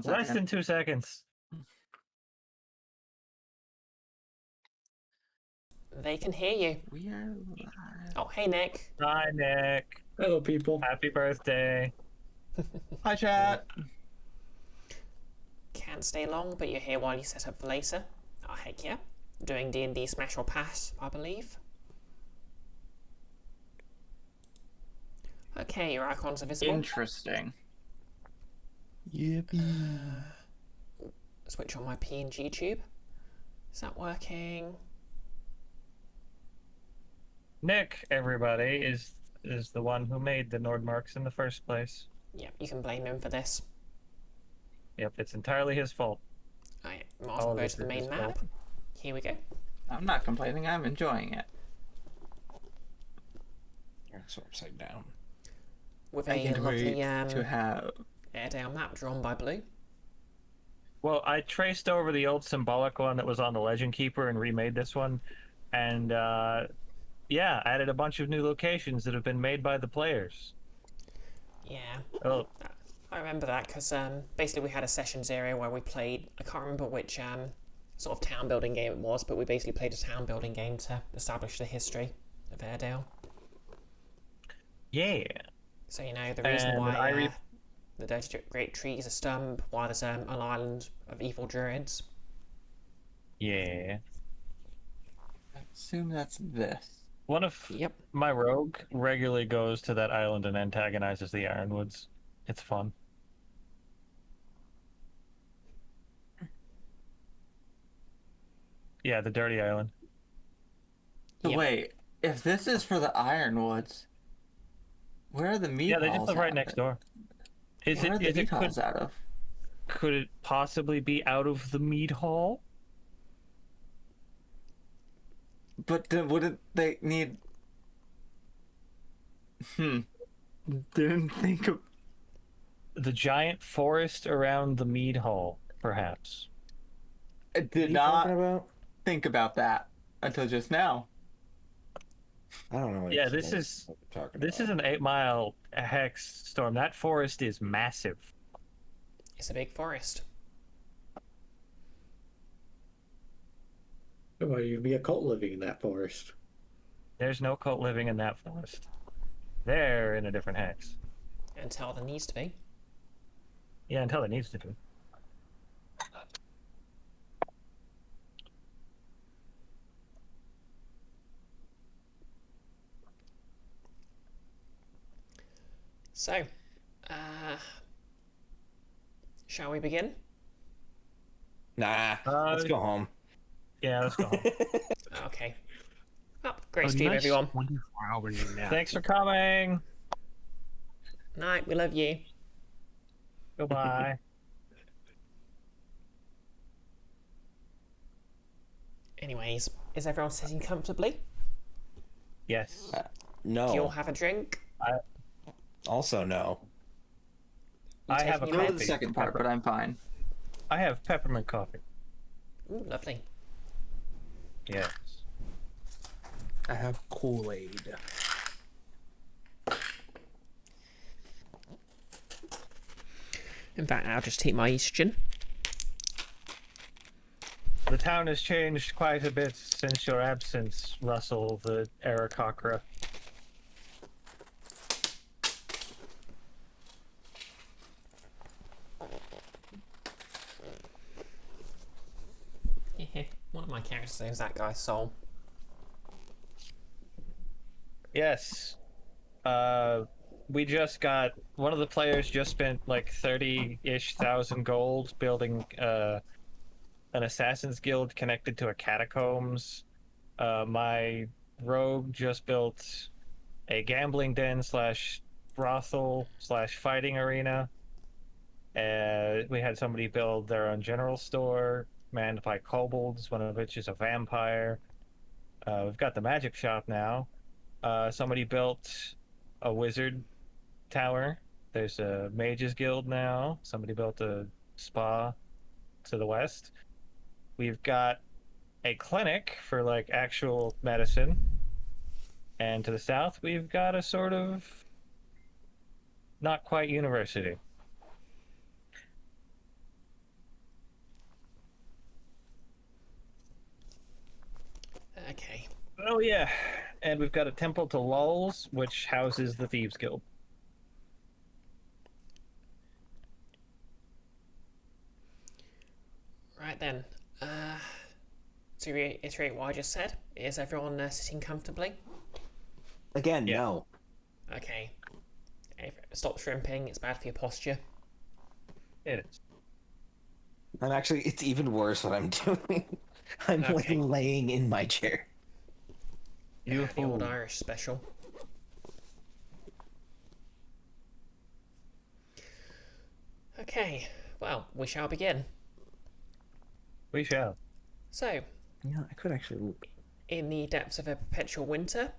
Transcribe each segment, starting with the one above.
Less than 2 seconds. They can hear you. We are live. Oh, hey, Nick. Hi, Nick. Hello, people. Happy birthday. Hi, chat. Can't stay long, but you're here while you set up for later. Oh, heck yeah. Doing D&D Smash or Pass, I believe. Okay, your icons are visible. Interesting. Yippee. Switch on my PNG tube. Is that working? Nick, everybody, is the one who made the Nordmarks in the first place. Yeah, you can blame him for this. Yep, it's entirely his fault. Alright, might as well go to the main map. Here we go. I'm not complaining. I'm enjoying it. It's upside down. With I a can't lovely wait to have. Airedale map drawn by Blue. Well, I traced over the old symbolic one that was on the Legend Keeper and remade this one. And, yeah, added a bunch of new locations that have been made by the players. Yeah. Oh, I remember that because basically we had a sessions area where we played, I can't remember which sort of town building game it was, but we basically played a town building game to establish the history of Airedale. yeah. So, you know, the reason And why the Dirty Great Tree is a stump, why there's an island of evil druids. Yeah. I assume that's this. One of Yep. my rogue regularly goes to that island and antagonizes the Ironwoods. It's fun. Yeah, the Dirty Island. So Yep. wait, if this is for the Ironwoods, where are the meat Yeah, they just halls live right at? next door. Is Where are the it meat halls out of? could it possibly be out of the mead hall? But then wouldn't they need? Didn't think of. The giant forest around the mead hall, perhaps. I What are did you not talking about? think about that until just now. I don't know. What Yeah, you're this is talking this is about. an 8-mile hex storm. That forest is massive. It's a big forest. Well, you'd be a cult living in that forest. There's no cult living in that forest. They're in a different hex. Until there needs to be. Yeah, until it needs to be. So, shall we begin? Nah, let's go home. Yeah, let's go home. Okay. Oh, great stream, everyone. 24-hour nap. Thanks for coming. Night, we love you. Goodbye. Anyways, is everyone sitting comfortably? Yes. No. Do you all have a drink? Also, no. You I have taking a your Go to meds? the second part, but I'm fine. I have peppermint coffee. Ooh, lovely. Yes. I have Kool-Aid. In fact, I'll just take my estrogen. The town has changed quite a bit since your absence, Russell the Aarakocra. One of my characters is that guy's soul. Yes. We just got one of the players just spent like 30-ish thousand gold building an assassin's guild connected to a catacombs. My rogue just built a gambling den slash brothel slash fighting arena. We had somebody build their own general store manned by kobolds, one of which is a vampire. We've got the magic shop now. Somebody built a wizard tower. There's a mages guild now. Somebody built a spa to the west. We've got a clinic for like actual medicine. And to the south, we've got a sort of not quite university. Oh yeah, and we've got a temple to Lulls, which houses the Thieves Guild. Right then. To reiterate what I just said, is everyone sitting comfortably? Again, Yeah. no. Okay. Stop shrimping. It's bad for your posture. It is. It's even worse what I'm doing. I'm like Okay. laying in my chair. You The old fool. Irish special. Okay. Well, we shall begin. We shall. So, Yeah, I could actually. in the depths of a perpetual winter,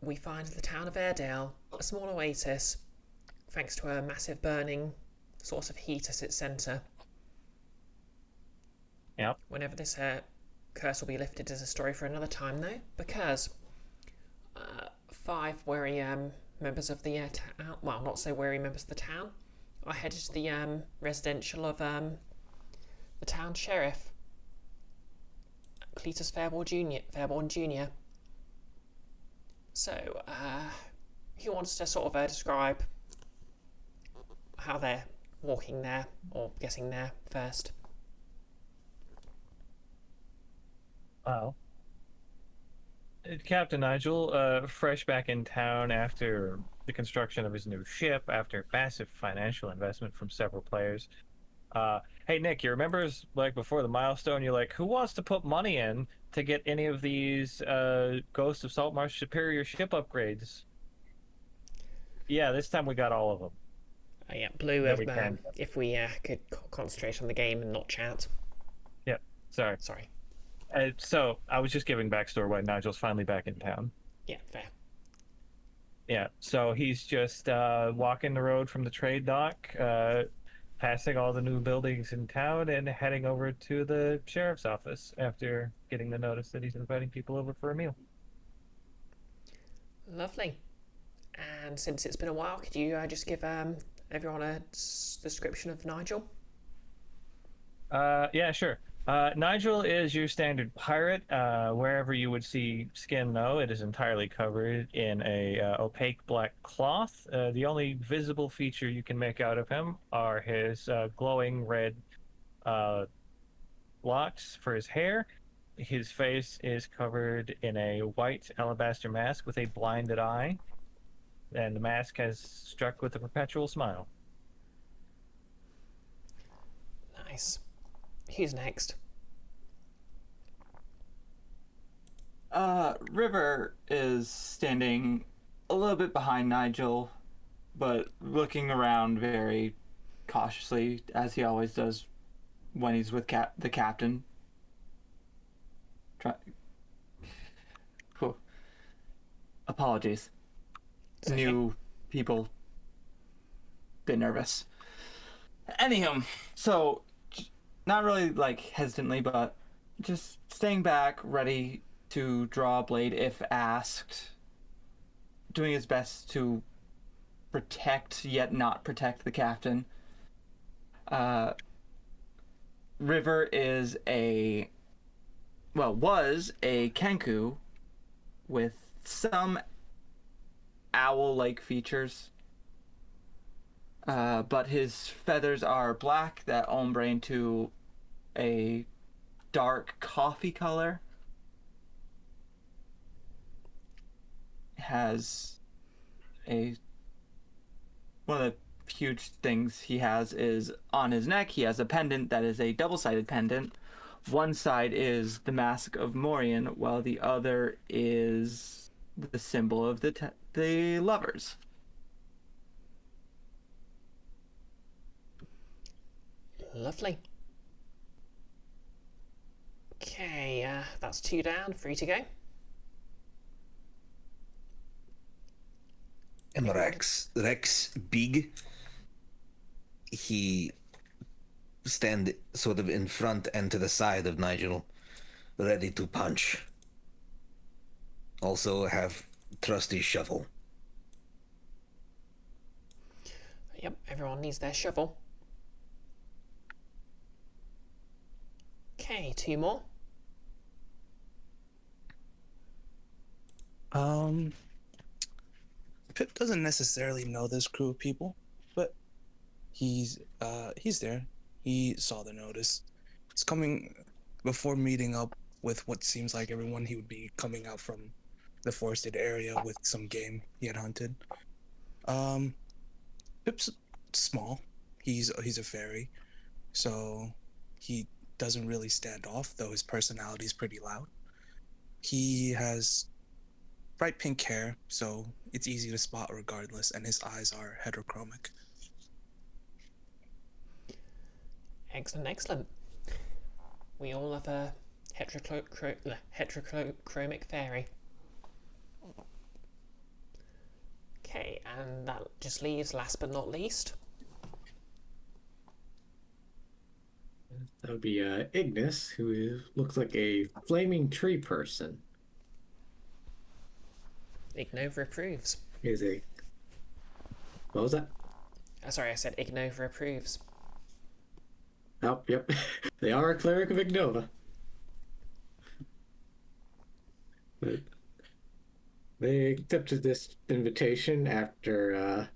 we find the town of Airedale, a small oasis, thanks to a massive burning source of heat at its centre. Yep. Whenever this curse will be lifted is a story for another time, though, because 5 weary members of the town, well, not so weary members of the town, are headed to the residential of the town sheriff, Cletus Fairborn Jr. So, he wants to sort of describe how they're walking there, or getting there first. Wow. Captain Nigel, fresh back in town after the construction of his new ship, after massive financial investment from several players. Hey Nick, you remember like before the milestone, you're like, who wants to put money in to get any of these Ghost of Saltmarsh Superior ship upgrades? Yeah, this time we got all of them. Yeah, Blue, That we can. if we could concentrate on the game and not chat. Yep, sorry. Sorry. So I was just giving backstory why Nigel's finally back in town. Yeah, fair. Yeah, so he's just walking the road from the trade dock, passing all the new buildings in town, and heading over to the sheriff's office after getting the notice that he's inviting people over for a meal. Lovely. And since it's been a while, could you just give everyone a description of Nigel? Yeah, sure. Nigel is your standard pirate. Wherever you would see skin, though, it is entirely covered in a opaque black cloth. The only visible feature you can make out of him are his glowing red locks for his hair. His face is covered in a white alabaster mask with a blinded eye, and the mask has struck with a perpetual smile. Nice. Who's next? River is standing a little bit behind Nigel, but looking around very cautiously, as he always does when he's with the captain. Cool. Apologies. It's okay. New people. Bit nervous. Anyhow, so not really like hesitantly, but just staying back, ready to draw a blade if asked, doing his best to protect yet not protect the captain. River was a Kenku with some owl-like features, but his feathers are black that ombre into a dark coffee color. Has one of the huge things he has is on his neck. He has a pendant that is a double-sided pendant. One side is the mask of Morian, while the other is the symbol of the lovers. Lovely. Okay, that's 2 down, 3 to go. And Rex big. He stand sort of in front and to the side of Nigel, ready to punch. Also have trusty shovel. Yep, everyone needs their shovel. Okay, 2 more. Um, Pip doesn't necessarily know this crew of people, but he's there. He saw the notice. He's coming before meeting up with what seems like everyone. He would be coming out from the forested area with some game he had hunted. Pip's small. He's a fairy, so he doesn't really stand off, though his personality is pretty loud. He has bright pink hair, so it's easy to spot regardless, and his eyes are heterochromic. Excellent, excellent. We all have a heterochromic fairy. Okay, and that just leaves, last but not least, That would be Ignis, looks like a flaming tree person. Ignova approves. Is a what was that? Sorry, I said Ignova approves. Oh, yep. They are a cleric of Ignova. But they accepted this invitation after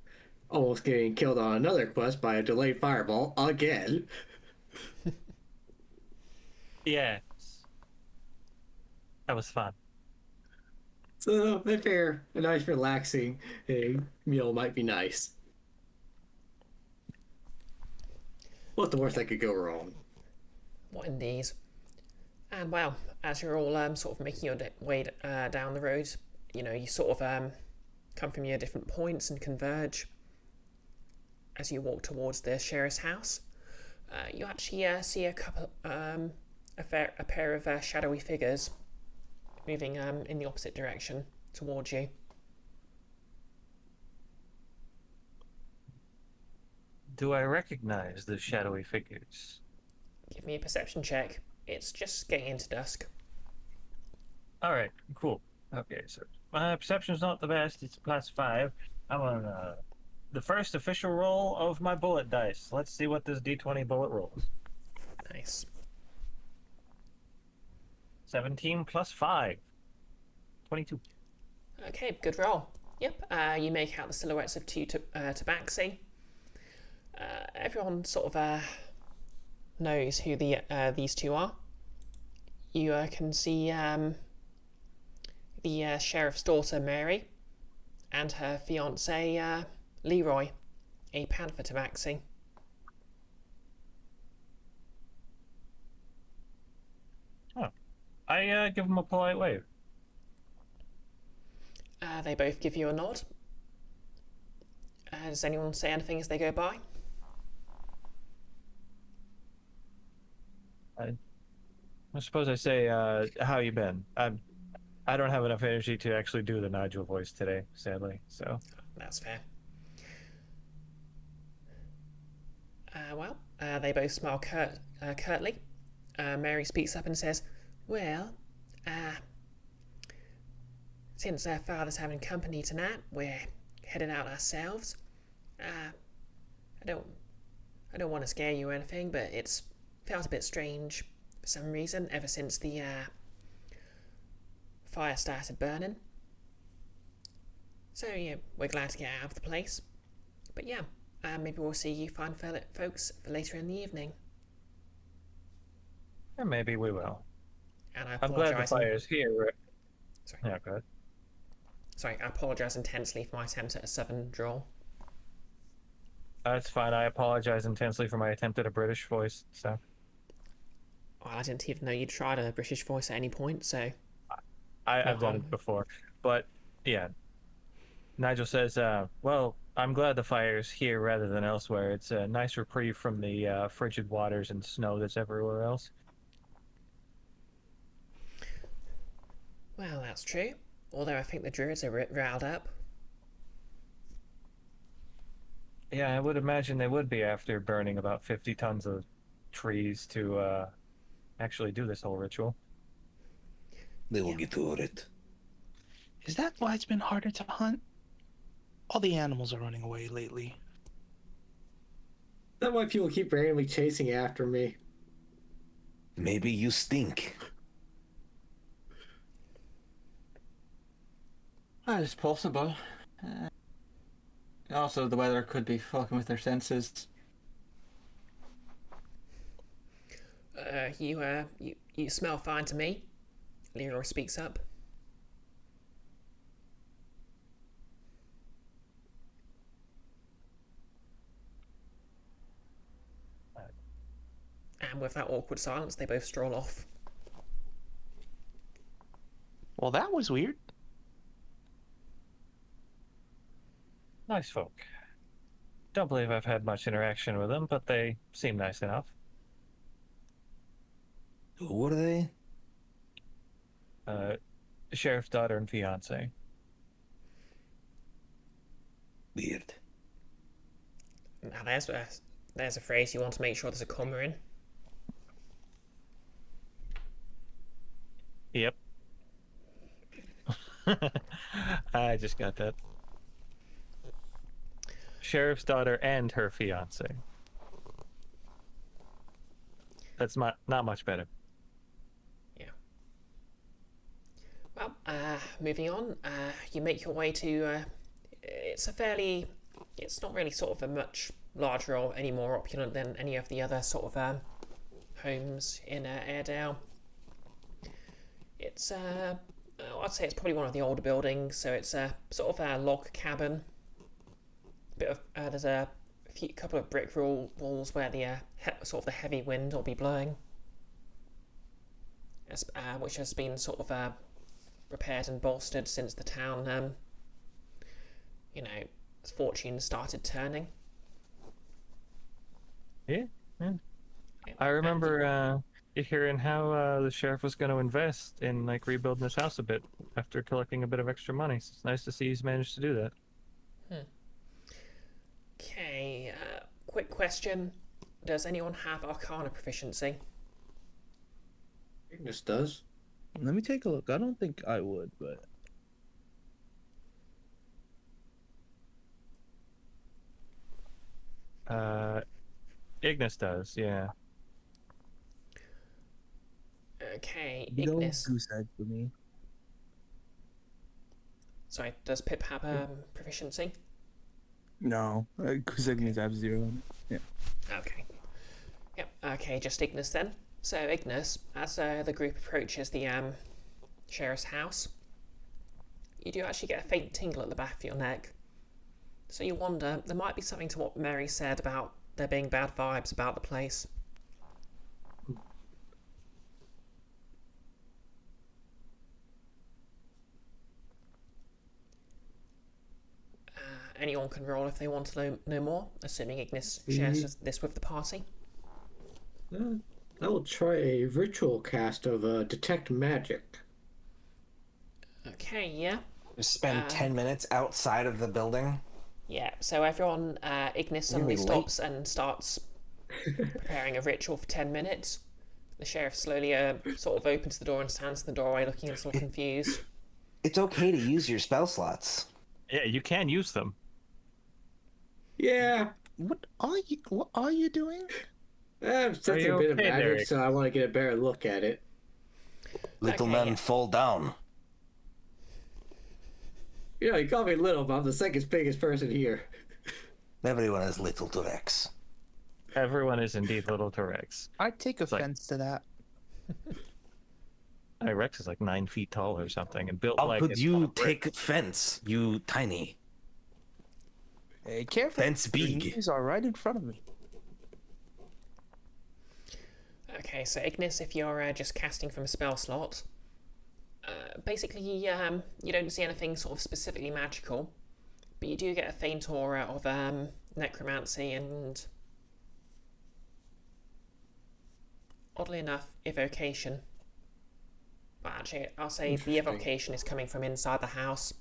almost getting killed on another quest by a delayed fireball again. Yes. That was fun. So they figure a nice relaxing meal might be nice. What's the worst that could go wrong? What indeed. And well, as you're all sort of making your way down the road, you sort of come from your different points and converge. As you walk towards the sheriff's house, you actually see a pair of shadowy figures moving in the opposite direction towards you. Do I recognize the shadowy figures? Give me a perception check. It's just getting into dusk. All right, cool. Okay, so my perception's not the best. It's +5. I'm on the first official roll of my bullet dice. Let's see what this D20 bullet rolls. Nice. 17 + 5. 22. Okay, good roll. Yep, you make out the silhouettes of two tabaxi. Everyone sort of knows who these two are. You can see the sheriff's daughter, Mary, and her fiance, Leroy, a panther tabaxi. Oh. I give them a polite wave. They both give you a nod. Does anyone say anything as they go by? I suppose I say, how you been? I don't have enough energy to actually do the Nigel voice today, sadly, so. That's fair. They both smile curtly. Mary speaks up and says, well, since our father's having company tonight, we're heading out ourselves. I don't want to scare you or anything, but it's felt a bit strange for some reason ever since the fire started burning. So yeah, we're glad to get out of the place. But yeah, maybe we'll see you fine folks for later in the evening. Or maybe we will. And I I'm glad the apologise. fire's here. Sorry. Yeah, go ahead. Sorry, I apologise intensely for my attempt at a southern drawl. That's fine. I apologize intensely for my attempt at a British voice, so. Oh, I didn't even know you tried a British voice at any point, so... I've done it before. But, yeah. Nigel says, well, I'm glad the fire's here rather than elsewhere. It's a nice reprieve from the frigid waters and snow that's everywhere else. Well, that's true. Although I think the druids are riled up. Yeah, I would imagine they would be after burning about 50 tons of trees to actually do this whole ritual. They will get over it. Is that why it's been harder to hunt? All the animals are running away lately. That's why people keep randomly chasing after me. Maybe you stink. That is possible. Also, the weather could be fucking with their senses. You smell fine to me. Leroy speaks up. And with that awkward silence, they both stroll off. Well, that was weird. Nice folk. Don't believe I've had much interaction with them, but they seem nice enough. Who are they? Sheriff's daughter and fiance. Weird. Now there's a phrase you want to make sure there's a comma in. Yep. I just got that. Sheriff's daughter and her fiance. That's not much better. Yeah. Well, moving on. You make your way to. It's not really sort of a much larger or any more opulent than any of the other sort of homes in Airedale. It's I'd say it's probably one of the older buildings, so it's a sort of a log cabin. There's a couple of brick walls where the sort of the heavy wind will be blowing, which has been sort of repaired and bolstered since the town, fortune started turning. Yeah. I remember hearing how the sheriff was going to invest in like rebuilding this house a bit after collecting a bit of extra money. So it's nice to see he's managed to do that. Okay, quick question. Does anyone have Arcana proficiency? Ignis does. Let me take a look. I don't think I would, but Ignis does, yeah. Okay, no Ignis. goose egg for me. Sorry, does Pip have proficiency? No, goose egg means I have 0. Yeah. Okay. Yep. Okay, just Ignis then. So Ignis, as the group approaches the sheriff's house, you do actually get a faint tingle at the back of your neck. So you wonder, there might be something to what Mary said about there being bad vibes about the place. Anyone can roll if they want to know more, assuming Ignis shares this with the party. I will try a ritual cast of Detect Magic. Okay, yeah. Just spend 10 minutes outside of the building. Yeah, so everyone, Ignis suddenly Really stops and starts preparing a ritual for 10 minutes. The sheriff slowly sort of opens the door and stands in the doorway looking a little confused. It's okay to use your spell slots. Yeah, you can use them. Yeah, What are you doing? I'm sensing you a bit of okay, magic, Derek? so I want to get a better look at it. Little Okay, men yeah. fall down. You know, you call me little, but I'm the second biggest person here. Everyone is little to Rex. Everyone is indeed little to Rex. I take like- offense to that. Rex is like 9 feet tall or something and built How like could it's you all brick. take offense, you tiny? Hey, careful. Fence Your big. knees are right in front of me. Okay, so Ignis, if you're just casting from a spell slot, basically you don't see anything sort of specifically magical, but you do get a faint aura of necromancy and, oddly enough, evocation. But actually, I'll say the Interesting. evocation is coming from inside the house.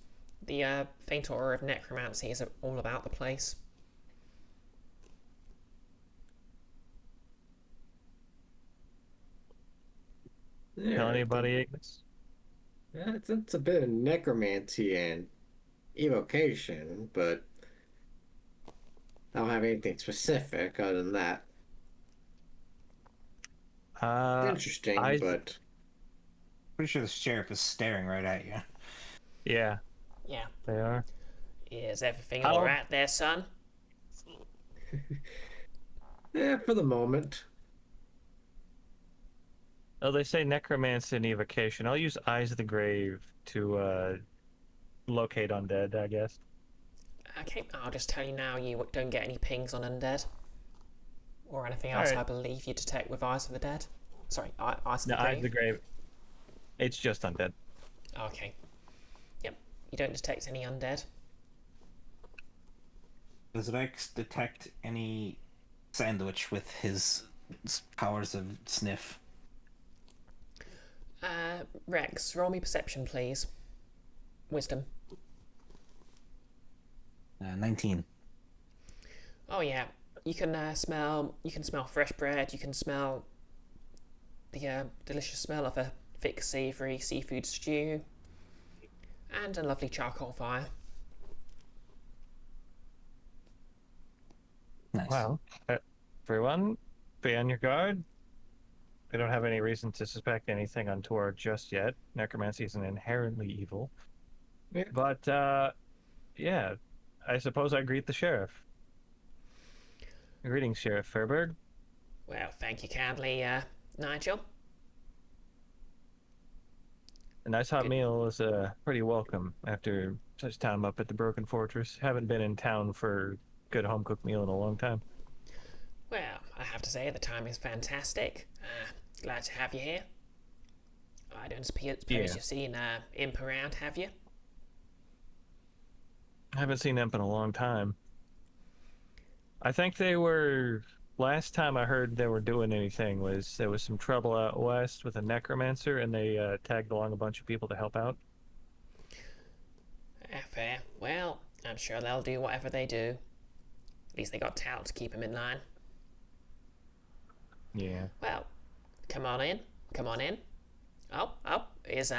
The faint aura of necromancy is all about the place. Yeah, Tell anybody, Ignis? Yeah, it's a bit of necromancy and evocation, but I don't have anything specific other than that. Interesting, I- but Pretty sure the sheriff is staring right at you. Yeah. Yeah. They are. Is everything How- alright there, son? Yeah, for the moment. Oh, they say necromancy and evocation. I'll use Eyes of the Grave to locate undead, I guess. Okay, I'll just tell you now, you don't get any pings on undead. Or anything else Alright. I believe you detect with Eyes of the Dead. Sorry, Eyes of the No, Eyes Grave. of the Grave. It's just undead. Okay. Yep, you don't detect any undead. Does Rex detect any sandwich with his powers of sniff? Rex, roll me perception, please. Wisdom. 19. Oh yeah, you can smell. You can smell fresh bread. You can smell the delicious smell of a thick, savoury seafood stew, and a lovely charcoal fire. Nice. Wow. Everyone, be on your guard. We don't have any reason to suspect anything untoward just yet. Necromancy isn't inherently evil. Yeah. But, yeah, I suppose I greet the sheriff. Greetings, Sheriff Fairberg. Well, thank you kindly, Nigel. A nice hot Good. meal is pretty welcome after such time up at the Broken Fortress. Haven't been in town for a good home-cooked meal in a long time. Well, I have to say the time is fantastic. Glad to have you here. I don't suppose Yeah. you've seen Imp around, have you? I haven't seen Imp in a long time. I think they were... Last time I heard they were doing anything was there was some trouble out west with a necromancer, and they tagged along a bunch of people to help out. Fair. Well, I'm sure they'll do whatever they do. At least they got talent to keep them in line. Yeah. Well, come on in. Come on in. Oh, is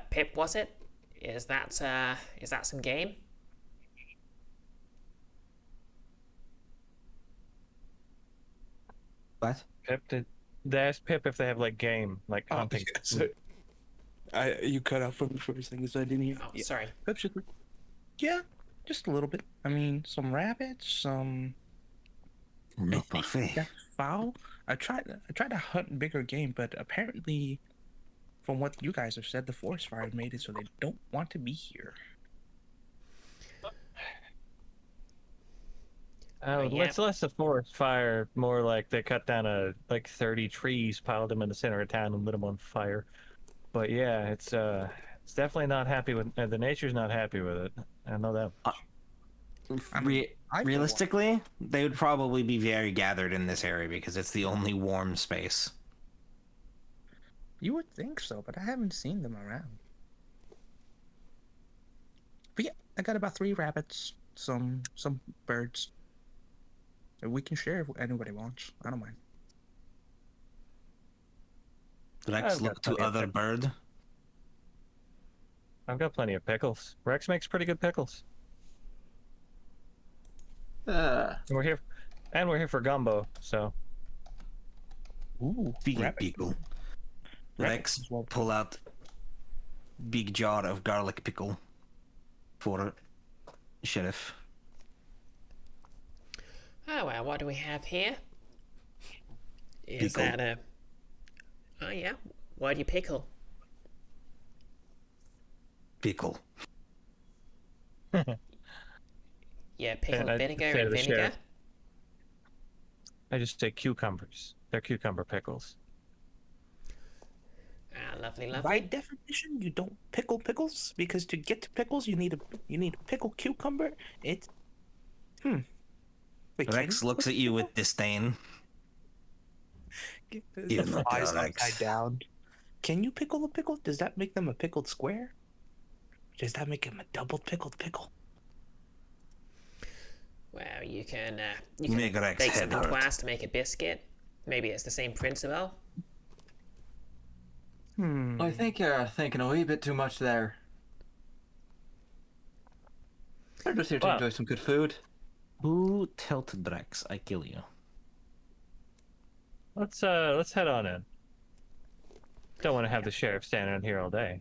Pip, was it? Is that some game? What? Pip did. They asked Pip if they have like game, like Oh, hunting. yeah, so you cut out for me for a second, so I didn't hear. Oh, Yeah. sorry. Yeah, just a little bit. I mean, some rabbits, some. No I think parfait. that's foul. I tried to hunt bigger game, but apparently, from what you guys have said, the forest fire made it so they don't want to be here. Oh, yeah. it's less a forest fire, more like they cut down like 30 trees, piled them in the center of town, and lit them on fire. But yeah, it's definitely not happy with the nature's not happy with it. I know that. I mean, I feel Realistically, they would probably be very gathered in this area because it's the only warm space. You would think so, but I haven't seen them around. But yeah, I got about 3 rabbits, some birds. We can share if anybody wants. I don't mind. Rex I've look got to plenty of other pick- bird. I've got plenty of pickles. Rex makes pretty good pickles. Uh, And we're here for gumbo. So Ooh, Speaking of rabbit. pickle, Rabbit Rex as well. pull out big jar of garlic pickle for sheriff. Oh well, what do we have here? Is Pickle. that a? Oh yeah. Why do you pickle? Pickle. Yeah, pickled And I vinegar say and to the vinegar. sheriff, I just say cucumbers. They're cucumber pickles. Ah, lovely, By lovely. definition, you don't pickle pickles because to get to pickles, you need a pickle cucumber. It's Wait, Rex looks at you with disdain. the You look eyes at Rex. upside down. Can you pickle a pickle? Does that make them a pickled square? Does that make them a double pickled pickle? Well, you can Make Rex bake head something hurt. twice to make a biscuit. Maybe it's the same principle. I think you're thinking a wee bit too much there. I'm just here to Well- enjoy some good food. Who tilted Rex? I kill you. Let's head on in. Don't want to have the sheriff standing out here all day.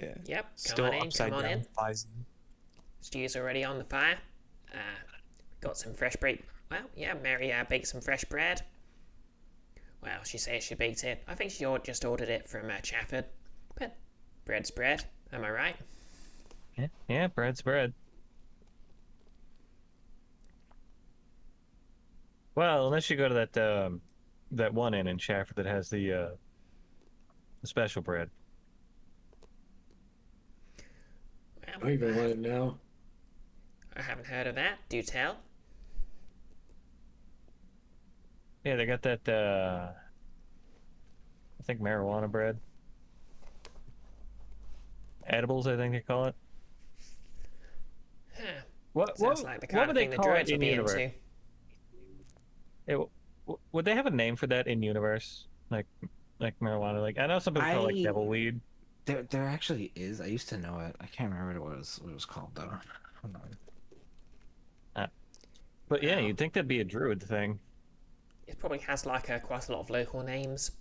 Yeah. Yep, come Still on in, upside come on down. in. Visor. Stew's already on the fire. Got some fresh bread. Well, yeah, Mary baked some fresh bread. Well, she says she baked it. I think she just ordered it from Chafford. But bread's bread, am I right? Yeah, bread's bread. Well, unless you go to that one inn in Chafford that has the special bread. I don't even want to know. I haven't heard of that. Do tell. Yeah, they got that I think marijuana bread. Edibles, I think they call it. Huh. What Sounds like the what kind would of they thing the call it droids will in be universe? into. Would they have a name for that in universe? Like marijuana? Like I know some people call it like devil weed. There actually is. I used to know it. I can't remember what it was called though. Hold on. But yeah, Wow. you'd think that'd be a druid thing. It probably has like quite a lot of local names.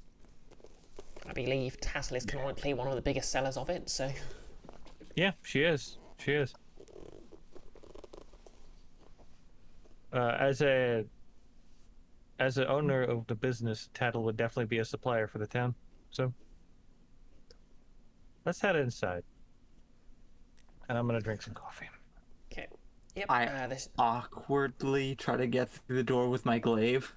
I believe Taslis can only play one of the biggest sellers of it, so. Yeah, she is. She is. As an owner of the business, Tattle would definitely be a supplier for the town. So let's head inside, and I'm gonna drink some coffee. Okay. Yep. I awkwardly try to get through the door with my glaive.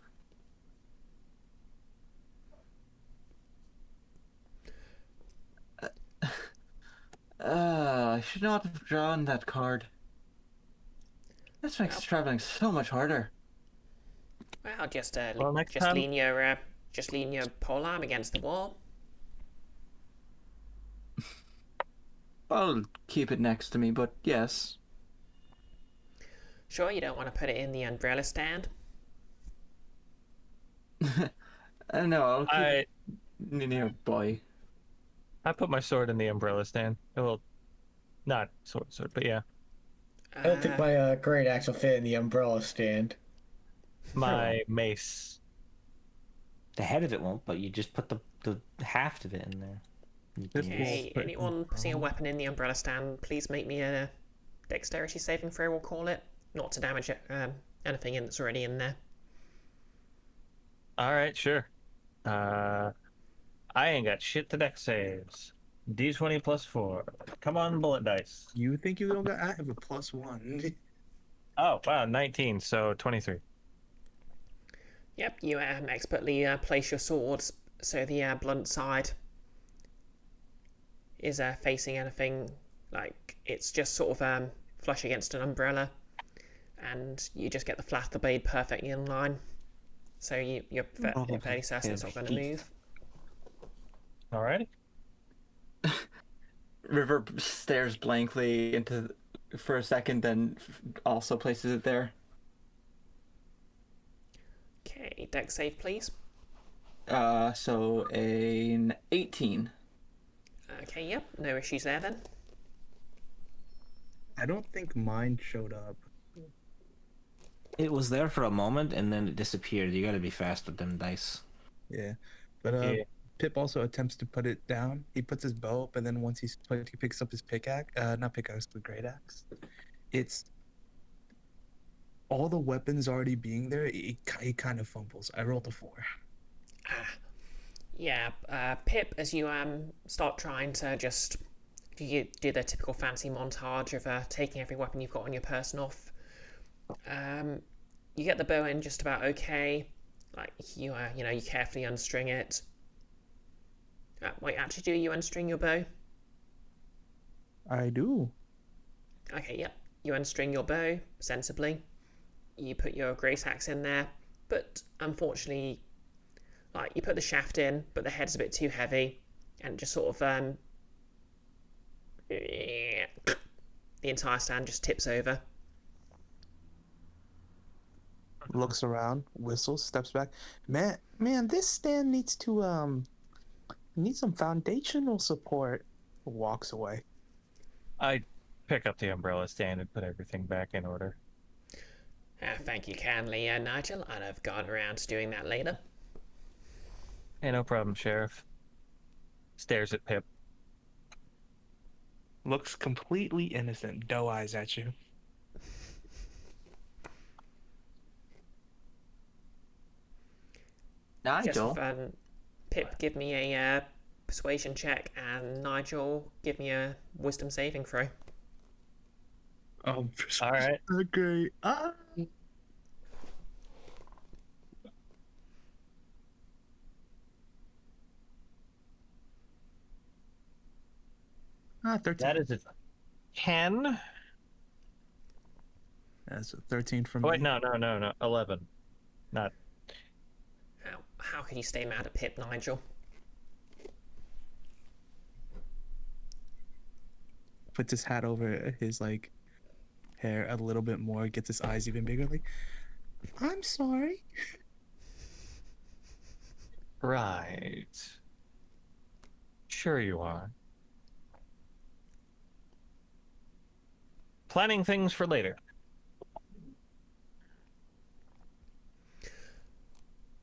I should not have drawn that card. This makes traveling so much harder. Well, just Next just time. lean your pole arm against the wall. I'll keep it next to me, but yes. Sure, you don't want to put it in the umbrella stand. No, I'll keep it nearby. I put my sword in the umbrella stand. Well, not sword, but yeah, I don't think my great axe will fit in the umbrella stand. my mace. The head of it won't, but you just put the half of it in there. Okay, anyone putting a weapon in the umbrella stand, please make me a dexterity saving throw, we'll call it. Not to damage anything that's already in there. All right, sure. I ain't got shit to dex saves. D20 plus 4. Come on, bullet dice. You think you don't got? I have a +1. Oh, wow, 19, so 23. Yep, you expertly place your swords so the blunt side is facing anything, like it's just sort of flush against an umbrella, and you just get the flat of the blade perfectly in line. So you're fairly certain it's not going to move. Alrighty. River stares blankly into for a second, then also places it there. Okay, dex save, please. So an 18. Okay, yep, no issues there then. I don't think mine showed up. It was there for a moment and then it disappeared. You got to be fast with them dice. Yeah, but Yeah. Pip also attempts to put it down. He puts his bow up, and then once he picks up his pickaxe, not pickaxe, but great axe. It's all the weapons already being there. He kind of fumbles. I rolled a 4. Yeah, Pip, as you start trying to just do the typical fancy montage of taking every weapon you've got on your person off, you get the bow in just about okay. Like you carefully unstring it. Wait, actually, do you unstring your bow? I do. Okay, yep. You unstring your bow sensibly. You put your great axe in there, but unfortunately, like you put the shaft in, but the head's a bit too heavy, and just sort of the entire stand just tips over. Looks around, whistles, steps back. Man, this stand needs to needs some foundational support. Walks away. I pick up the umbrella stand and put everything back in order. Thank you kindly, Nigel, and I've gone around to doing that later. Hey, no problem, Sheriff. Stares at Pip. looks completely innocent, doe eyes at you. Just for Nigel. fun, Pip, give me a persuasion check, and Nigel, give me a wisdom saving throw. All right. Okay. Ah, 13. That is a 10. That's a 13 from Wait, me. no. 11. Not. How could you stay mad at Pip, Nigel? Puts his hat over his like hair a little bit more, gets his eyes even bigger. Like, I'm sorry. Right. Sure you are. Planning things for later.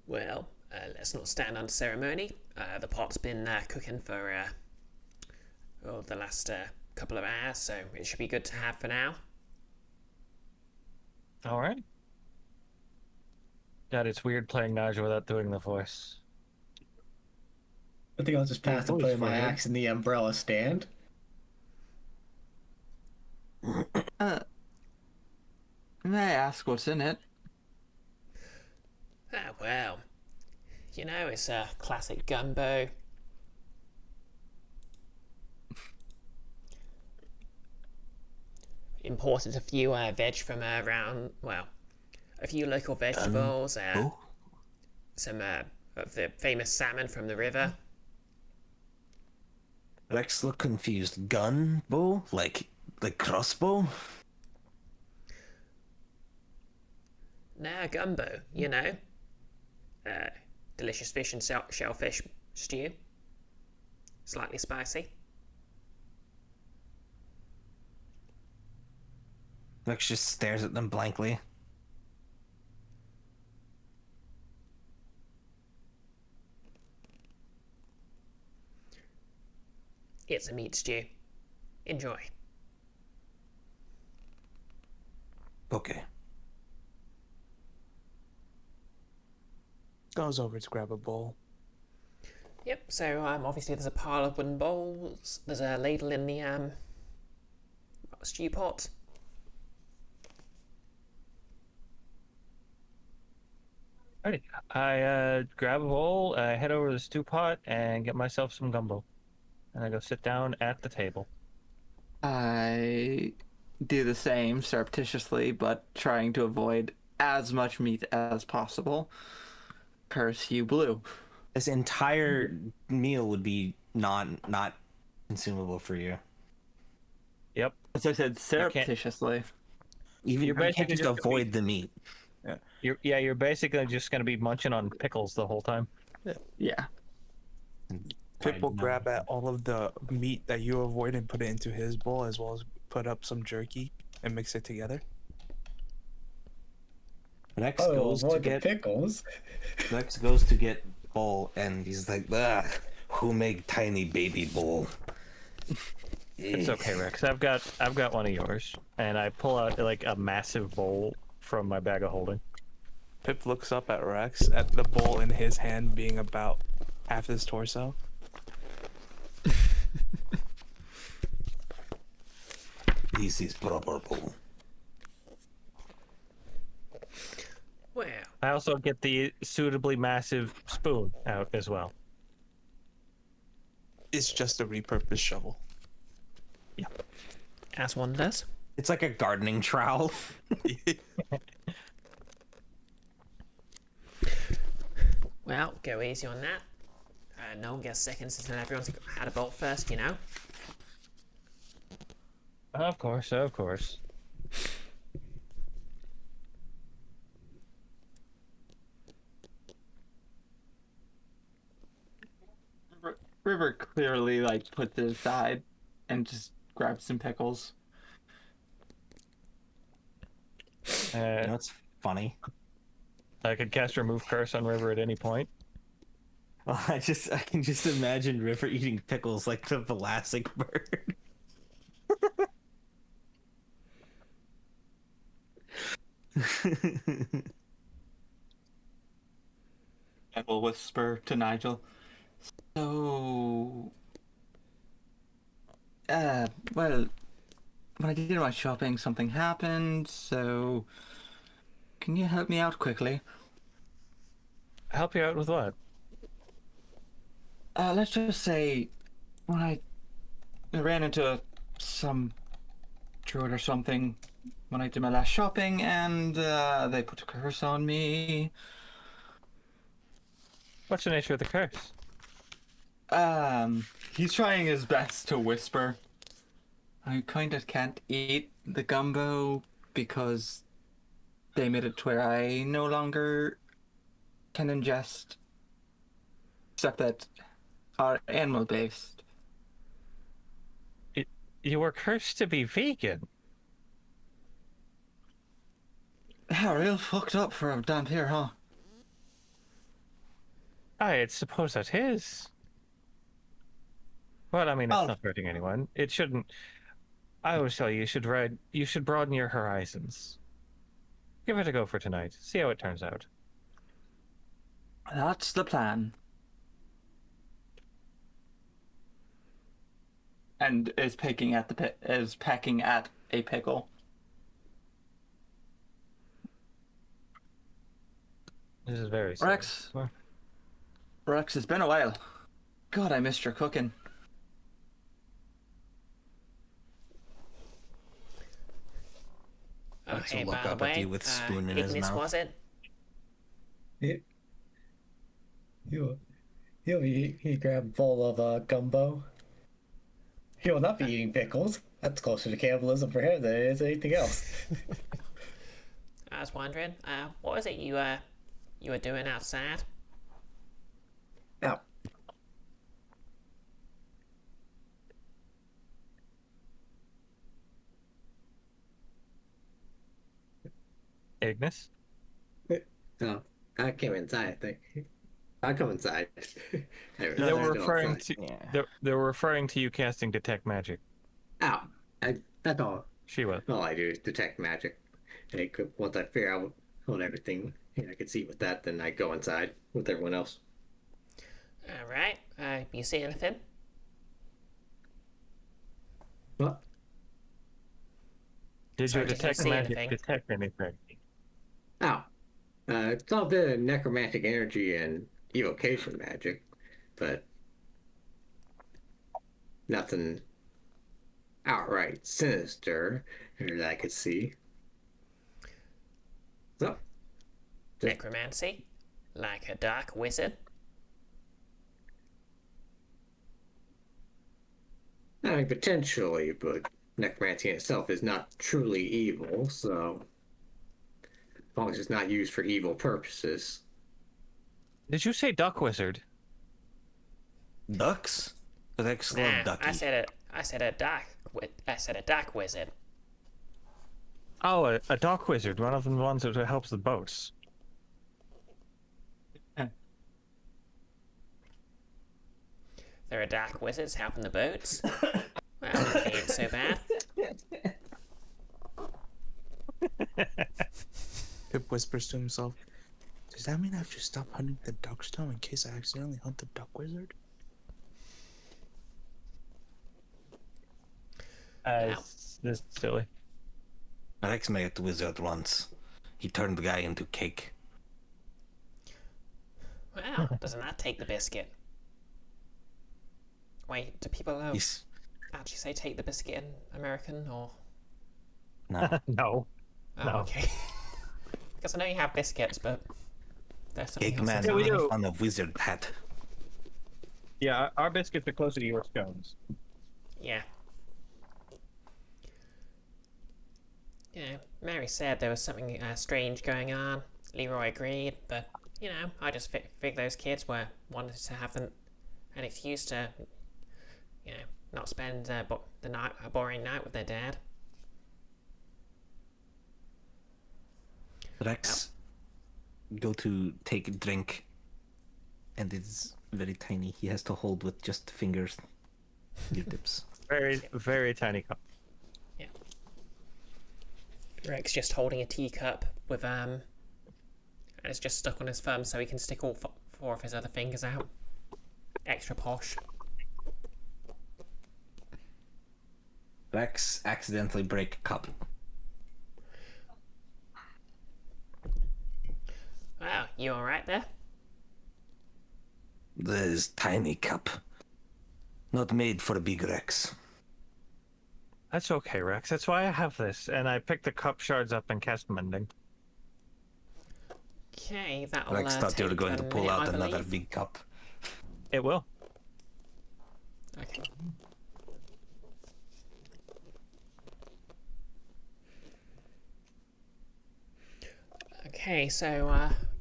Well, let's not stand under ceremony. The pot's been cooking for the last couple of hours, so it should be good to have for now. All right. God, it's weird playing Nigel without doing the voice. I think I'll just pass to voice putting my fire. axe in the umbrella stand. May I ask what's in it? Ah, well, you know, it's a classic gumbo. Imported a few veg from around, well, a few local vegetables, Oh, some of the famous salmon from the river. Rex look confused. Gun bow, like crossbow. Now, gumbo, you know. Delicious fish and shellfish stew. Slightly spicy. Rex just stares at them blankly. It's a meat stew. Enjoy. Okay. Goes over to grab a bowl. Yep, so obviously there's a pile of wooden bowls. There's a ladle in the stew pot. Alrighty. I grab a bowl, I head over to the stew pot, and get myself some gumbo. And I go sit down at the table. I do the same surreptitiously, but trying to avoid as much meat as possible. Curse you, Blue. This entire meal would be not consumable for you. Yep. As I said, surreptitiously. Even You're you can't basically just just gonna avoid the meat. You're basically just going to be munching on pickles the whole time. Yeah. Pip will Right, no. grab at all of the meat that you avoid and put it into his bowl, as well as put up some jerky and mix it together. Rex Oh, goes to avoid the get pickles. Rex goes to get bowl, and he's like, "Ugh, who make tiny baby bowl?" It's okay, Rex. I've got one of yours, and I pull out like a massive bowl from my bag of holding. Pip looks up at Rex, at the bowl in his hand being about half his torso. This is proper bowl. Well, I also get the suitably massive spoon out as well. It's just a repurposed shovel. as one does. It's like a gardening trowel. Well, go easy on that. No one gets seconds until everyone's had a bolt first, you know? Of course, of course. River clearly like puts it aside and just grabs some pickles. You know, it's funny. I could cast Remove Curse on River at any point. Well, I can just imagine River eating pickles like the Velasic bird. And will whisper to Nigel. So, well, when I did my shopping, something happened. So, can you help me out quickly? Help you out with what? Let's just say, when I ran into some druid or something when I did my last shopping, and they put a curse on me. What's the nature of the curse? He's trying his best to whisper. I kind of can't eat the gumbo because they made it to where I no longer can ingest stuff that are animal based. You were cursed to be vegan. Yeah, real fucked up for a damn here, huh? I suppose that is. Well, I mean, it's Oh. not hurting anyone. It shouldn't. I always tell you, you should broaden your horizons. Give it a go for tonight. See how it turns out. That's the plan. And is picking at pecking at a pickle. This is very Rex. silly. Rex, it's been a while. God, I missed your cooking. Oh, Rex hey, will by look the up at way, you with a spoon in his Ignis, mouth. was it? He grabbed a bowl of gumbo. He will not be eating pickles. That's closer to cannibalism for him than it is anything else. I was wondering, what was it you were doing outside? Now, Ignis? no, I came inside, I think. I come inside. Anyway, They let's were go referring outside. to they were referring to you casting detect magic. Ow. That's all. She was. All I do is detect magic. And once I figure out what everything I can see with that, then I go inside with everyone else. Alright, you see anything? What? Did Sorry, your did you detect see magic anything? detect anything? Ow. It's all a bit of necromantic energy and evocation magic, but nothing outright sinister that I could see. So, just Necromancy? Like a dark wizard? I mean, potentially, but necromancy in itself is not truly evil, so as long as it's not used for evil purposes. Did you say duck wizard? Ducks? Rex Nah, love ducky. I said a dark wizard. Oh, a dock wizard, one of the ones that helps the boats. There are dark wizards helping the boats. Well, they ain't so bad. Pip whispers to himself, "Does that mean I have to stop hunting the ducks now in case I accidentally hunt the duck wizard?" This is silly. Rex met the wizard once. He turned the guy into cake. Well, doesn't that take the biscuit? Wait, do people He's actually say take the biscuit in American or? no. No. Oh, No. okay. Because I know you have biscuits, but there's something Cake else. man that's Yeah, we not. do. on a wizard hat. Yeah, our biscuits are closer to your scones. Yeah. Yeah, Mary said there was something strange going on. Leroy agreed, but, you know, I just figured those kids wanted to have an excuse to, you know, not spend a boring night with their dad. Rex go to take a drink, and it's very tiny. He has to hold with just fingers, your tips. Very, very tiny cup. Rex just holding a teacup with and it's just stuck on his thumb, so he can stick all four of his other fingers out. Extra posh. Rex accidentally break a cup. Wow, you alright there? This tiny cup. Not made for a big Rex. That's okay, Rex. That's why I have this. And I pick the cup shards up and cast mending. Okay, that'll Rex thought you were take going a to pull minute, out I another believe. big cup. It will. Okay. Okay, so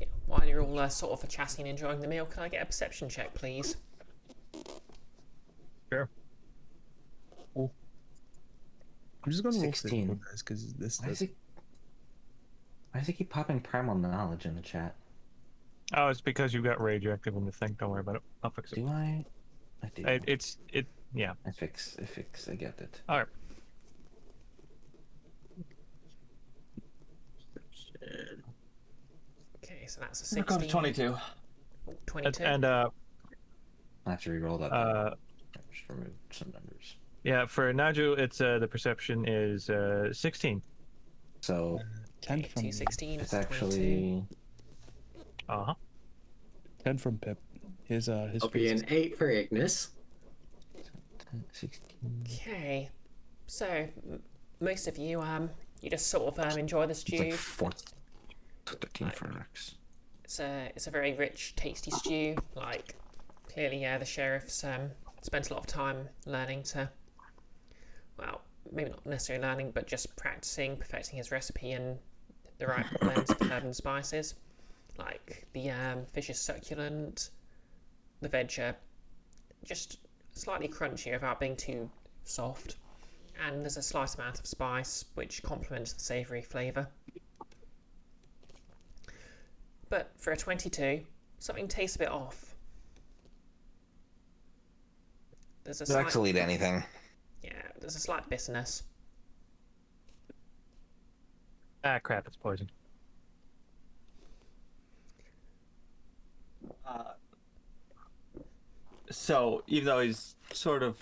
yeah, while you're all sort of chatting and enjoying the meal, can I get a perception check, please? Sure. I'm just gonna roll 16. 16 guys, because this Why does. does he keep popping primal knowledge in the chat? Oh, it's because you got rage active in the thing. Don't worry about it. I'll fix it. Do I? I do. Yeah. I fix. I get it. All right. Okay, so that's a We're going 16. to 22. 22. And I have to re-roll that. Uh, Just remove some numbers. yeah, for Naju, it's the perception is 16. So 10 Okay, from 2 16, it's 22. actually 10 from Pip. His I'll be face an 8 for Ignis. 10, 16. Okay, so most of you you just sort of enjoy the It's stew. like 4 to 13 for Rex. It's a very rich, tasty stew. Like, clearly, yeah, the sheriff's spent a lot of time learning to, well, maybe not necessarily learning, but just practicing, perfecting his recipe and the right blends of herb and spices. Like, the fish is succulent, the veg are just slightly crunchy without being too soft, and there's a slight amount of spice which complements the savoury flavour. But for a 22, something tastes a bit off. There's a Rex slight, will eat anything. yeah, there's a slight bitterness. Ah, crap! It's poison. So even though he's sort of,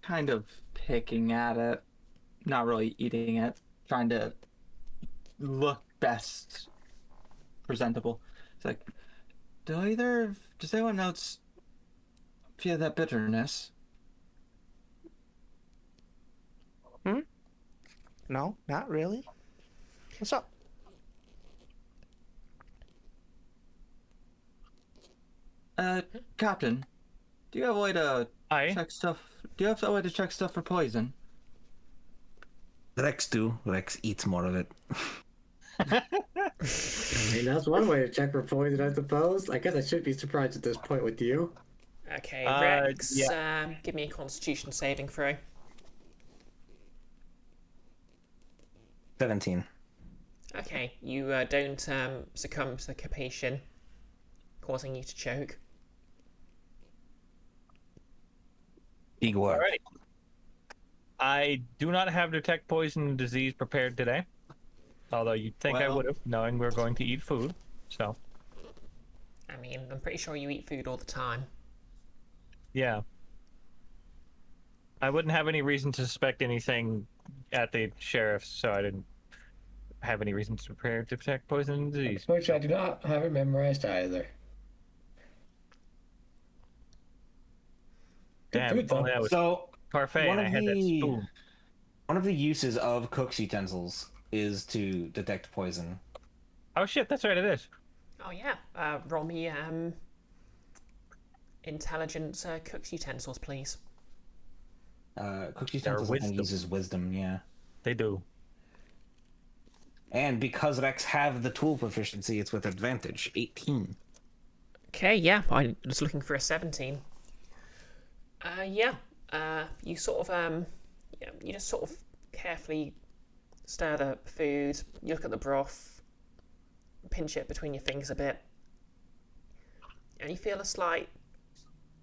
kind of picking at it, not really eating it, trying to look best presentable, it's like, does anyone else feel that bitterness? No, not really. What's up? Captain, do you have a way to Aye. check stuff? Do you have a way to check stuff for poison? Rex do. Rex eats more of it. I mean, that's one way to check for poison, I suppose. I guess I should be surprised at this point with you. Okay, Uh, Rex, give me a Constitution saving throw. 17. Okay, you don't succumb to the capation, causing you to choke. Big work. Alrighty. I do not have detect poison and disease prepared today. Although you'd think I Well- would have, knowing we're going to eat food. So, I mean, I'm pretty sure you eat food all the time. yeah. I wouldn't have any reason to suspect anything at the sheriff's, so I didn't have any reason to prepare to detect poison and disease. Which I do not have it memorized either. Damn, food, though. only I was So parfait one and I of had that the- spoon. one of the uses of cook's utensils is to detect poison. Oh shit, that's right, it is. Oh yeah, roll me intelligence cook's utensils, please. Cook's utensils I think wisdom. uses wisdom, yeah. They do. And because Rex have the tool proficiency, it's with advantage. 18. Okay, yeah, I was looking for a 17. You sort of yeah, you just sort of carefully stir the food. You look at the broth, pinch it between your fingers a bit, and you feel a slight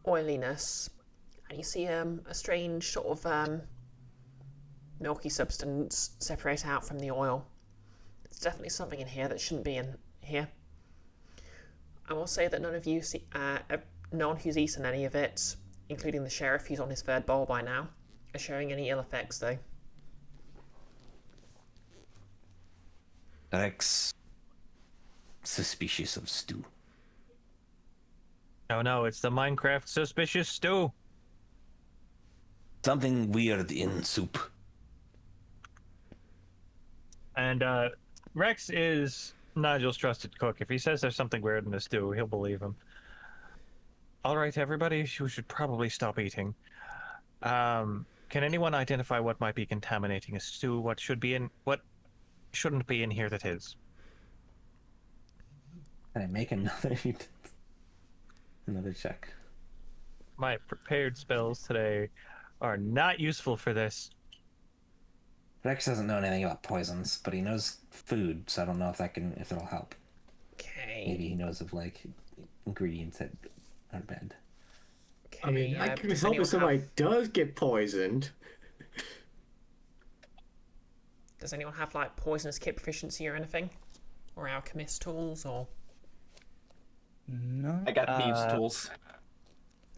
oiliness, and you see a strange sort of milky substance separate out from the oil. There's definitely something in here that shouldn't be in here. I will say that no one who's eaten any of it, including the sheriff who's on his third bowl by now, are showing any ill effects though. Rex, suspicious of stew. Oh no, it's the Minecraft suspicious stew. Something weird in soup. And Rex is Nigel's trusted cook. If he says there's something weird in the stew, he'll believe him. All right, everybody, you should probably stop eating. Can anyone identify what might be contaminating a stew? What shouldn't be in here that is? Can I make another check? My prepared spells today are not useful for this. Rex doesn't know anything about poisons, but he knows food, so I don't know if it'll help. Okay. Maybe he knows of like ingredients that are bad. Okay, I mean, I can does help anyone if somebody have- does get poisoned. Does anyone have like poisonous kit proficiency or anything? Or alchemist tools or... No. I got thieves' tools.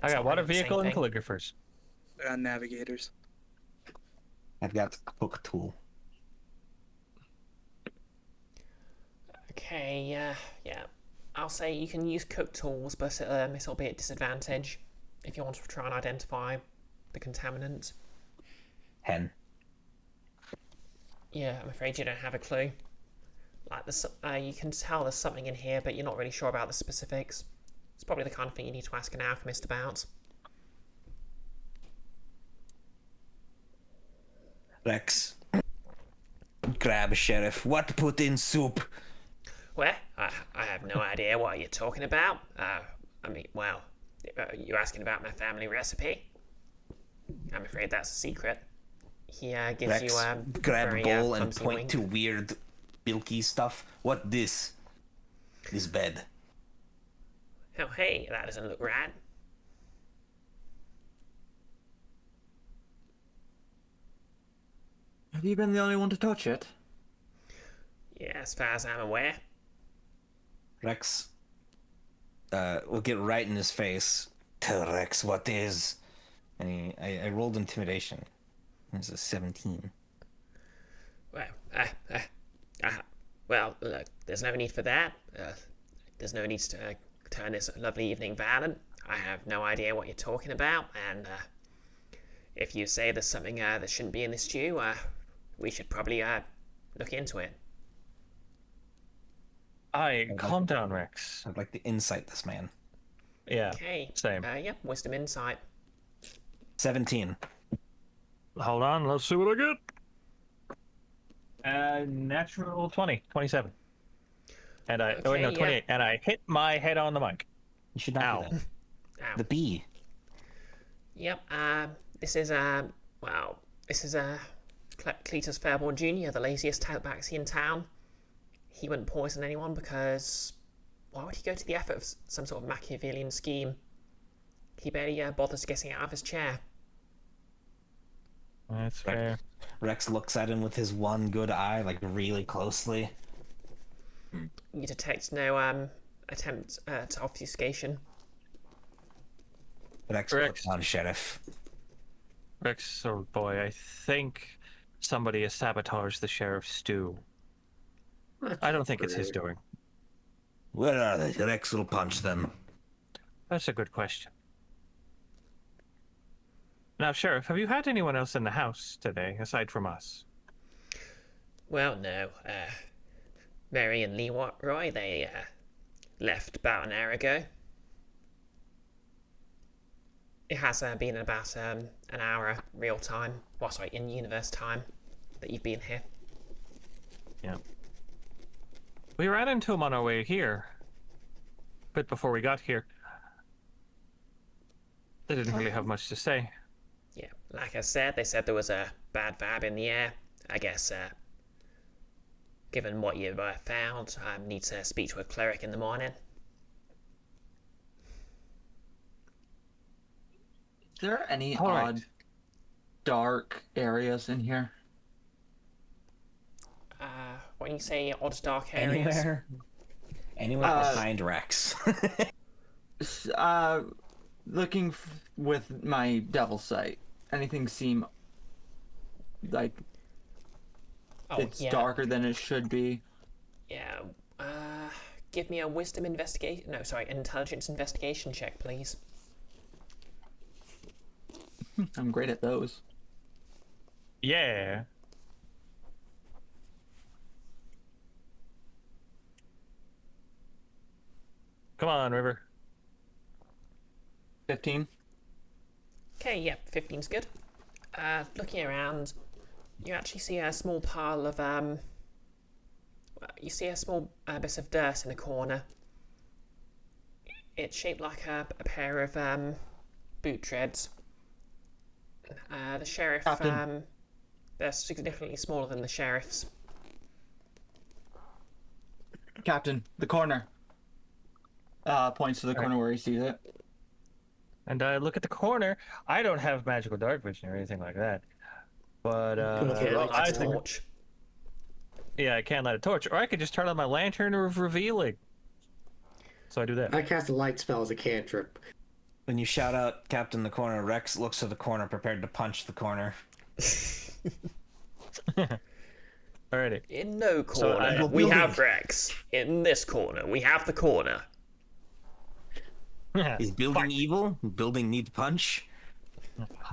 I got not water really the same vehicle and thing. calligraphers. Navigators. I've got a cook tool. Okay, yeah. I'll say you can use cook tools, but it'll be at disadvantage if you want to try and identify the contaminant. Hen. Yeah, I'm afraid you don't have a clue. Like you can tell there's something in here, but you're not really sure about the specifics. It's probably the kind of thing you need to ask an alchemist about. Rex. Grab sheriff. What put in soup? Well, I have no idea what you're talking about. I mean, well, you're asking about my family recipe? I'm afraid that's a secret. He gives Rex, you a grab very, a bowl and clumsy point wink. to weird, milky stuff. What this? This bed. Oh, hey, that doesn't look right. Have you been the only one to touch it? Yeah, as far as I'm aware. Rex. We'll get right in his face. Tell Rex what is. And I rolled intimidation. It's a 17. Well, look, there's no need for that. There's no need to turn this lovely evening violent. I have no idea what you're talking about, and if you say there's something that shouldn't be in this stew, we should probably look into it. Calm down, Rex. I'd like to insight this man. Yeah, Okay. same. Yeah, wisdom insight. 17. Hold on, let's see what I get. Natural 20, 27. And I, Okay, yeah. 28. And I hit my head on the mic. You should not Ow. do that. Ow. The bee. Yep. This is Cletus Fairborn Jr., the laziest tabaxi in town. He wouldn't poison anyone because why would he go to the effort of some sort of Machiavellian scheme? He barely bothers getting out of his chair. That's fair. Rex looks at him with his one good eye, like really closely. You detect no attempt at obfuscation. Rex Rex. puts on sheriff. Rex, oh boy, I think somebody has sabotaged the sheriff's stew. I don't think it's his doing. Where are they? Rex will punch them. That's a good question. Now, Sheriff, have you had anyone else in the house today, aside from us? Well, no. Mary and Leroy, they left about an hour ago. It has been about an hour real time, well, sorry, in universe time, that you've been here. Yeah. We ran into him on our way here. A bit before we got here. They didn't really have much to say. Yeah, like I said, they said there was a bad vibe in the air. I guess, given what you've found, I need to speak to a cleric in the morning. Is there any All right. odd, dark areas in here? when you say odd dark areas? Anywhere behind Rex. Looking with my devil sight. Anything seem like it's darker than it should be? Yeah. Give me a wisdom investigation. No, sorry, intelligence investigation check, please. I'm great at those. Yeah. Come on, River. 15. Okay, yep, 15's good. Looking around, you actually see a small pile of you see a small bit of dirt in a corner. It's shaped like a pair of boot treads. The sheriff, Captain. they're significantly smaller than the sheriff's. Captain, the corner. Points to the corner where he sees it. And I look at the corner. I don't have magical dark vision or anything like that. But You light I a think, torch. yeah, I can't light a torch, or I could just turn on my lantern of revealing. So I do that. I cast a light spell as a cantrip. When you shout out Captain the Corner, Rex looks to the corner, prepared to punch the corner. Alrighty. In no corner, we have Rex. In this corner, we have the corner. Is building evil? Building need punch?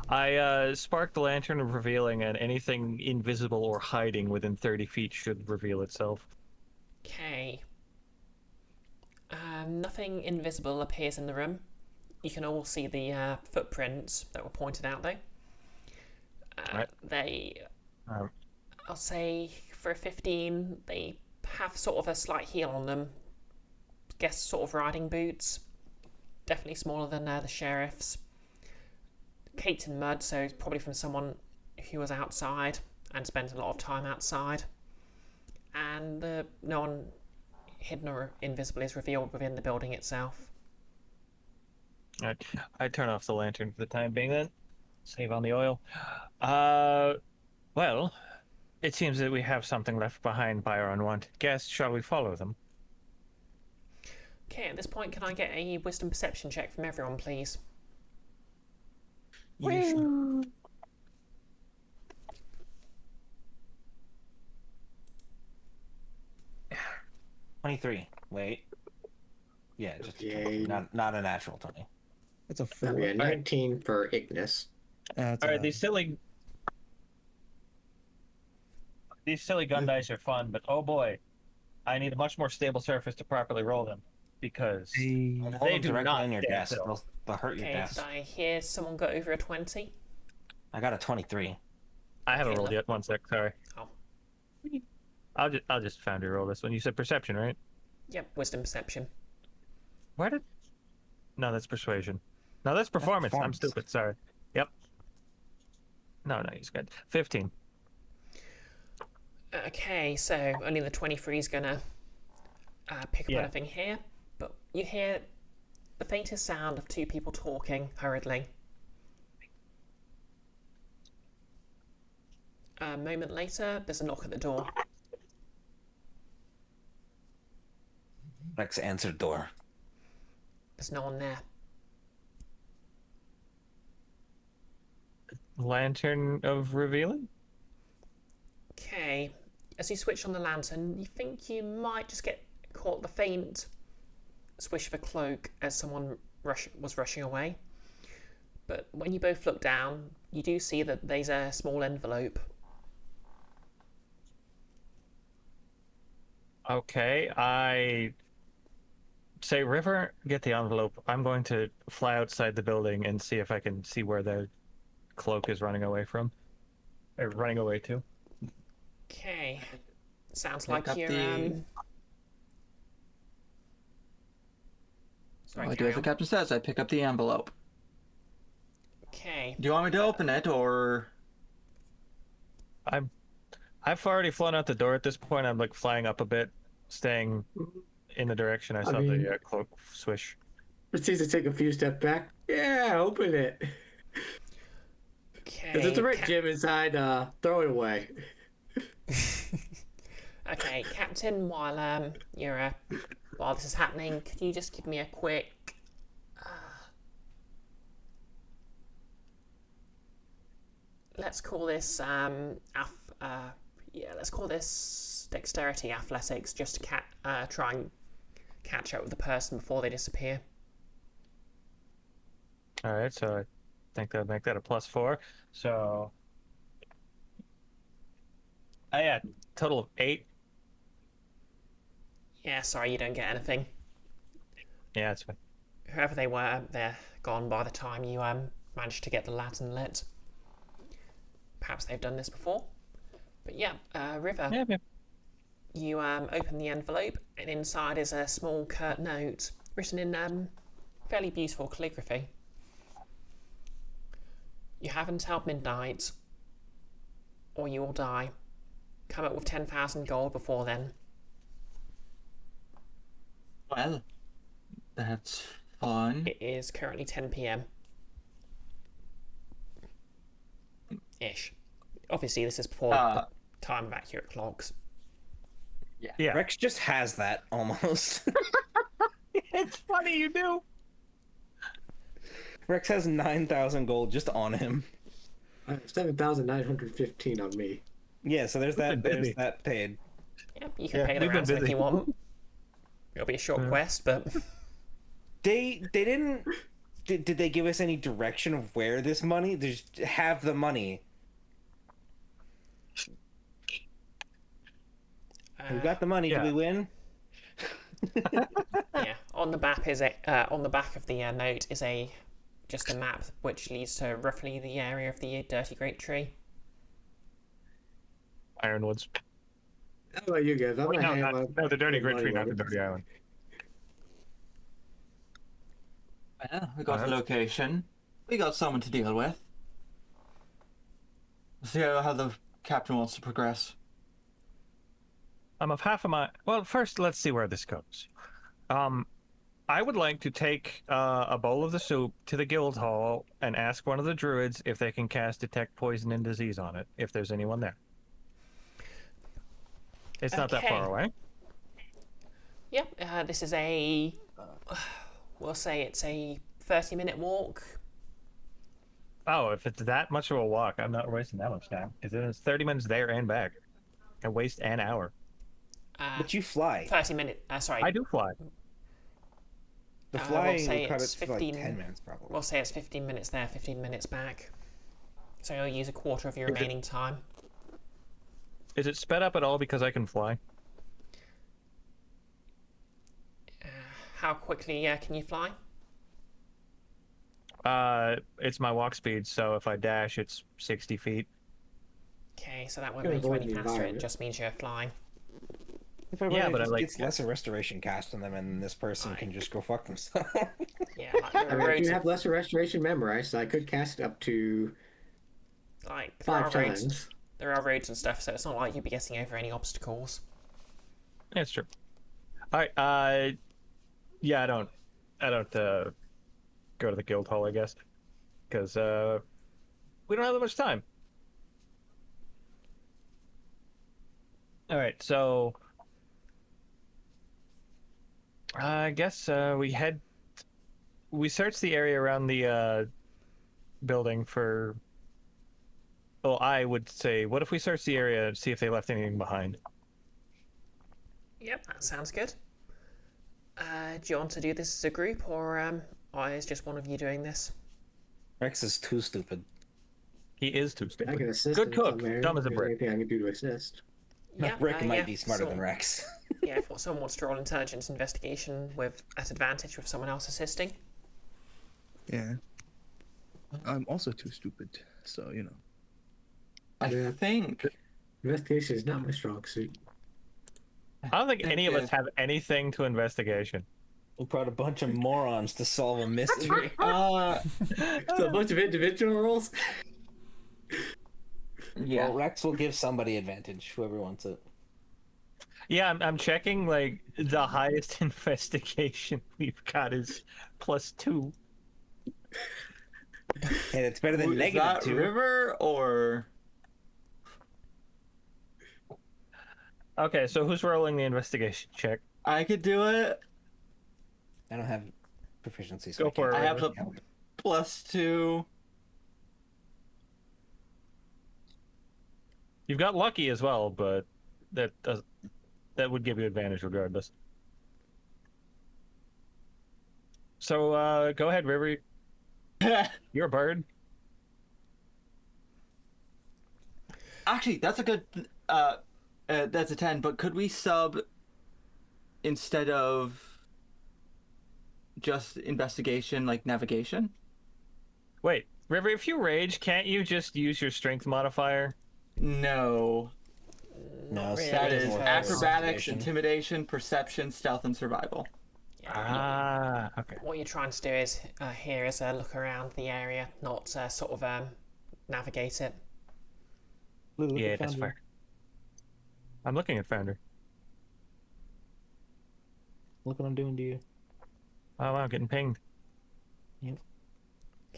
I spark the lantern of revealing, and anything invisible or hiding within 30 feet should reveal itself. Okay. Nothing invisible appears in the room. You can all see the footprints that were pointed out, though. Right. They, I'll say, for a 15, they have sort of a slight heel on them. Guess sort of riding boots. Definitely smaller than the sheriff's. Caked in mud, so it's probably from someone who was outside and spent a lot of time outside. And no one hidden or invisible is revealed within the building itself. I turn off the lantern for the time being then. Save on the oil. Well, it seems that we have something left behind by our unwanted guests. Shall we follow them? Okay, at this point, can I get a wisdom perception check from everyone, please? Yeah, sure. 23. Wait. Yeah, just Yay. not a natural 20. That's a That'd 4. be a 19 for Ignis. That's Alright, these silly gun dice are fun, but oh boy, I need a much more stable surface to properly roll them, because Hold they them do directly not on your stand desk. still. They'll hurt your Okay, desk. did I hear someone go over a 20? I got a 23. I haven't Okay, rolled look. yet. 1 sec, sorry. Oh. I'll just foundry roll this one. You said perception, right? Yep, wisdom perception. Where did? No, that's persuasion. No, that's performance. I'm performance. stupid. Sorry. Yep. No, he's good. 15. Okay, so only the 23 is gonna pick up Yeah. anything here, but you hear the faintest sound of two people talking hurriedly. A moment later, there's a knock at the door. Rex answered door. There's no one there. Lantern of revealing? Okay, as you switch on the lantern, you think you might just get caught the faint swish of a cloak as someone was rushing away. But when you both look down, you do see that there's a small envelope. Okay, I say, River, get the envelope. I'm going to fly outside the building and see if I can see where the cloak is running away from. Or running away to. Okay, sounds Pick like up you're Sorry, I do carry as the on. captain says. I pick up the envelope. Okay, Do you want me to open it, or? I've already flown out the door at this point. I'm like flying up a bit, staying in the direction I saw mean- the cloak swish. Proceeds to take a few steps back. Yeah, open it. okay. If there's a red gem inside, throw it away. Okay, Captain, while this is happening, could you just give me a quick let's call this let's call this dexterity athletics, just to try and catch up with the person before they disappear. All right, so I think that would make that a +4. So, yeah, total of 8. Yeah, sorry, you don't get anything. Yeah, that's fine. Whoever they were, they're gone by the time you managed to get the lantern lit. Perhaps they've done this before. But yeah, River, Yeah. you open the envelope, and inside is a small curt note written in fairly beautiful calligraphy. You have until midnight, or you will die. Come up with 10,000 gold before then. Well, that's fun. It is currently 10 p.m. ish. Obviously, this is before the time of accurate clocks. Yeah. Rex just has that almost. It's funny you do. Rex has 9,000 gold just on him. I have 7,915 on me. Yeah, so there's that. Busy. There's that paid. Yeah, you can Yeah, pay the we've been ransom if busy. you want. It'll be a short quest, but They didn't. Did they give us any direction of where this money? They just have the money. We got the money. yeah. Did we win? yeah. On the back of the note is just a map which leads to roughly the area of the Dirty Great Tree. Ironwoods. How about you guys? I'm Wait, gonna no, hand no, the Dirty my Great money Tree, not the over. Dirty Island. Well, we got the Alright. location. We got someone to deal with. Let's see how the captain wants to progress. I'm of half a mind. Well, first, let's see where this goes. I would like to take a bowl of the soup to the guild hall and ask one of the druids if they can cast detect poison and disease on it, if there's anyone there. It's not that far Okay. away. Yep. This is we'll say it's a 30-minute walk. Oh, if it's that much of a walk, I'm not wasting that much time. Because it's 30 minutes there and back. I waste an hour. But you fly. 30-minute. Sorry. I do fly. The we'll flying say would cut it it's for like 15 10 minutes probably. We'll say it's 15 minutes there, 15 minutes back. So you'll use a quarter of your Is it- remaining time. Is it sped up at all because I can fly? How quickly can you fly? It's my walk speed, so if I dash, it's 60 feet. Okay, so that won't Gonna make you avoid any the faster. It environment. just means you're flying. If everybody Yeah, but I just like- gets lesser restoration cast on them, and this person can just go fuck themselves. Yeah, like there I are mean, if roads, you have lesser restoration memorized, so I could cast it up to like there 5 are roads. times. There are roads and stuff, so it's not like you'd be getting over any obstacles. That's true. All right. Yeah, I don't go to the guild hall, I guess, because we don't have that much time. All right, so I guess we search the area around the building for. Well, I would say, what if we search the area and see if they left anything behind? Yep, that sounds good. Do you want to do this as a group, or is just one of you doing this? Rex is too stupid. He is too I stupid. can assist. Good in cook, some areas. dumb as a If there's brick. Anything I can do to assist. Yeah, Rick might yeah, be smarter so- than Rex. Yeah, if someone wants to roll intelligence investigation at advantage with someone else assisting. Yeah. I'm also too stupid, so you know. I Yeah. think Investigation is not my strong suit. I don't think any of us have anything to investigation. We brought a bunch of morons to solve a mystery. So a bunch of individual rolls. yeah. Well, Rex will give somebody advantage, whoever wants it. Yeah, I'm checking, like, the highest investigation we've got is +2. And it's better than Is negative that 2. River or Okay, so who's rolling the investigation check? I could do it. I don't have proficiency, so Go I can't. for it, I have the help. +2. You've got lucky as well, but that would give you advantage regardless. So go ahead, River. You're a bird. Actually, that's a good. That's a 10. But could we sub instead of just investigation, like navigation? Wait, River, if you rage, can't you just use your strength modifier? No. No, really, That is because- acrobatics, intimidation, perception, stealth, and survival. Yeah, Okay. what you're trying to do is here is look around the area, not sort of navigate it. Yeah, that's fair. I'm looking at Founder. Look what I'm doing to you. Oh wow, getting pinged. Yep.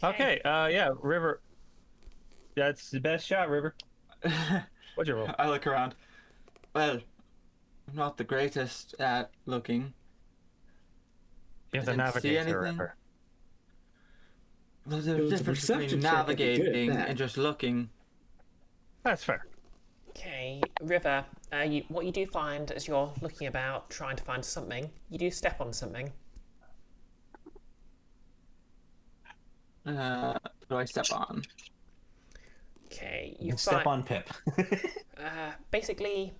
Okay, yeah, River. That's the best shot, River. What'd you roll? I look around. Well, I'm not the greatest at looking. You have I to didn't see navigate, anything. River. There's It a was a difference perception between check if you're good at navigating that. and just looking. That's fair. Okay, River, what you do find as you're looking about, trying to find something, you do step on something. What do I step on? Okay, You step on Pip. basically,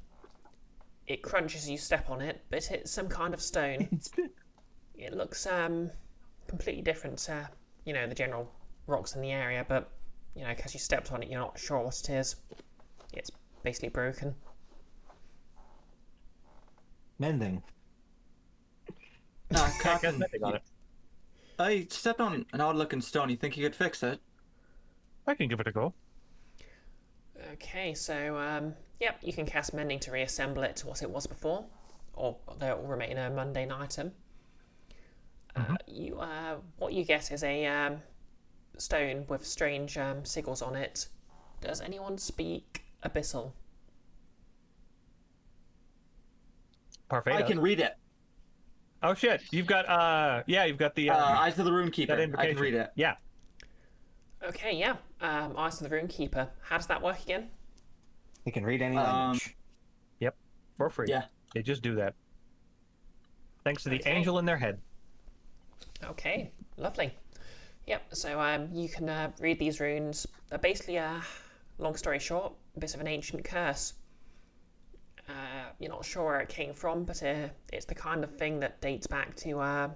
it crunches as you step on it, but it's some kind of stone. It looks completely different to, the general rocks in the area, but, because you stepped on it, you're not sure what it is. It's basically broken. Mending. Nah, Got Captain, nothing on it. I stepped on an odd-looking stone. You think you could fix it? I can give it a go. Okay, so, yep, you can cast Mending to reassemble it to what it was before, or they'll remain a mundane item. What you get is a stone with strange sigils on it. Does anyone speak Abyssal? Parfait. I can read it. Oh shit! You've got you've got the Eyes of the Runekeeper. that I invocation. can read it. Yeah. Okay, yeah. Eyes of the Runekeeper. How does that work again? You can read any language. For free. Yeah. They just do that. Thanks to the Okay. angel in their head. Okay, lovely. Yep, so you can read these runes. They're basically, long story short, a bit of an ancient curse. You're not sure where it came from, but it's the kind of thing that dates back to,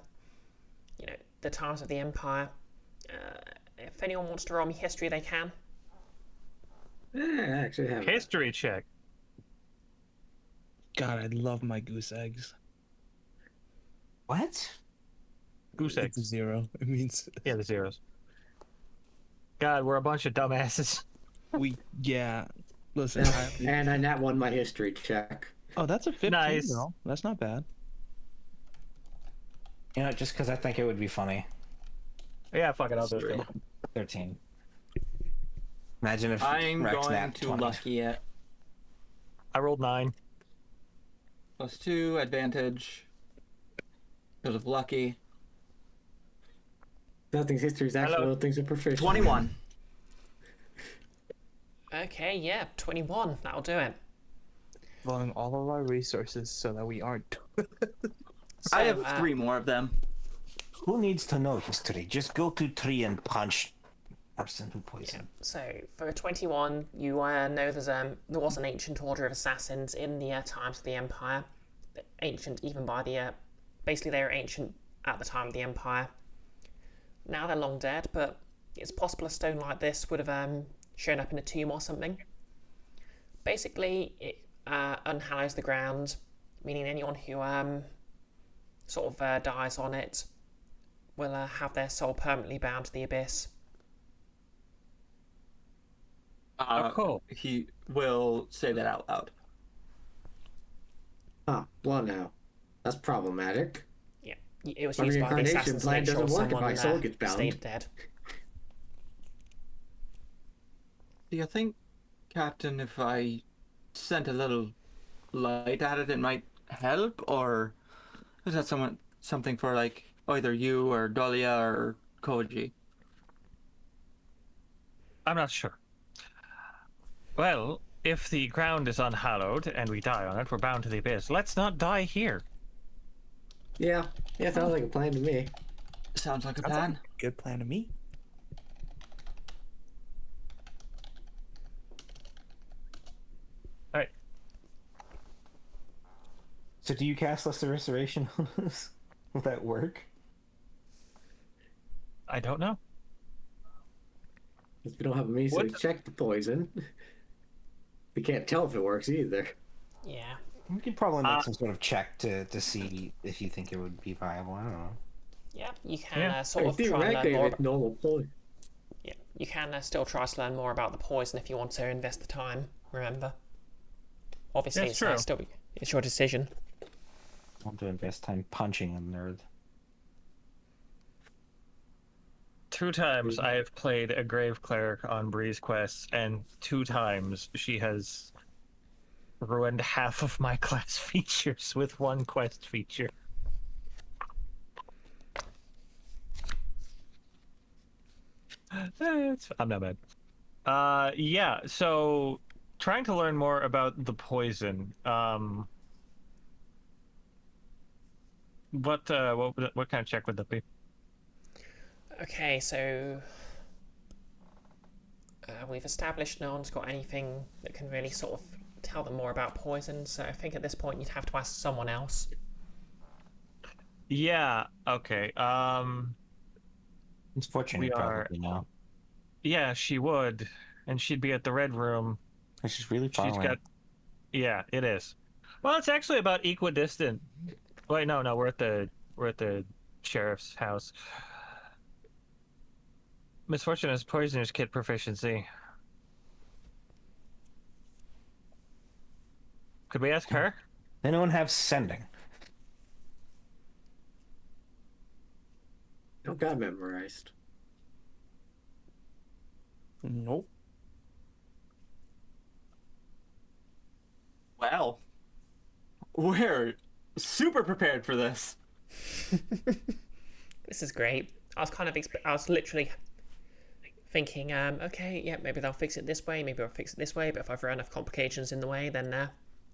the times of the Empire. If anyone wants to roll me history, they can. I actually have. History check. God, I love my goose eggs. What? Goose It's a eggs. 0. It means Yeah, the zeros. God, we're a bunch of dumbasses. yeah. Listen, And I nat won my history check. oh, that's a 15. Nice. Though. That's not bad. You know, just because I think it would be funny. Yeah, fuck it, I'll do it. History. 13. Imagine if I'm Rex going nat to 20. lucky it. I rolled 9. +2 advantage. Because of lucky. Nothing's history is actual, Hello. things are proficient. 21. Okay, yeah, 21. That'll do it. Following all of our resources so that we aren't. So, I have 3 more of them. Who needs to know history? Just go to tree and punch person who poisoned. So for a 21, you know there was an ancient order of assassins in the times of the Empire. Ancient even by the basically they were ancient at the time of the Empire. Now they're long dead, but it's possible a stone like this would have shown up in a tomb or something. Basically, it unhallows the ground, meaning anyone who sort of dies on it will have their soul permanently bound to the abyss. Cool. He will say that out loud. Ah, well now. That's problematic. Yeah, it was My used by the reincarnation assassins to plan make sure doesn't work if someone my soul gets bound. stayed dead. Do you think, Captain, if I sent a little light at it, it might help, or is that something for like either you or Dahlia or Koji? I'm not sure. Well, if the ground is unhallowed and we die on it, we're bound to the abyss. Let's not die here. Yeah, sounds like a plan to me. Sounds like a That's plan. a good plan to me. All right. So do you cast Lesser Restoration on this? Will that work? I don't know. If we don't have a means to What? check the poison, we can't tell if it works either. Yeah. We could probably make some sort of check to see if you think it would be viable. I don't know. Yeah, you can Yeah. sort of try and learn Theoretically, more. with normal poison. Yeah, you can still try to learn more about the poison if you want to invest the time. Remember, obviously, That's true. it's your decision. I want to invest time punching a nerd. 2 times I have played a grave cleric on Bree's quests, and 2 times she has ruined half of my class features with 1 quest feature. I'm not bad. Yeah, so trying to learn more about the poison. What kind of check would that be? Okay, so we've established no one's got anything that can really sort of tell them more about poison. So I think at this point you'd have to ask someone else. Yeah, okay. It's fortunate We are- probably now. Yeah, she would, and she'd be at the red room. It's just really far She's away. got. Yeah, it is. Well, it's actually about equidistant. Wait, no, we're at the sheriff's house. Misfortune has poisoner's kit proficiency. Could we ask her? Anyone have sending? Don't got memorized. Nope. Well, we're super prepared for this. This is great. I was kind of I was literally thinking, okay, yeah, maybe they'll fix it this way, maybe I'll fix it this way. But if I throw enough complications in the way, then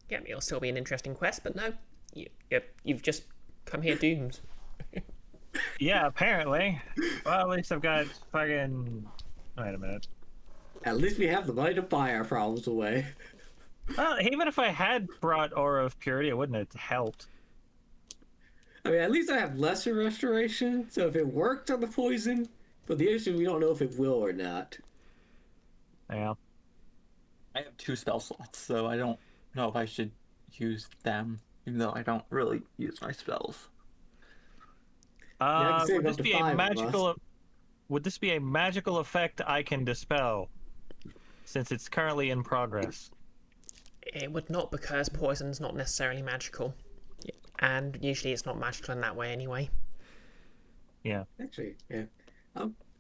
yeah, it'll still be an interesting quest. But no, you've just come here doomed. Yeah, apparently. Well, at least I've got fucking. Wait a minute. At least we have the money to buy our problems away. Well, even if I had brought Aura of Purity, it wouldn't have helped. I mean, at least I have lesser restoration, so if it worked on the poison, but the issue we don't know if it will or not. Yeah. I have 2 spell slots, so I don't know if I should use them, even though I don't really use my spells. I can save Would up this to be 5 a of magical? Would this be a magical effect I can dispel, since it's currently in progress? It would not, because poison's not necessarily magical, and usually it's not magical in that way anyway. Yeah. Actually, yeah.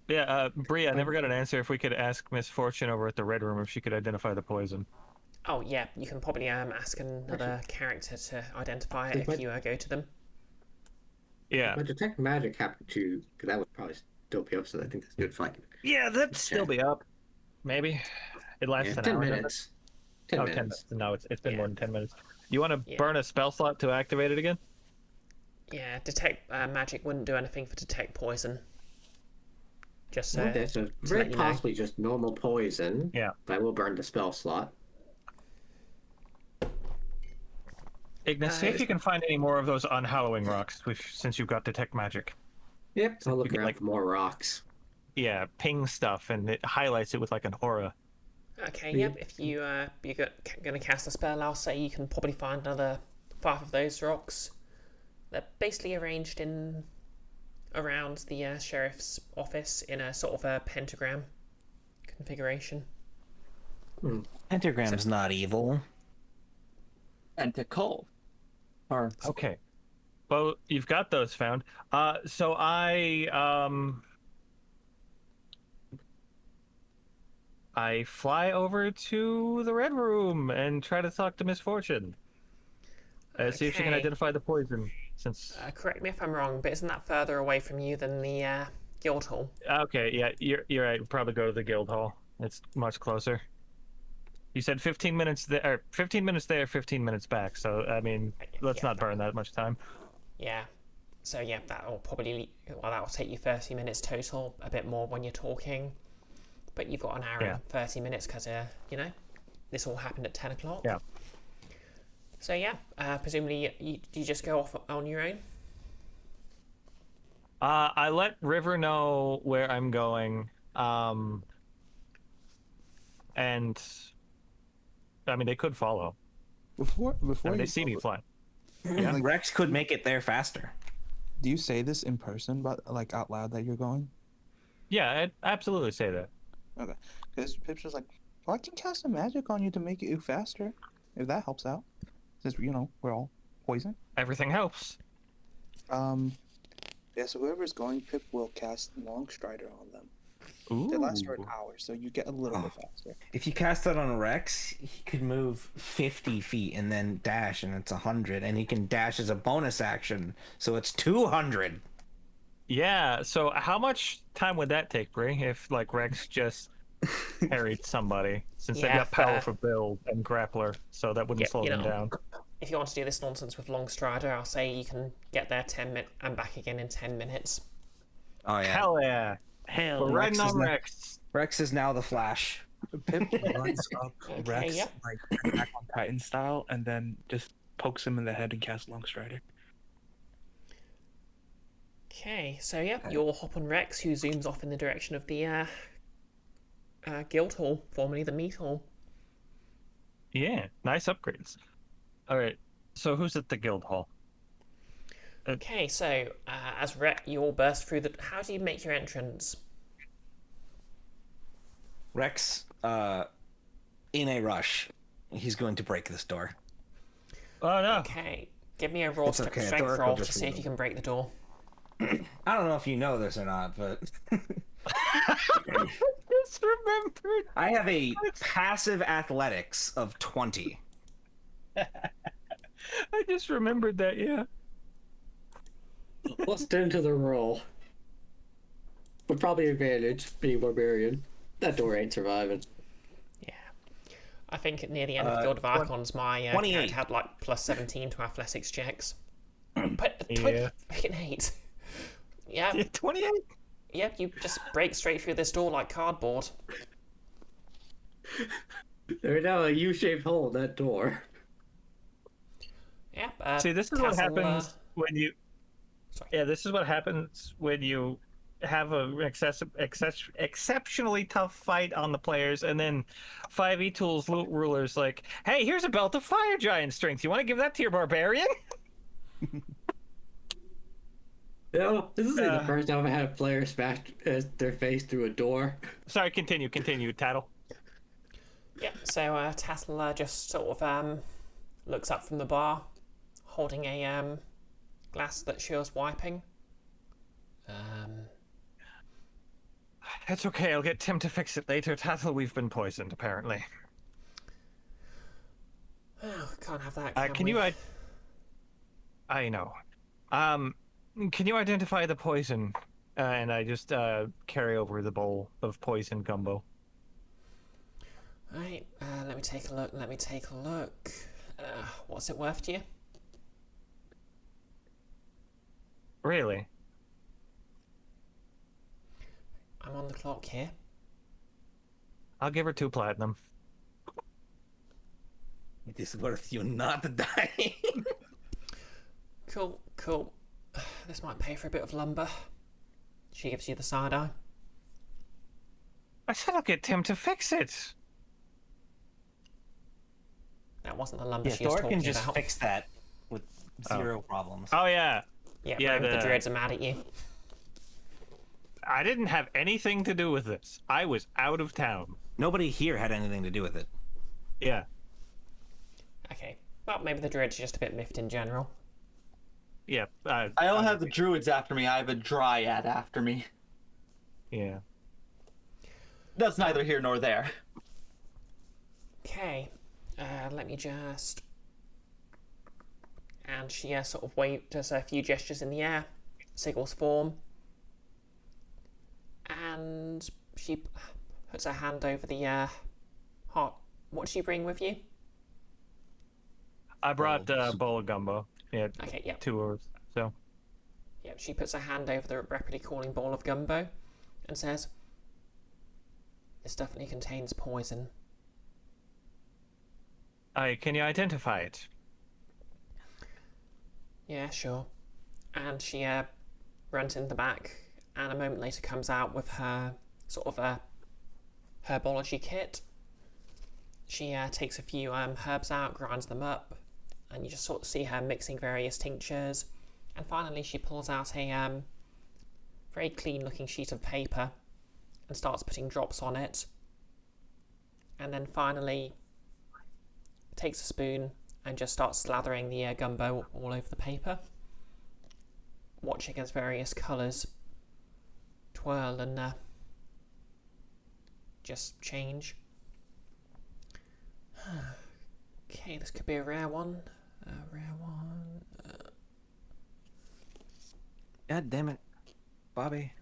Yeah, Bree, I never got an answer if we could ask Miss Fortune over at the Red Room if she could identify the poison. Oh yeah, you can probably ask another character to identify it if you go to them. Yeah. My detect magic happened to, because that would probably still be up, so I think that's good flanking. Yeah, that'd still be up. Maybe. It lasts Yeah, an 10 hour. minutes. 10 10 minutes. minutes. No, it's been Yeah. more than 10 minutes. You want to Yeah. burn a spell slot to activate it again? Yeah, detect magic wouldn't do anything for detect poison. Just Okay, so to very let you know. possibly just normal poison. Yeah. But I will burn the spell slot. Ignis, see if it's- you can find any more of those unhallowing rocks since you've got detect magic. Yep, I'll look can, around like- for more rocks. Yeah, ping stuff and it highlights it with like an aura. Okay, yep. If you're gonna cast a spell, I'll say you can probably find another 5 of those rocks. They're basically arranged in around the sheriff's office in a sort of a pentagram configuration. Pentagram's not evil. Tentacle. Or Okay. Well, you've got those found. So I fly over to the Red Room and try to talk to Miss Fortune. See if you can Okay. identify the poison. Since Correct me if I'm wrong, but isn't that further away from you than the guild hall? okay, yeah, you're right. Probably go to the guild hall. It's much closer. You said 15 minutes there, or 15 minutes there, 15 minutes back. So I mean, let's Yeah, not burn that much time. Yeah. So yeah, that will probably that will take you 30 minutes total, a bit more when you're talking, but you've got an hour Yeah. and 30 minutes because this all happened at 10 o'clock. Yeah. So yeah, presumably you just go off on your own. I let River know where I'm going. And I mean, they could follow. Before I mean, you they see me go, fly. Yeah. Rex could make it there faster. do you say this in person, but like out loud that you're going? Yeah, I'd absolutely say that. Okay, because Pip's just like, well, I can cast some magic on you to make you faster, if that helps out. Since we're all poison. Everything helps. Yeah. So whoever's going, Pip will cast Long Strider on them. Ooh. They last for an hour, so you get a little bit faster. If you cast that on Rex, he could move 50 feet and then dash, and it's 100. And he can dash as a bonus action, so it's 200. Yeah. So how much time would that take, Brie? If like Rex just parried somebody, since they've Yeah, got powerful build and grappler, so that wouldn't Yeah, slow them down. If you want to do this nonsense with Long Strider, I'll say you can get there 10 minutes and back again in 10 minutes. Oh, yeah. Hell yeah. Hell, We're riding Rex is on not- Rex. Rex is now the Flash. Pip runs up Okay, Rex, yep. like Attack on Titan style, and then just pokes him in the head and casts Long Strider. Okay, so yeah, you'll hop on Rex, who zooms off in the direction of the guild hall, formerly the meat hall. Yeah, nice upgrades. All right. So who's at the guild hall? Okay, so as you all burst through the, how do you make your entrance? Rex, in a rush, he's going to break this door. Oh no. Okay, give me a raw It's okay, strength Thoric will roll to just see if reload. you can break the door. I don't know if you know this or not, but Just remembered. I have a passive athletics of 20. I just remembered that. Yeah. Plus 10 to the roll. With probably advantage, being barbarian. That door ain't surviving. Yeah. I think near the end of Guild of Archons, my 28. character had like plus 17 to athletics checks. But Yeah. 28. Yeah, 28. yep, you just break straight through this door like cardboard. There's now a U-shaped hole in that door. Yeah. See, this is what Tassel, happens when you. sorry. Yeah, this is what happens when you have an exceptionally tough fight on the players, and then 5e tools loot rulers like, hey, here's a belt of fire giant strength. You want to give that to your barbarian? You know, this is the first time I had a player smash their face through a door. Sorry, continue, Tattle. Yeah, so Tassel just sort of looks up from the bar, holding a glass that she was wiping. It's okay. I'll get Tim to fix it later. Tattle, we've been poisoned, apparently. Can't have that. Can Can we? you? I know. Can you identify the poison? And I just carry over the bowl of poison gumbo. Right. Let me take a look. What's it worth to you? Really? I'm on the clock here. I'll give her 2 platinum. It is worth you not dying. Cool. This might pay for a bit of lumber. She gives you the side eye. I said I'll get Tim to fix it. That wasn't the lumber Yeah, she was Thor talking can just about. fix that with zero problems. Oh yeah. Yeah, the druids are mad at you. I didn't have anything to do with this. I was out of town. Nobody here had anything to do with it. Yeah. Okay. Well, maybe the druids are just a bit miffed in general. Yeah. I don't have the druids after me. I have a dryad after me. Yeah. That's neither here nor there. Okay. Let me just and she sort of does a few gestures in the air, signals form, and she puts her hand over the heart. What did you bring with you? I brought a bowl of gumbo. Yeah, Okay, yep. 2 or so. Yep, she puts her hand over the rapidly cooling bowl of gumbo and says, "This definitely contains poison." Can you identify it? Yeah, sure. And she runs in the back, and a moment later comes out with her sort of herbology kit. She takes a few herbs out, grinds them up, and you just sort of see her mixing various tinctures. And finally, she pulls out a very clean-looking sheet of paper and starts putting drops on it. And then finally takes a spoon and just starts slathering the gumbo all over the paper, watching as various colours twirl and just change. Okay, this could be a rare one. God damn it, Bobby.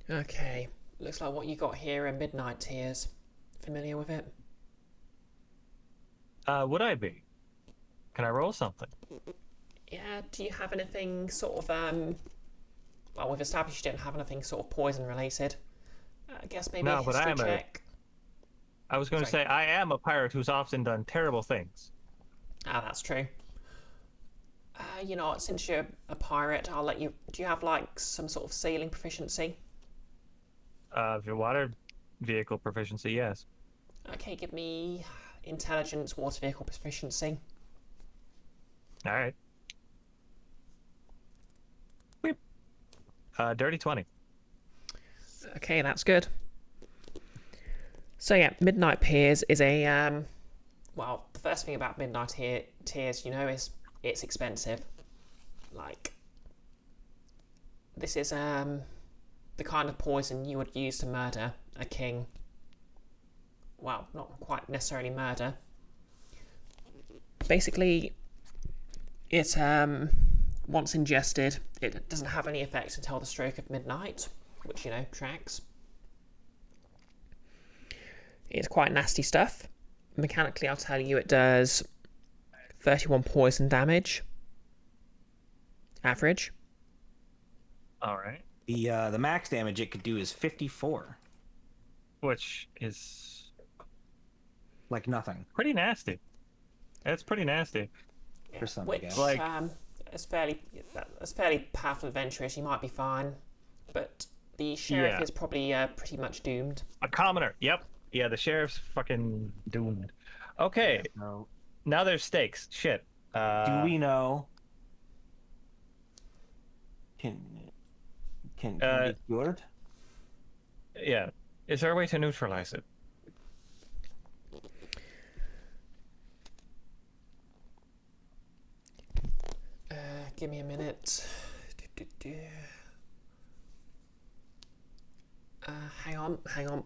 Okay, looks like what you got here are Midnight Tears. Familiar with it? Would I be? Can I roll something? Yeah, do you have anything sort of, well, we've established you don't have anything sort of poison related. I guess maybe No, a but history I'm check. I was going to say, I am a pirate who's often done terrible things. Ah, that's true. You know what, since you're a pirate, I'll let you... Do you have, like, some sort of sailing proficiency? If your water vehicle proficiency, yes. Okay, give me intelligence, water vehicle proficiency. All right. Weep. Dirty 20. Okay, that's good. So yeah, Midnight Tears is a well, the first thing about Midnight Tears, you know, is it's expensive. Like, this is the kind of poison you would use to murder a king. Well, not quite necessarily murder. Basically, it once ingested, it doesn't have any effects until the stroke of midnight, which, you know, tracks. It's quite nasty stuff. Mechanically, I'll tell you, it does 31 poison damage. Average. All right. The max damage it could do is 54. Which is Like nothing. pretty nasty. It's pretty nasty. For some, I Which, guess. Like- as fairly powerful adventurous, you might be fine. But the sheriff Yeah. is probably pretty much doomed. A commoner. Yep. Yeah, the sheriff's fucking doomed. Okay. No. Now there's stakes. Shit. Do we know? Can be cured? Yeah. Is there a way to neutralize it? Give me a minute. Hang on.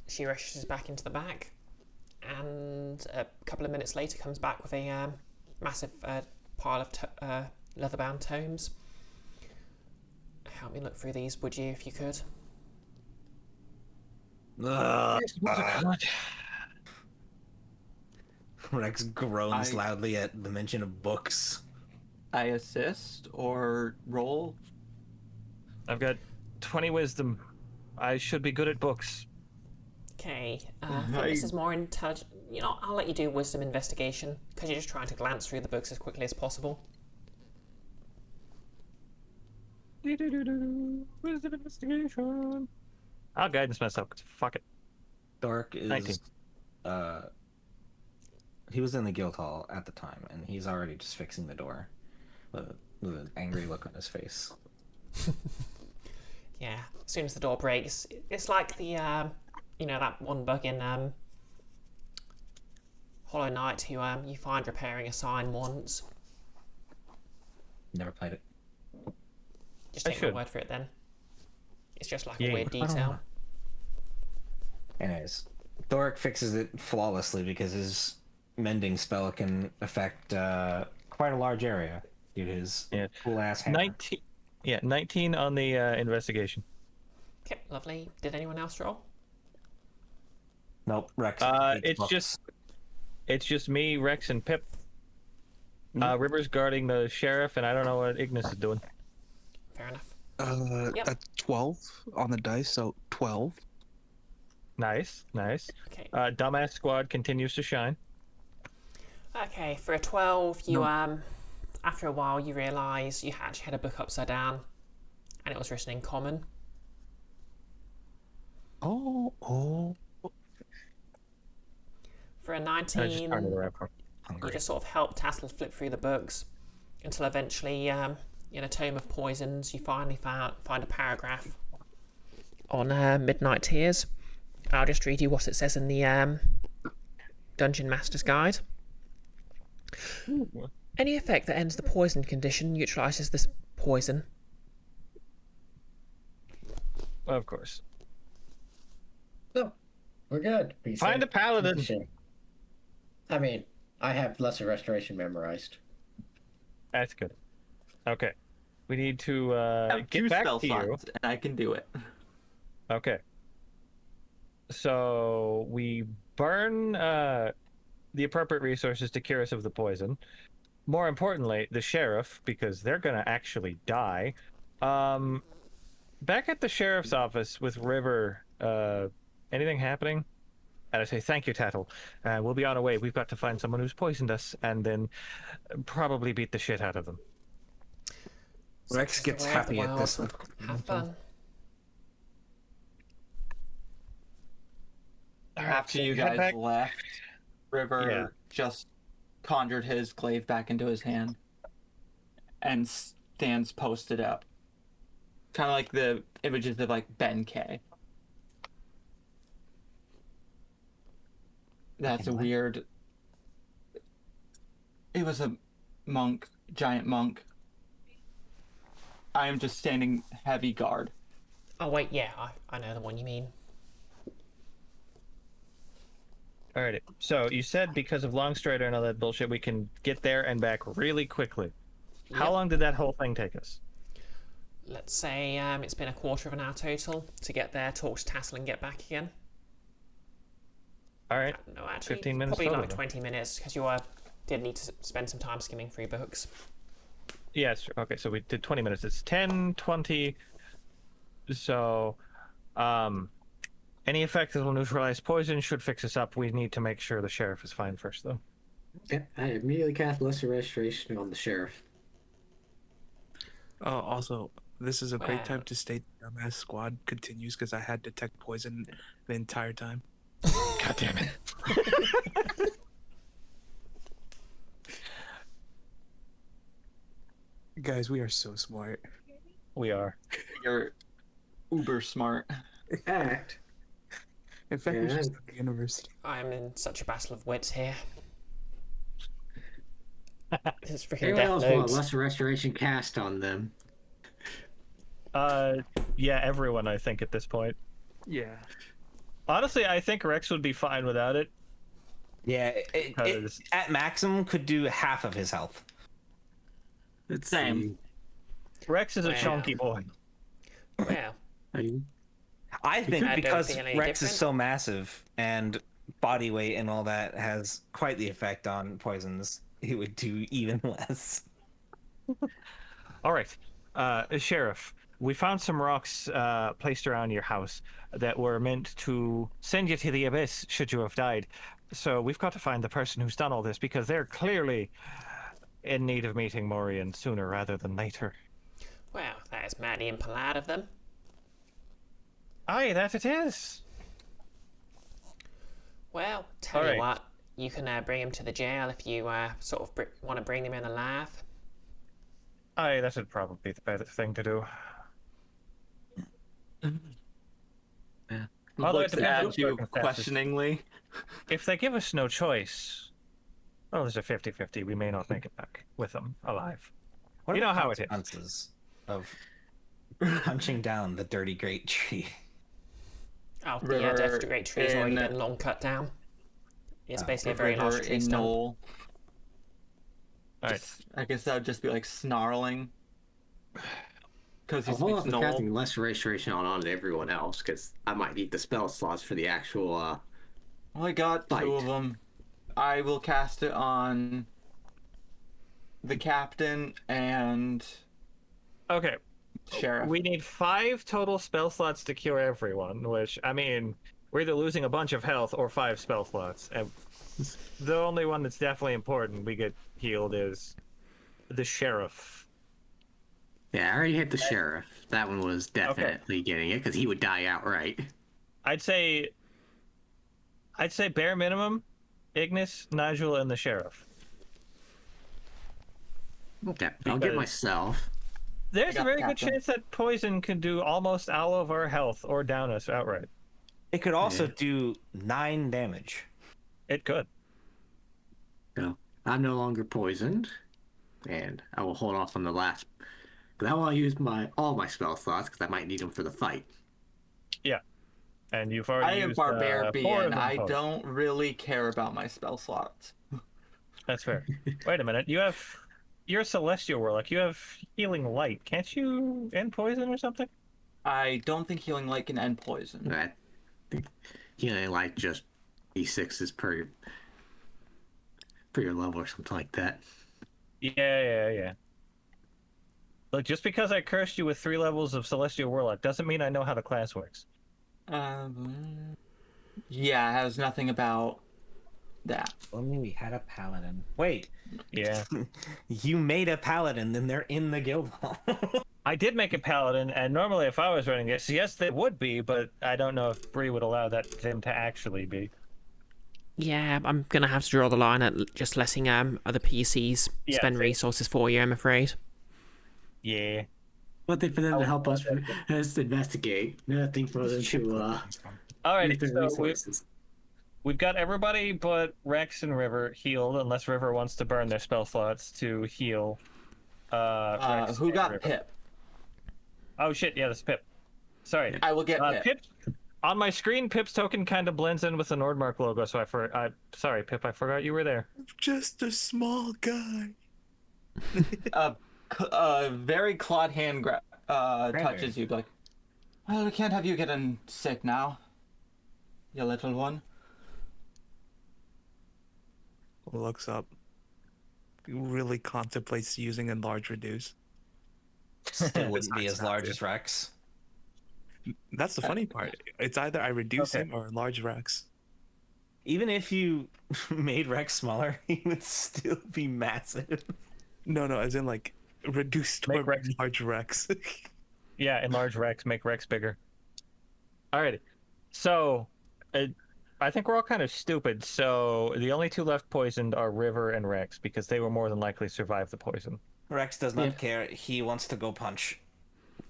She rushes back into the back, and a couple of minutes later comes back with a massive pile of leather-bound tomes. Help me look through these, would you, if you could? Rex groans I- loudly at the mention of books. I assist or roll. I've got 20 wisdom. I should be good at books. Okay, I think this is more intelligent. You know, I'll let you do wisdom investigation, because you're just trying to glance through the books as quickly as possible. Wisdom investigation. I'll guidance myself. 'Cause fuck it. Dark is 19. He was in the guild hall at the time, and he's already just fixing the door with an angry look on his face. Yeah, as soon as the door breaks, it's like the, you know, that one bug in Hollow Knight who you find repairing a sign once. Never played it. Just I take my should. word for it then. It's just like Yeah, a weird I don't detail. know. Anyways, Thoric fixes it flawlessly because his mending spell can affect quite a large area due to his Yeah. cool ass hammer. 19. Yeah, 19 on the investigation. Okay, lovely. Did anyone else roll? Nope, Rex. hates It's books. just me, Rex, and Pip. River's guarding the sheriff, and I don't know what Ignis is doing. Fair enough. That's 12 on the dice, so 12. Nice. Okay. Dumbass squad continues to shine. Okay, for a 12, you after a while you realise you actually had a book upside down, and it was written in common. Oh. For a I just 19, turned it around. you just sort of help Tassel flip through the books until eventually, in a tome of poisons, you finally find a paragraph on Midnight Tears. I'll just read you what it says in the Dungeon Master's Guide. Any effect that ends the poison condition neutralizes this poison. Of course. So, we're good. Be Find safe. a paladin. Be safe. I mean, I have Lesser Restoration memorized. That's good. Okay. We need to I have two get back spell to you. slots, and I can do it. Okay. So we burn the appropriate resources to cure us of the poison. More importantly, the sheriff, because they're gonna actually die. Back at the sheriff's office with River, anything happening? And I say, thank you, Tattle. We'll be on our way. We've got to find someone who's poisoned us and then probably beat the shit out of them. Rex gets Way of the happy at world. this. Have fun. After you head guys back. left, River Yeah. just conjured his glaive back into his hand and stands posted up. Kind of like the images of like Ben K. That's a weird. It was a monk, giant monk. I am just standing heavy guard. Oh wait, yeah, I know the one you mean. Alrighty. So you said because of Longstrider and all that bullshit, we can get there and back really quickly. How Yep. long did that whole thing take us? Let's say it's been a quarter of an hour total to get there, talk to Tassel, and get back again. All right. No, actually, 15 minutes probably total like then. 20 minutes because you did need to spend some time skimming through books. Yes. Okay. So we did 20 minutes. It's 10, 20. So, any effect that will neutralize poison should fix us up. We need to make sure the sheriff is fine first, though. Yeah, I immediately cast Lesser Restoration on the sheriff. Also, this is a great Wow. time to state the dumbass squad continues because I had detect poison the entire time. God damn it. Guys, we are so smart. We are. You're uber smart. Act. In fact, we Yeah. should start the university. I am in such a battle of wits here. This is freaking Anyone Death else want Notes. Lesser Restoration cast on them? Yeah, everyone, I think, at this point. Yeah. Honestly, I think Rex would be fine without it. Yeah, it Because- at maximum could do half of his health. Let's Same. Rex is a Wow. chunky boy. Well, see. I think I don't because feel any Rex is different. so massive and body weight and all that has quite the effect on poisons, he would do even less. All right. Sheriff, we found some rocks placed around your house that were meant to send you to the abyss should you have died. So we've got to find the person who's done all this because they're clearly in need of meeting Morian sooner rather than later. well, that is mighty impolite of them. Aye, that it is. Well, tell All you right. what, you can bring him to the jail if you sort of want to bring him in alive. Aye, that would probably be the better thing to do. Although it Looks depends on at you circumstances. questioningly. If they give us no choice, well, there's a 50-50. We may not make it back with them alive. What You are know the how it is. consequences of punching down the dirty great tree? Oh, the River Death to Great Tree has already in- been long cut down. It's basically a A very river large tree in stump. Knoll. All right. Just- I guess that would just be like snarling. Because he I'll hold speaks off on Knoll. casting less restoration on everyone else because I might need the spell slots for the actual. Well, I got Fight. 2 of them. I will cast it on the captain and Okay. sheriff. We need 5 total spell slots to cure everyone, which, I mean, we're either losing a bunch of health or 5 spell slots. And the only one that's definitely important we get healed is the sheriff. Yeah, I already hit the sheriff. That one was definitely getting it because he would die outright. I'd say bare minimum, Ignis, Nigel, and the sheriff. Okay, I'll get Because- myself. There's I a got very the good captain. chance that poison can do almost all of our health or down us outright. It could also Yeah. do 9 damage. It could. So I'm no longer poisoned, and I will hold off on the last. Because I want to use all my spell slots because I might need them for the fight. And you've I already am used 4 barbarian. of them I total. don't really care about my spell slots. That's fair. Wait a minute. You're a celestial warlock. You have healing light. Can't you end poison or something? I don't think healing light can end poison. I think healing like just d6s per your level or something like that. Yeah. Look, just because I cursed you with 3 levels of celestial warlock doesn't mean I know how the class works. Yeah, it has nothing about that. Only we had a paladin. Wait, Yeah. you made a paladin, then they're in the guild hall. I did make a paladin, and normally if I was running this, yes, they would be, but I don't know if Bree would allow them to actually be. Yeah, I'm gonna have to draw the line at just letting other PCs Yeah, spend same. resources for you. I'm afraid. Yeah. Nothing for them to help us investigate. Nothing for them to Alrighty, use their so resources. we've got everybody but Rex and River healed, unless River wants to burn their spell slots to heal. Rex Who and got River. Pip? Oh shit, yeah, that's Pip. Sorry. I will get Pip. Pip. On my screen, Pip's token kind of blends in with the Nordmark logo, so sorry, Pip, I forgot you were there. Just a small guy. Very clawed hand touches you, like, well, we can't have you getting sick now, you little one. Looks up. Really contemplates using a large reduce. Still wouldn't be Besides as that, large dude. as Rex. That's the funny part. It's either I reduce Okay. him or large Rex. Even if you made Rex smaller, he would still be massive. No, as in like reduced Make or Rex- large Rex. Yeah, enlarge Rex, make Rex bigger. Alrighty. So, I think we're all kind of stupid, so the only 2 left poisoned are River and Rex, because they will more than likely survive the poison. Rex does not care. He wants to go punch.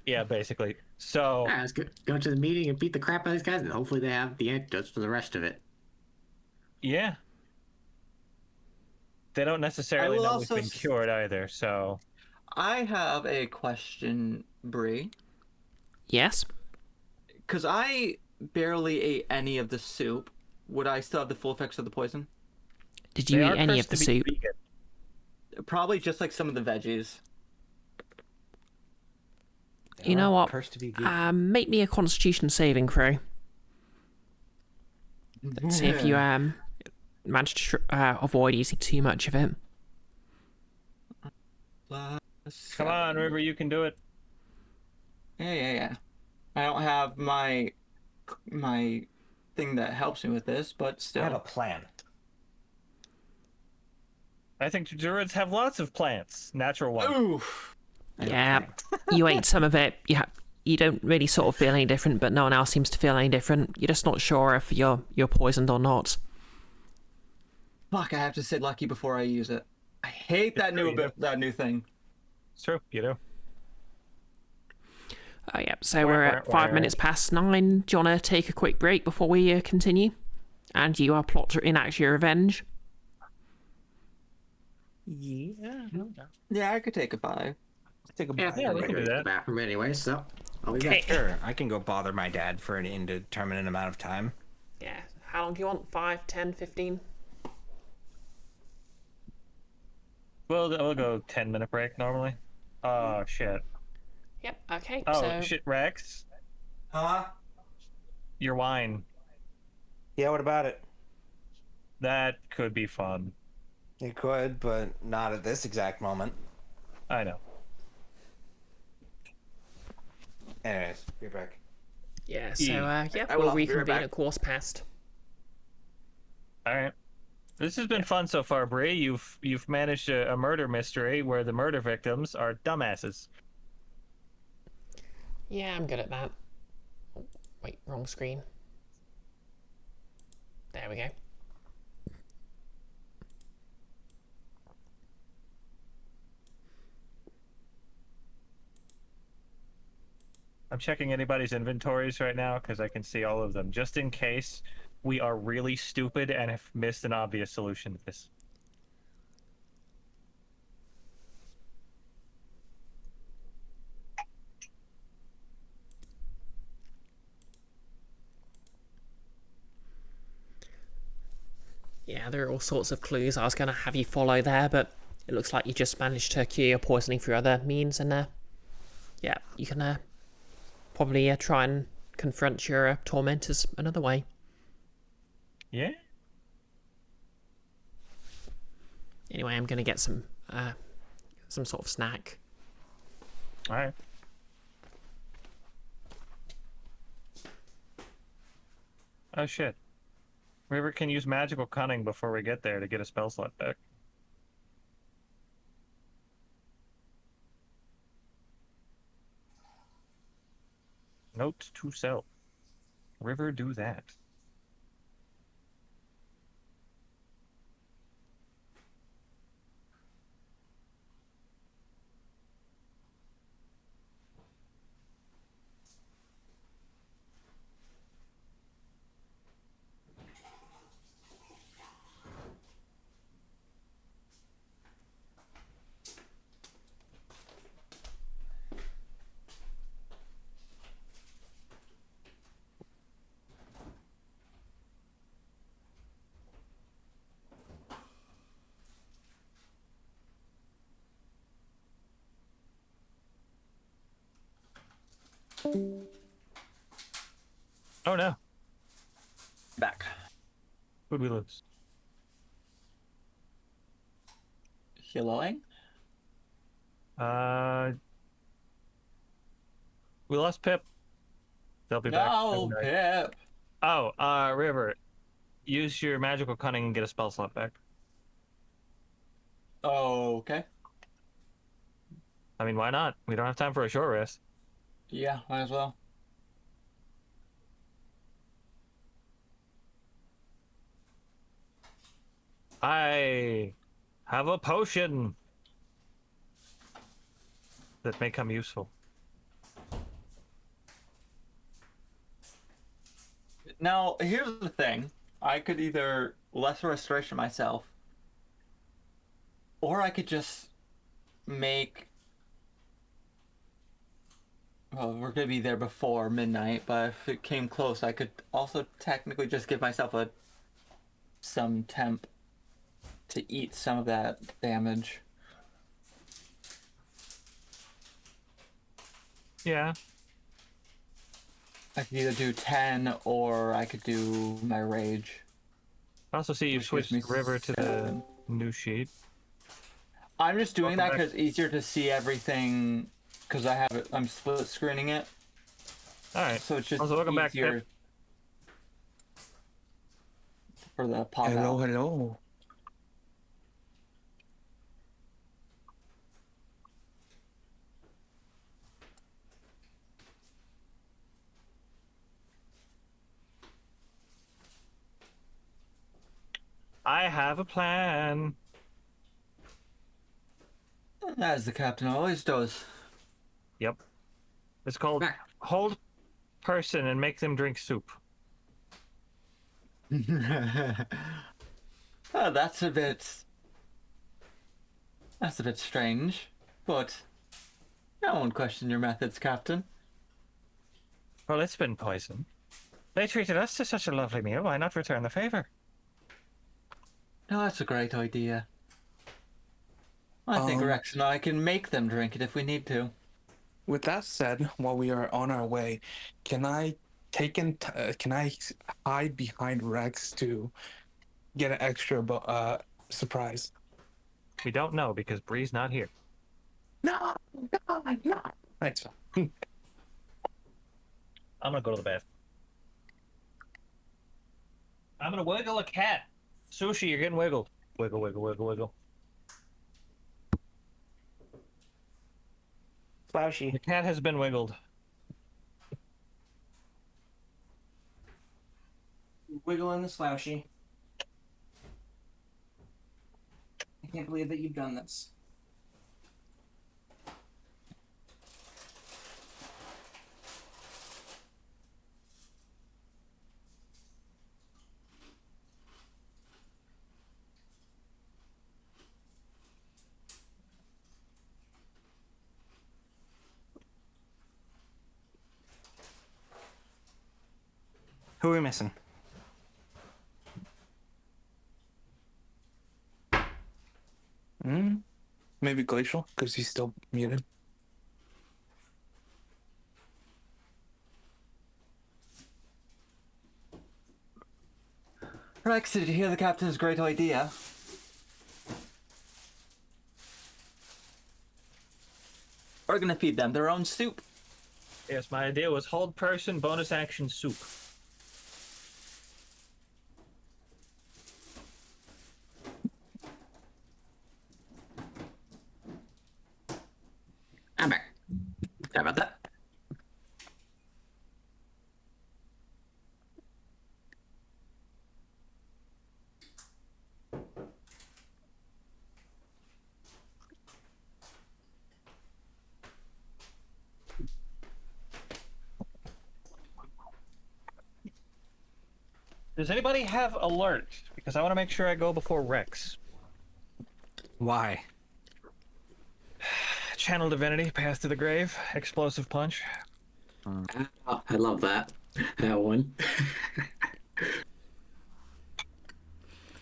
Yeah, basically. So, Yeah, let's go to the meeting and beat the crap out of these guys, and hopefully they have the antidotes for the rest of it. yeah. They don't necessarily will know also we've been cured either, so... I have a question, Bree, Yes. because I barely ate any of the soup. Would I still have the full effects of the poison? Did you They eat are any cursed of the to be soup? vegan. Probably just like some of the veggies. You know what? Cursed to be vegan. Make me a Constitution saving throw. See if you manage to avoid eating too much of it. Come on, River, you can do it. Yeah. I don't have my thing that helps me with this, but I have a still. plan. I think druids have lots of plants. Natural ones. Oof. Yeah, you ate some of it. You don't really sort of feel any different, but no one else seems to feel any different. You're just not sure if you're poisoned or not. Fuck! I have to say lucky before I use it. I hate that new thing. It's true, you do. Oh yeah, so we're at 5 minutes past 9. Do you want to take a quick break before we continue? And you are plot to enact your revenge. Yeah. Yeah, I could take a 5. Take a Yeah, we can do The that. bathroom anyway, so I'll be Okay. back. Sure, I can go bother my dad for an indeterminate amount of time. Yeah, how long do you want? 5, 10, 15? We'll go 10-minute break normally. Oh shit. Yep. Okay. Oh So shit, Rex, Huh? your wine. Yeah, what about it? That could be fun. You could, but not at this exact moment. I know. Anyways, be back. yeah. So yeah, I will we'll also be right reconvene back. at quarter past. All right. This has been fun so far, Bree. You've managed a murder mystery where the murder victims are dumbasses. Yeah, I'm good at that. Oh, wait, wrong screen. There we go. I'm checking anybody's inventories right now because I can see all of them, just in case we are really stupid and have missed an obvious solution to this. Yeah, there are all sorts of clues I was going to have you follow there, but it looks like you just managed to cure your poisoning through other means, and yeah, you can probably try and confront your tormentors another way. Yeah. Anyway, I'm going to get some sort of snack. All right. Oh shit. River can use magical cunning before we get there to get a spell slot back. Note to self. River, do that. Oh no. Back. Who'd we lose? Healing? We lost Pip. They'll be back. No, Pip. Oh, River, use your magical cunning and get a spell slot back. Oh, okay. I mean, why not? We don't have time for a short rest. Yeah, might as well. I have a potion that may come useful. Now, here's the thing. I could either lesser restoration myself, or I could just make... Well, we're gonna be there before midnight, but if it came close, I could also technically just give myself some temp to eat some of that damage. Yeah. I could either do 10 or I could do my rage. I also see you've Which gives switched me River to the 7. new sheet. I'm just doing Welcome that back. because it's easier to see everything because I have it. I'm split screening it, All right. so it's just Also, welcome back, easier Pip. for the pop Hello, out. hello. I have a plan. As the captain always does. Yep. It's called Back. hold person and make them drink soup. Oh, that's a bit strange, but I won't question your methods, Captain. Well, it's been poison. They treated us to such a lovely meal. Why not return the favor? No, that's a great idea. I think Rex and I can make them drink it if we need to. With that said, while we are on our way, can I can I hide behind Rex to get an extra surprise? We don't know because Bree's not here. No, God, no. Thanks. I'm gonna go to the bathroom. I'm gonna wiggle a cat. Sushi, you're getting wiggled. Wiggle, wiggle, wiggle, wiggle. Slouchy. The cat has been wiggled. Wiggling the slouchy. I can't believe that you've done this. Who are we missing? Maybe Glacial, because he's still muted. Rex, did you hear the captain's great idea? We're gonna feed them their own soup. Yes, my idea was hold person, bonus action, soup. I'm back. How about that? Does anybody have alert? Because I want to make sure I go before Rex. Why? Channel Divinity, Path to the Grave, Explosive Punch. Oh, I love that. That one.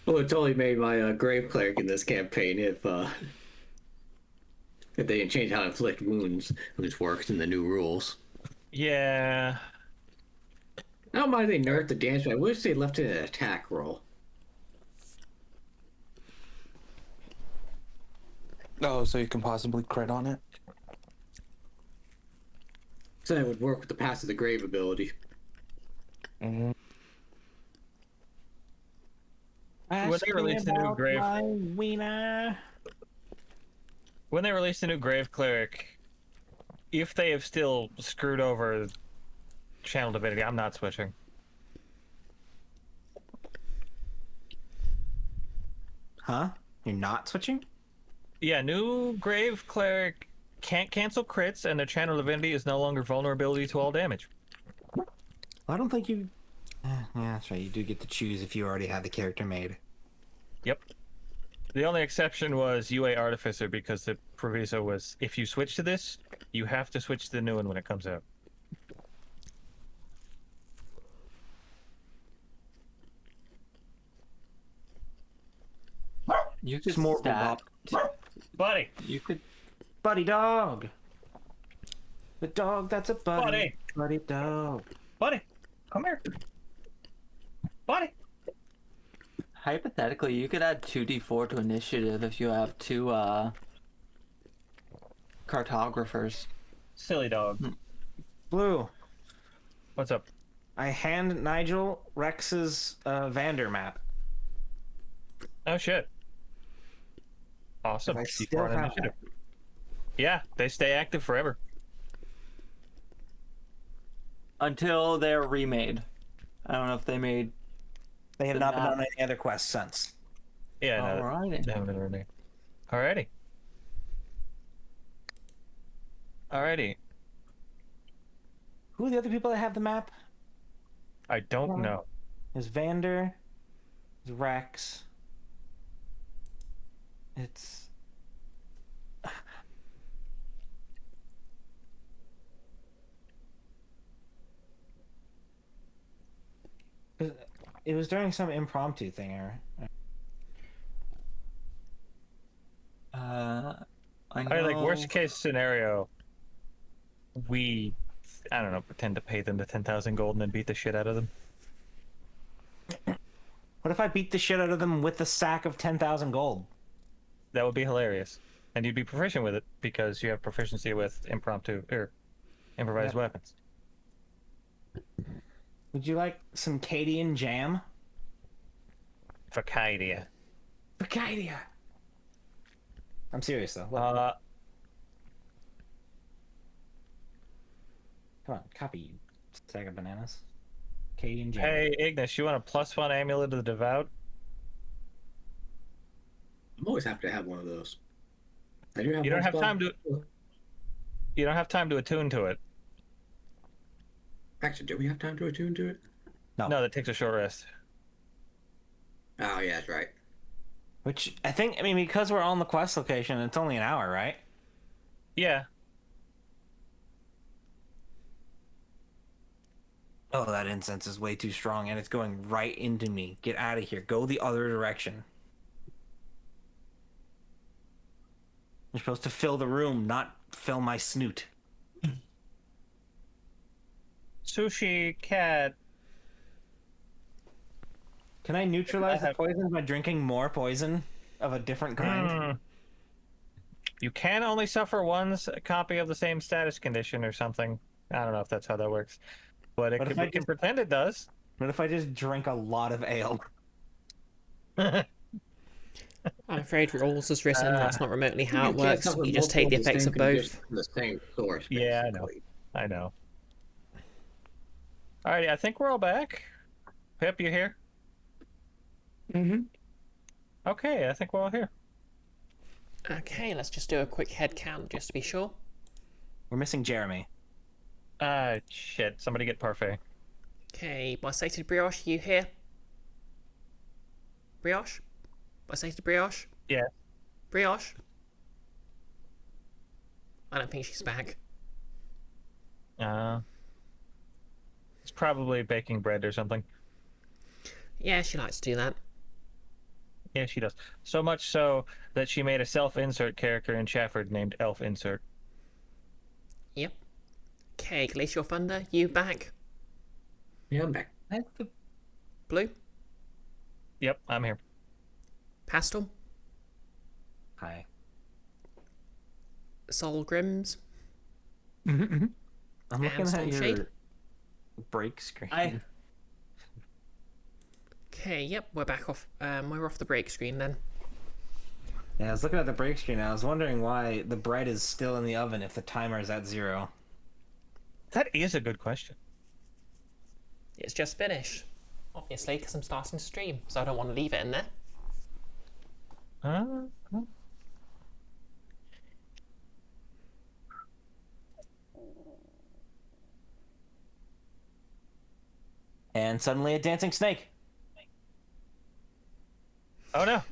Well, it totally made my grave cleric in this campaign if they didn't change how inflict wounds, which works in the new rules. Yeah. I don't mind they nerfed the dance, but I wish they left it an attack roll. Oh, so you can possibly crit on it? So that would work with the Pass of the Grave ability. When they released the new grave, when they released the new grave cleric, if they have still screwed over Channel Divinity, I'm not switching. Huh? You're not switching? Yeah, new grave cleric can't cancel crits, and their Channel Divinity is no longer vulnerability to all damage. I don't think you... Yeah, that's right. You do get to choose if you already had the character made. Yep. The only exception was UA Artificer, because the proviso was, if you switch to this, you have to switch to the new one when it comes out. You could Smorgasbord. stat. Buddy! You could. Buddy dog! The dog that's a buddy. Buddy! Buddy dog. Buddy! Come here! Buddy! Hypothetically, you could add 2d4 to initiative if you have two cartographers. Silly dog. Blue, What's up? I hand Nigel Rex's Vander map. Oh shit. Awesome. I D4 still on have initiative. Yeah, they stay active forever. Until they're remade. I don't know if they made. They have The not been map. on any other quests since. Yeah, no, Alrighty. they haven't been renewed. Alrighty. Alrighty. Who are the other people that have the map? I don't know. There's Vander. There's Rex. It's... It was during some impromptu thing, or... I I mean, like, know. worst case scenario, I don't know, pretend to pay them the 10,000 gold and then beat the shit out of them. What if I beat the shit out of them with a sack of 10,000 gold? That would be hilarious. And you'd be proficient with it because you have proficiency with improvised Yep. weapons. Would you like some Cadian jam? Facadia. Facadia! I'm serious though. Look, come on, copy, you sack of bananas. Cadian jam. Hey, Ignis, you want a +1 amulet of the devout? I'm always happy to have one of those. I do have You don't one have spell. time to. You don't have time to attune to it. Actually, do we have time to attune to it? No, that takes a short rest. Oh, yeah, that's right. Which I think, I mean, because we're on the quest location, it's only an hour, right? Yeah. Oh, that incense is way too strong, and it's going right into me. Get out of here. Go the other direction. You're supposed to fill the room, not fill my snoot. Sushi cat. Can I neutralize I have- the poison by drinking more poison of a different kind? You can only suffer one copy of the same status condition or something. I don't know if that's how that works, but What if we I can just- pretend it does. What if I just drink a lot of ale? I'm afraid rules as written. That's not remotely how it You can't works. suffer You just take the multiple effects of same conditions both. from the same source. Yeah, I know. basically. I know. Alrighty, I think we're all back. Pip, you here? Mm-hmm. Okay, I think we're all here. Okay, let's just do a quick head count just to be sure. We're missing Jeremy. Shit. Somebody get Parfait. Okay, Bisated Brioche, you here? Brioche? Bisated Brioche? Yeah. Brioche? I don't think she's back. It's probably baking bread or something. Yeah, she likes to do that. Yeah, she does. So much so that she made a self-insert character in Chafford named Elf Insert. Yep. Okay, Glacial Thunder, you back? Yeah, I'm back. Blue? Yep, I'm here. Pastel? Hi. Soul Grims? Mm-hmm. I'm looking And at Storm your Shade? break screen. Okay, yep, we're back off. We're off the break screen then. Yeah, I was looking at the break screen. I was wondering why the bread is still in the oven if the timer is at 0. That is a good question. It's just finished. Obviously, because I'm starting to stream, so I don't want to leave it in there. And suddenly a dancing snake. Oh no.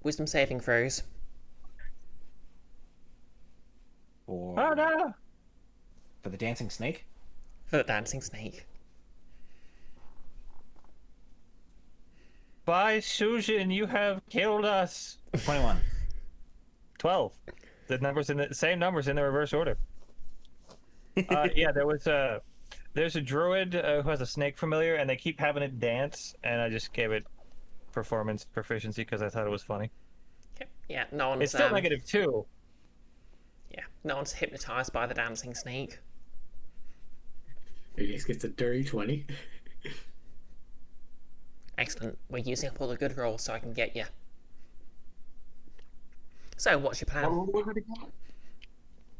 Wisdom saving throws. Or Oh no. for the dancing snake? For the dancing snake. By Susan, you have killed us. 21. 12. The numbers in the same numbers in the reverse order. Yeah, there's a druid who has a snake familiar, and they keep having it dance, and I just gave it performance proficiency because I thought it was funny. Yep. Yeah, no one's It's still -2. yeah, no one's hypnotized by the dancing snake. He just gets a dirty 20. Excellent. We're using up all the good rolls so I can get you. So, what's your plan?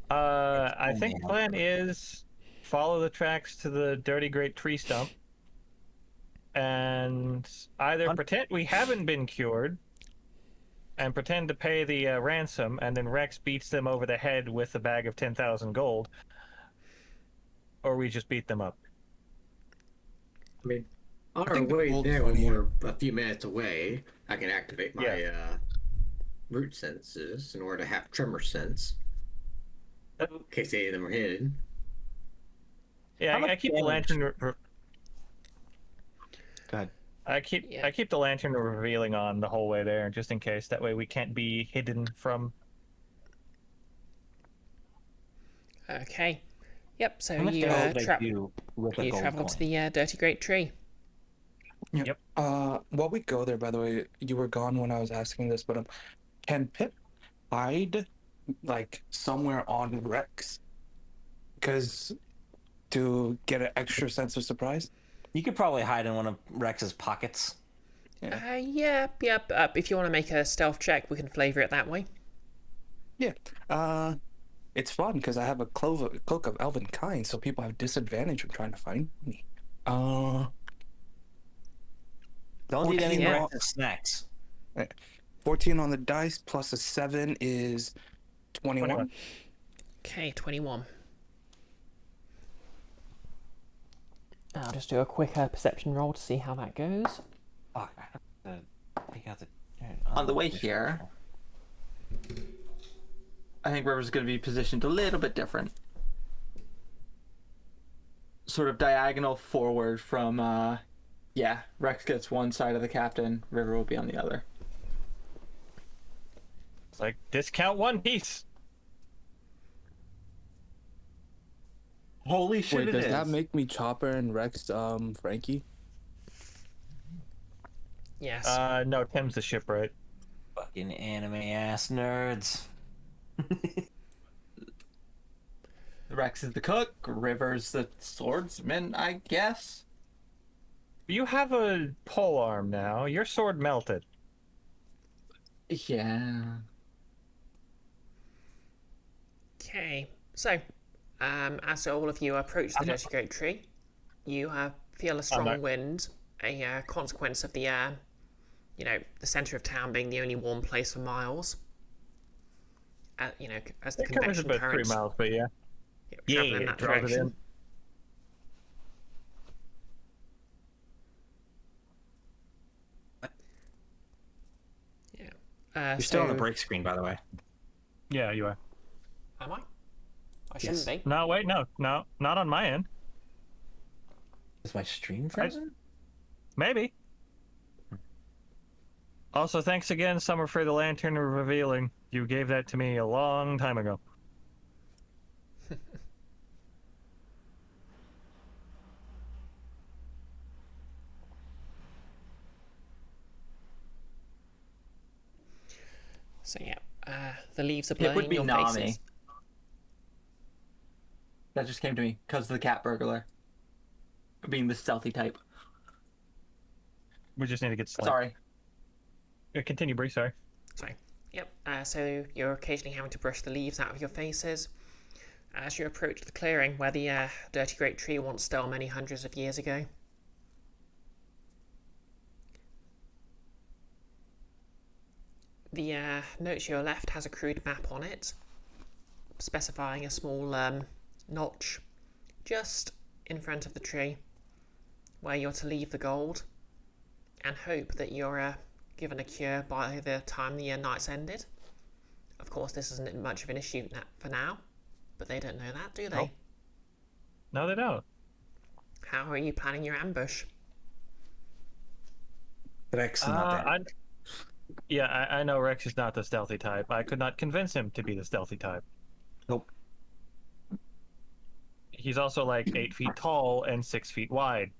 I think the plan is follow the tracks to the dirty great tree stump, and either pretend we haven't been cured, and pretend to pay the ransom, and then Rex beats them over the head with a bag of 10,000 gold, or we just beat them up. I mean, on our think the way gold's there, when funnier. we're a few minutes away, I can activate my root senses in order to have tremor sense. In case any of them are hidden. Yeah, How much I keep the damage? lantern. Go ahead. I keep Yeah. I keep the lantern revealing on the whole way there, just in case. That way we can't be hidden from. Okay. Yep. So How much you gold tra- make you with a you gold travel coin? to the dirty great tree. Yep. While we go there, by the way, you were gone when I was asking this, but can Pip hide like somewhere on Rex? Because to get an extra sense of surprise. You could probably hide in one of Rex's pockets. Yeah. Yep. If you want to make a stealth check, we can flavor it that way. Yeah. It's fun because I have a cloak of elven kind, so people have disadvantage when trying to find me. Don't eat any 14 more on- Rex's snacks. 14 on the dice plus a 7 is 21. Okay, 21. I'll just do a quick perception roll to see how that goes. Fuck, I have to take out the. On the way here, I think River's going to be positioned a little bit different. Sort of diagonal forward from, Rex gets one side of the captain, River will be on the other. It's like discount one piece. Holy shit, Wait, it does is. that make me Chopper and Rex Frankie? Yes. No, Tim's the shipwright. Fucking anime ass nerds. Rex is the cook, River's the swordsman, I guess. You have a pole arm now. Your sword melted. Yeah. Okay, so as all of you approach the dirty great tree, you feel a strong wind, a consequence of the the centre of town being the only warm place for miles. As the It covers convection about 3 currents miles, but yeah. travel in it that draws it direction. You're still on the break screen, by the way. Yeah, you are. Am I? I shouldn't be. No, wait, no, not on my end. Is my stream frozen? Maybe. Also, thanks again, Summer, for the lantern revealing. You gave that to me a long time ago. So yeah, the leaves are It blurring would be your Nami. faces. That just came to me because of the cat burglar. Being the stealthy type. We just need to get slant. Sorry. Continue, Bree, sorry. Sorry. Yep. So you're occasionally having to brush the leaves out of your faces as you approach the clearing where the dirty great tree once stood many hundreds of years ago. The note to your left has a crude map on it, specifying a small notch just in front of the tree where you're to leave the gold and hope that you're given a cure by the time the night's ended. Of course, this isn't much of an issue for now, but they don't know that, do they? Nope. No, they don't. How are you planning your ambush? Rex is not there. I know Rex is not the stealthy type. I could not convince him to be the stealthy type. Nope. He's also like 8 feet tall and 6 feet wide.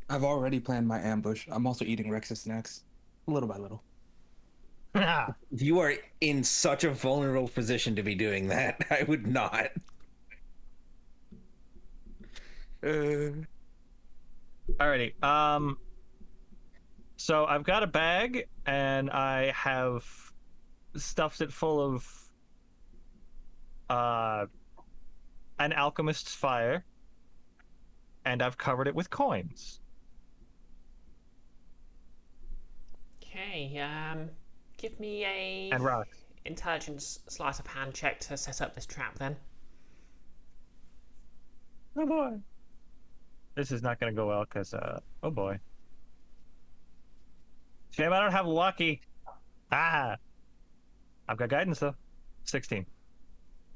I've already planned my ambush. I'm also eating Rex's snacks, little by little. You are in such a vulnerable position to be doing that. I would not. Alrighty. So I've got a bag and I have stuffed it full of an alchemist's fire, and I've covered it with coins. Okay, give me a And rocks. intelligence sleight of hand check to set up this trap then. Oh boy. This is not going to go well because, oh boy. Shame I don't have lucky. I've got guidance though. 16.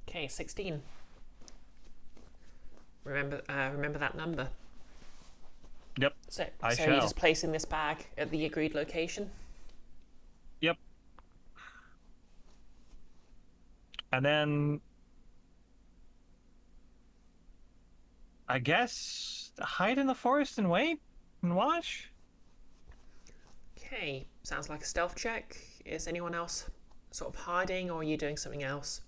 Okay, 16. Remember that number. Yep. So, I so you're shall. just placing this bag at the agreed location? Yep. And then I guess hide in the forest and wait and watch. Okay, sounds like a stealth check. Is anyone else sort of hiding, or are you doing something else?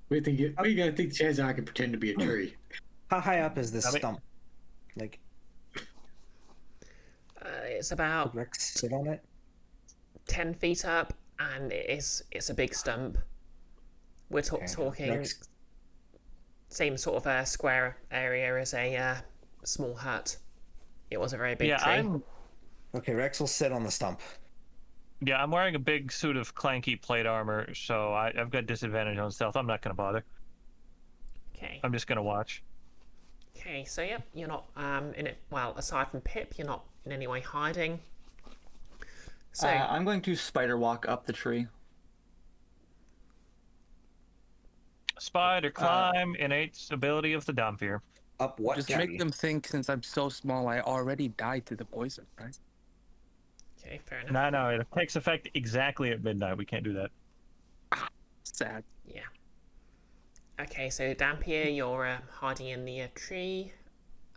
What do you gonna think chances are I can pretend to be a tree? How high up is this I mean- stump? Like, It's could about Rex sit on it? 10 feet up, and it's a big stump. We're Okay. talking Rex, same sort of square area as a small hut. It was a very big tree. okay, Rex will sit on the stump. I'm wearing a big suit of clanky plate armor, so I've got disadvantage on stealth. I'm not gonna bother. Okay. I'm just gonna watch. Okay, so yep, you're not in it. Well, aside from Pip, you're not in any way hiding. So I'm going to spider walk up the tree. Spider climb, innate ability of the Dampier. Up what Just tree? make them think since I'm so small, I already died to the poison, right? okay, fair enough. No, it takes effect exactly at midnight. We can't do that. Sad. Yeah. Okay, so Dampier, you're hiding in the tree.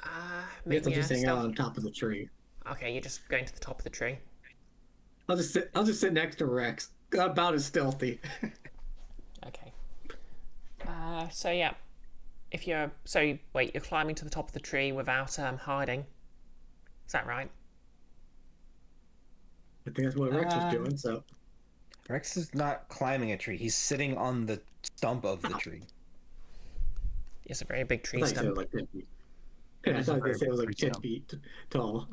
You have Make to me a just hang out stealth. on top of the tree. Okay, you're just going to the top of the tree. I'll just sit next to Rex. About as stealthy. Okay. So yeah, if you're wait, you're climbing to the top of the tree without hiding. Is that right? I think that's what Rex was doing. So Rex is not climbing a tree. He's sitting on the stump of the tree. It's a very big I tree thought you said it stump. was like 10 feet. Yeah, I is a thought very they said it was big like tree 10 feet tall.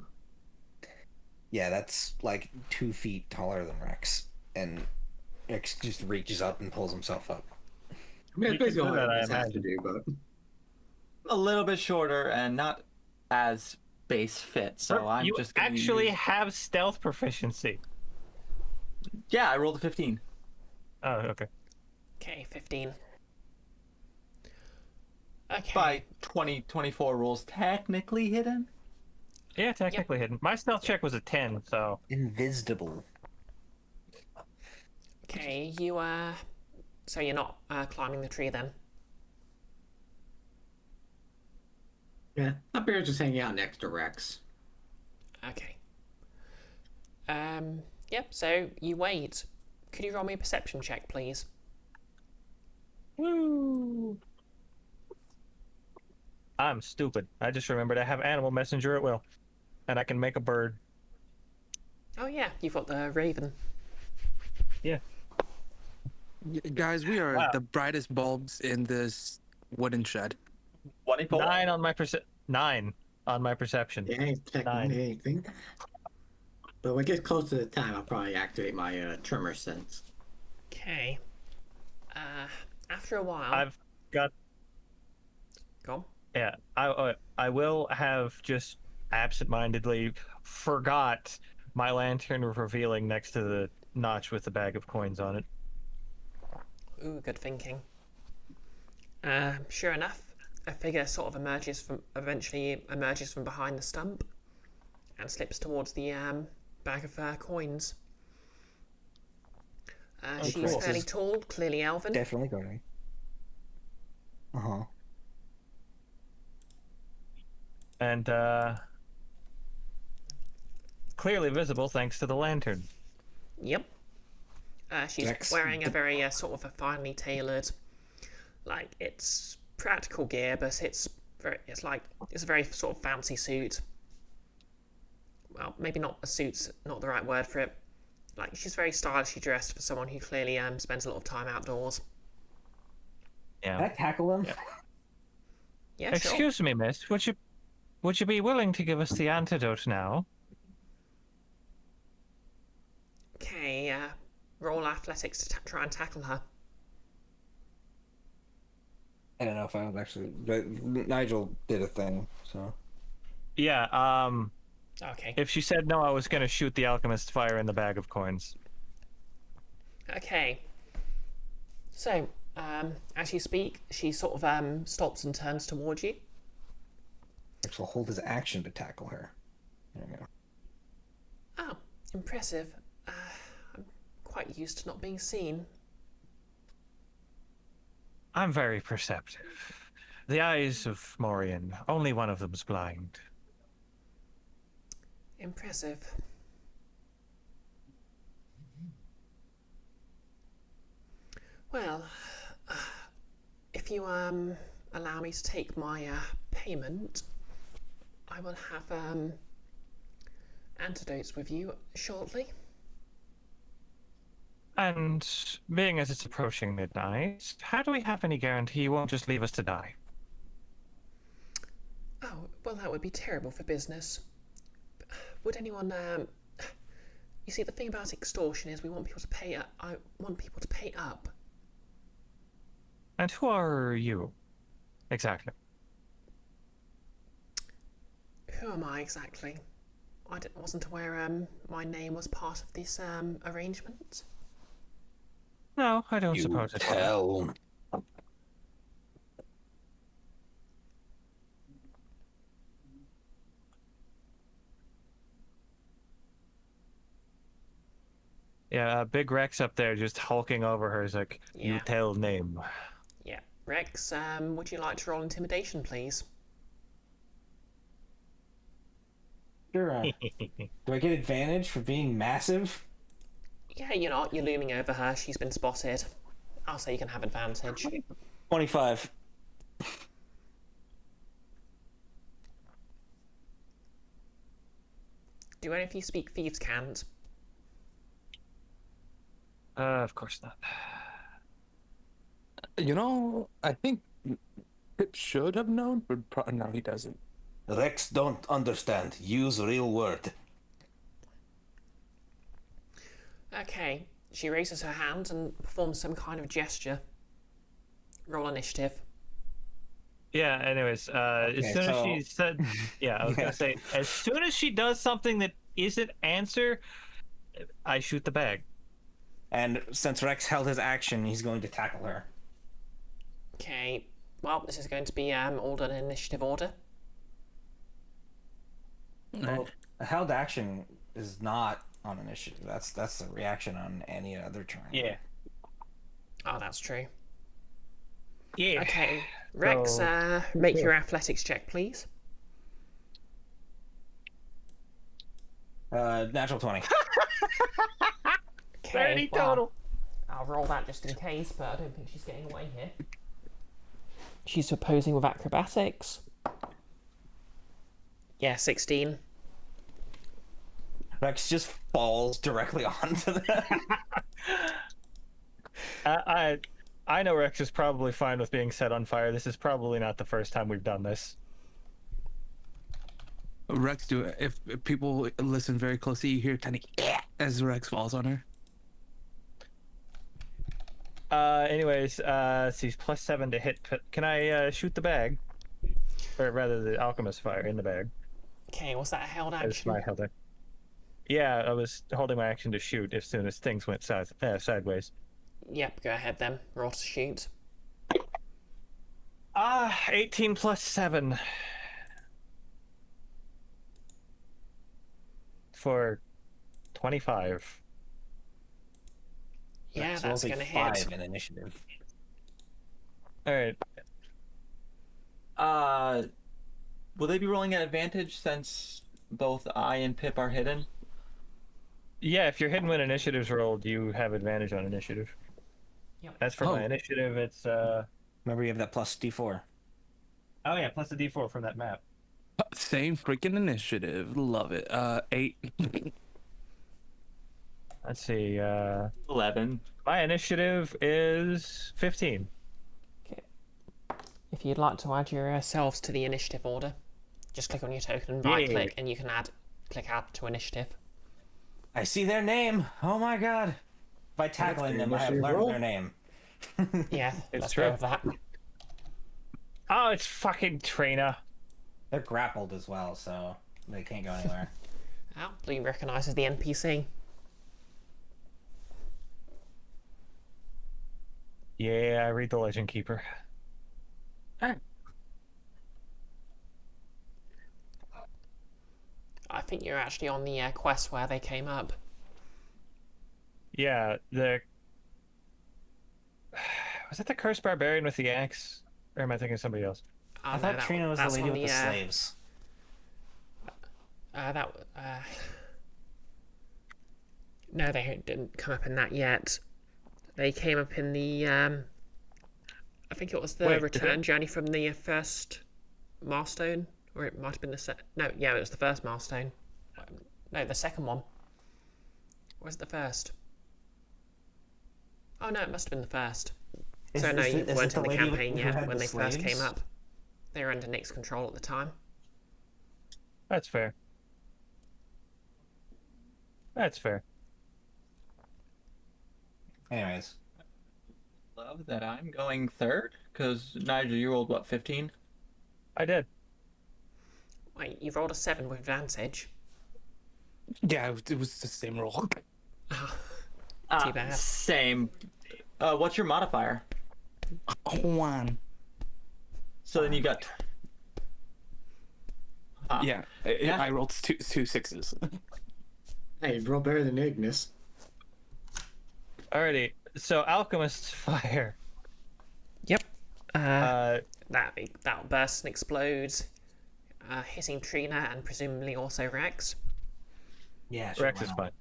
Yeah, that's like 2 feet taller than Rex. And Rex just reaches up and pulls himself up. I mean, You that's can basically do all that, I Rex has to imagine. do, but A little bit shorter and not as base fit, so I'm you just gonna actually use... have stealth proficiency. Yeah, I rolled a 15. Oh, okay. Okay, 15. Okay. By 24 rolls, technically hidden. Yeah, technically hidden. My stealth check was a 10, so Invisible. Okay, you so you're not climbing the tree then? yeah, up here just hanging out next to Rex. Okay. Yep, so you wait. Could you roll me a perception check, please? woo. I'm stupid. I just remembered I have animal messenger at will, and I can make a bird. Oh yeah, you've got the raven. Guys, we are Wow. the brightest bulbs in this wooden shed. 24. 9 on my perception. Yeah, I ain't checking 9. anything. But when it gets close to the time, I'll probably activate my tremor sense. Okay. After a while. I've got Go on. Yeah, I will have just absentmindedly forgot my lantern revealing next to the notch with the bag of coins on it. Ooh, good thinking. Sure enough, a figure sort of eventually emerges from behind the stump and slips towards the bag of coins. She's cool. fairly tall, clearly elven. Definitely going. Uh-huh. And clearly visible thanks to the lantern. Yep. She's Rex. wearing a very sort of a finely tailored, like it's practical gear, but it's a very sort of fancy suit. Well, maybe not a suit's not the right word for it. Like she's very stylishly dressed for someone who clearly spends a lot of time outdoors. Can I Yeah. tackle him? Yeah, sure. Excuse me, miss. Would you be willing to give us the antidote now? Okay, roll athletics to try and tackle her. I don't know if I was actually, but Nigel did a thing, so. Yeah, Okay. if she said no, I was going to shoot the alchemist fire in the bag of coins. Okay. So, As you speak, she sort of stops and turns towards you. Rex will hold his action to tackle her. There we go. Oh, impressive. I'm quite used to not being seen. I'm very perceptive. The eyes of Morian, only one of them's blind. Impressive. Well, if you allow me to take my payment, I will have antidotes with you shortly. And being as it's approaching midnight, how do we have any guarantee you won't just leave us to die? Oh, well, that would be terrible for business. Would anyone, you see, the thing about extortion is we want people to pay up. I want people to pay up. And who are you? Exactly. Who am I exactly? I wasn't aware my name was part of this arrangement. No, I don't You suppose it was. tell. Yeah, Big Rex up there just hulking over her is like, you Yeah. tell name. Yeah. Rex, would you like to roll intimidation, please? Sure. Do I get advantage for being massive? Yeah, you're not. You're looming over her. She's been spotted. I'll say you can have advantage. 25. Do any of you speak thieves' cant? Of course not. You know, I think Pip should have known, but no, he doesn't. Rex don't understand. Use real word. Okay. She raises her hand and performs some kind of gesture. Roll initiative. Yeah, anyways, as soon as she said, yeah, I was Yeah. gonna say, as soon as she does something that isn't answer, I shoot the bag. And since Rex held his action, he's going to tackle her. Okay. Well, this is going to be all done in initiative order. Well, a held action is not on initiative. That's the reaction on any other turn. Yeah. Oh, that's true. Yeah. Okay. Rex, So- make your athletics check, please. Natural 20. Okay, 30 total. I'll roll that just in case, but I don't think she's getting away here. She's opposing with acrobatics. Yeah, 16. Rex just falls directly onto them. I know Rex is probably fine with being set on fire. This is probably not the first time we've done this. Rex, do it. If people listen very closely, you hear tiny as Rex falls on her. Anyways, she's +7 to hit. Can I shoot the bag? Or rather, the alchemist fire in the bag. Okay, was that a held That's action? my held action. Yeah, I was holding my action to shoot as soon as things went sideways. Yep, go ahead then. Roll to shoot. 18 plus 7. For 25. Yeah, Rex that's rolls a gonna 5 hit. in initiative. Alright. Will they be rolling at advantage since both I and Pip are hidden? Yeah, if you're hidden when initiative's rolled, you have advantage on initiative. Yep. As for my initiative, it's Remember, you have that plus D4. oh yeah, plus a d4 from that map. Same freaking initiative. Love it. 8. Let's see, 11. my initiative is 15. Okay. If you'd like to add yourselves to the initiative order, just click on your token and right click, and you can click add to initiative. I see their name. Oh my god. By tackling them, I have initiative learned roll. their name. Yeah, It's let's true. go with that. Oh, it's fucking Trina. They're grappled as well, so they can't go anywhere. Oh, Blue recognises the NPC. Yeah, I read the Legend Keeper. I think you're actually on the quest where they came up. Yeah, was it the Cursed Barbarian with the axe? Or am I thinking of somebody else? Oh, I no, thought Trina was the that's lady on with the slaves. No, they didn't come up in that yet. They came up in the I think it was the Wait, return journey from the first milestone, or it might have been the no, yeah, it was the first milestone. No, the second one. Or was it the first? Oh no, it must have been the first. So no, you weren't in the campaign yet when they first came up. They were under Nick's control at the time. That's fair. That's fair. Anyways, Love that I'm going third, because Nigel, you rolled what, 15? I did. Wait, you've rolled a 7 with advantage. Yeah, it was the same roll. Too bad. Same. What's your modifier? Hold on. So then you got. Yeah, Yeah. I rolled two sixes. Hey, roll better than Ignis. Alrighty. So Alchemist's Fire. Yep. Uh, That bursts and explodes, hitting Trina and presumably also Rex. yeah, sure, Rex why is not?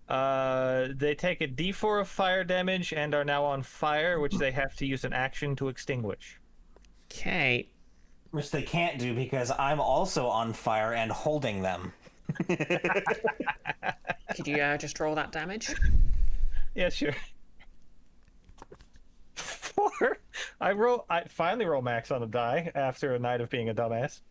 fine. They take a D4 of fire damage and are now on fire, which they have to use an action to extinguish. Okay. Which they can't do because I'm also on fire and holding them. Could you just roll that damage? Yeah, sure. 4. I finally roll max on a die after a night of being a dumbass.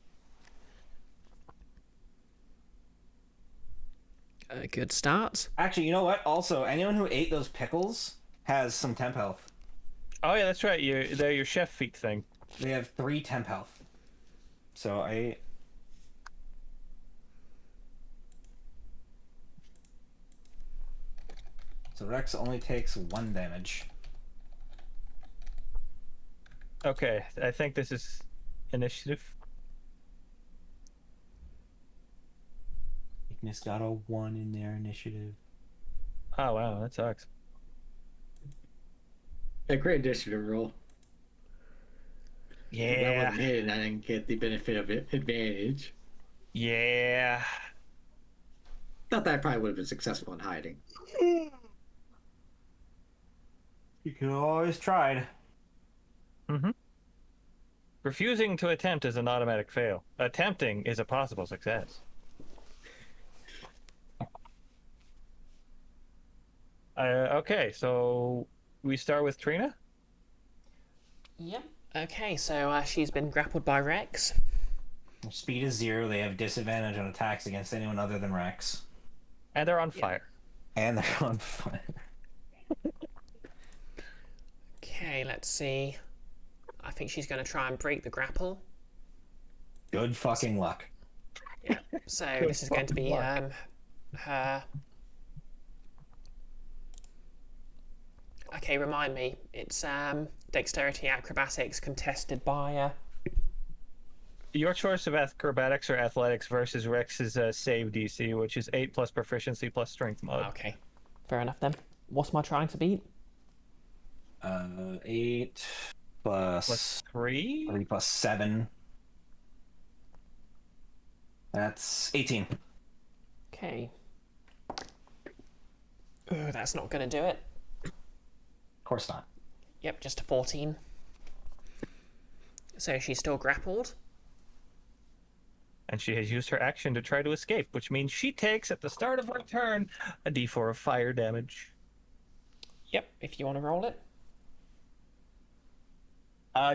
A good start. Actually, you know what? Also, anyone who ate those pickles has some temp health. Oh yeah, that's right. They're your chef feat thing. They have 3 temp health. So So Rex only takes 1 damage. Okay, I think this is initiative. Ignis got a 1 in their initiative. Oh wow, that sucks. A great initiative roll. If I Yeah, wasn't hitting, I didn't get the benefit of it. Advantage. yeah. Thought that I probably would have been successful in hiding. You could always tried. Refusing to attempt is an automatic fail. Attempting is a possible success. Okay, so we start with Trina. Yep. Okay, so she's been grappled by Rex. Their speed is 0. They have disadvantage on attacks against anyone other than Rex. And they're on fire. And they're on fire. Okay, let's see. I think she's going to try and break the grapple. Good fucking luck. Yeah. So this is going to be her. Okay, remind me. It's dexterity acrobatics contested by. Your choice of acrobatics or athletics versus Rex's save DC, which is 8 plus proficiency plus strength mod. Okay, fair enough then. What am I trying to beat? 8 Plus 3? 3 plus 7. That's 18. Okay. Ooh, that's not going to do it. Of course not. Yep, just a 14. So she's still grappled. And she has used her action to try to escape, which means she takes, at the start of her turn, a d4 of fire damage. Yep, if you want to roll it.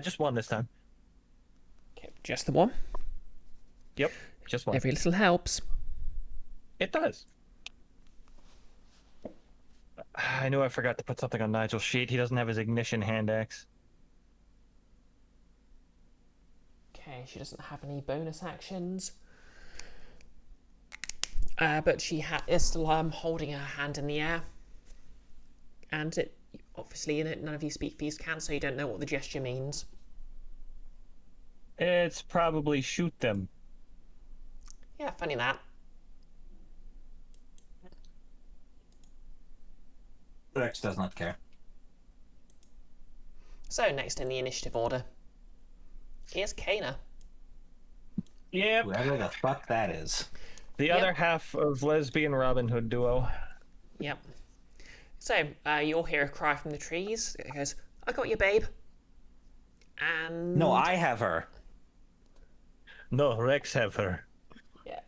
Just 1 this time. Okay, just the one. Yep, just 1. Every little helps. It does. I knew I forgot to put something on Nigel's sheet. He doesn't have his ignition hand axe. Okay, she doesn't have any bonus actions. But she is still holding her hand in the air. And obviously, none of you speak Feast-Can, so you don't know what the gesture means. It's probably shoot them. Yeah, funny that. Rex does not care. So, next in the initiative order is Kana. Yep. Whoever the fuck that is. The Yep. other half of lesbian Robin Hood duo. Yep. So, you'll hear a cry from the trees. It goes, I got you, babe. And... No, I have her. No, Rex have her. Yeah.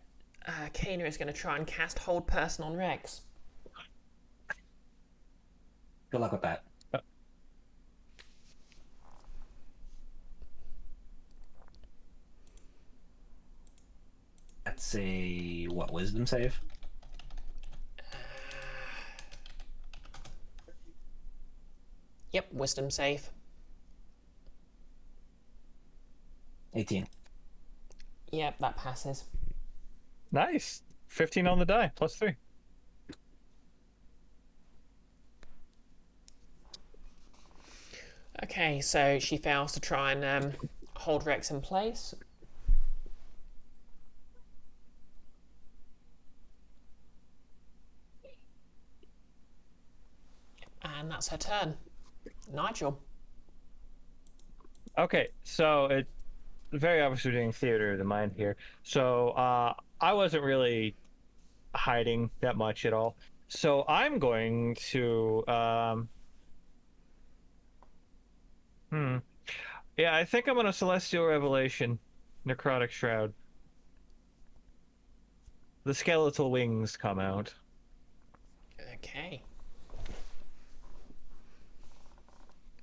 Kana is going to try and cast Hold Person on Rex. Good luck with that. That's a what? Wisdom save? Yep, Wisdom save. 18. Yep, that passes. Nice. 15 on the die, plus 3. Okay, so she fails to try and hold Rex in place. And that's her turn. Nigel. Okay, so it very obviously doing theater of the mind here. So I wasn't really hiding that much at all. So I'm going to yeah, I think I'm gonna Celestial Revelation, Necrotic Shroud. The skeletal wings come out. Okay.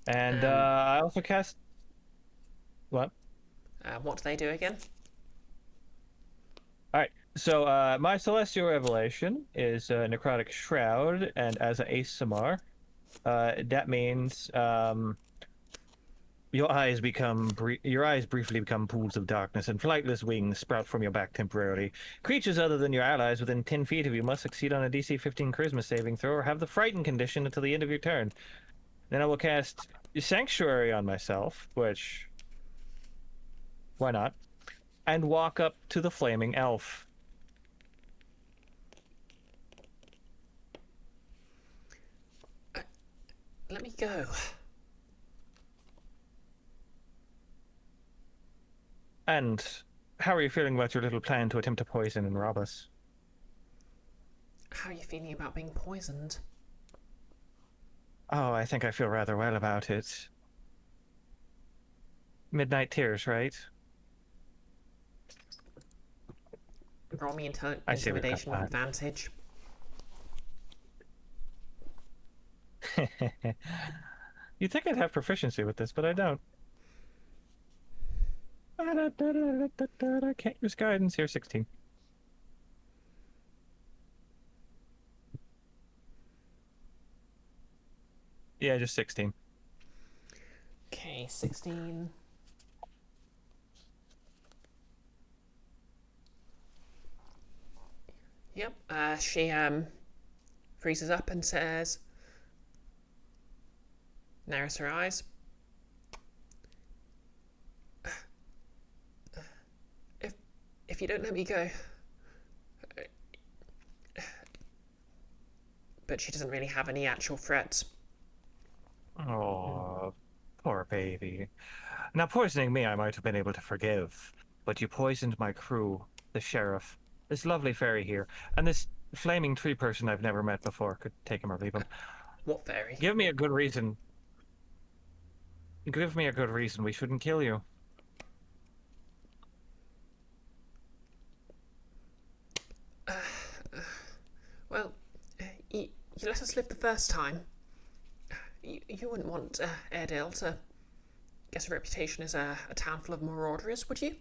And I also cast what? What do they do again? All right. So my Celestial Revelation is Necrotic Shroud, and as an ASMR, that means your eyes briefly become pools of darkness, and flightless wings sprout from your back temporarily. Creatures other than your allies within 10 feet of you must succeed on a DC 15 Charisma saving throw or have the frightened condition until the end of your turn. Then I will cast Sanctuary on myself, which... why not? And walk up to the Flaming Elf. Let me go. And how are you feeling about your little plan to attempt to poison and rob us? How are you feeling about being poisoned? Oh, I think I feel rather well about it. Midnight Tears, right? Roll me I see what you've intimidation with got. advantage. You'd think I'd have proficiency with this, but I don't. Can't use guidance here. 16. Yeah, just 16. Okay, 16. Yep, she freezes up and says, narrows her eyes. If you don't let me go. But she doesn't really have any actual threats. Oh, poor baby. Now, poisoning me I might have been able to forgive, but you poisoned my crew, the sheriff, this lovely fairy here, and this flaming tree person I've never met before. Could take him or leave him. What fairy? Give me a good reason. Give me a good reason we shouldn't kill you. Well, you let us live the first time. You wouldn't want Airedale to get a reputation as a town full of marauders, would you?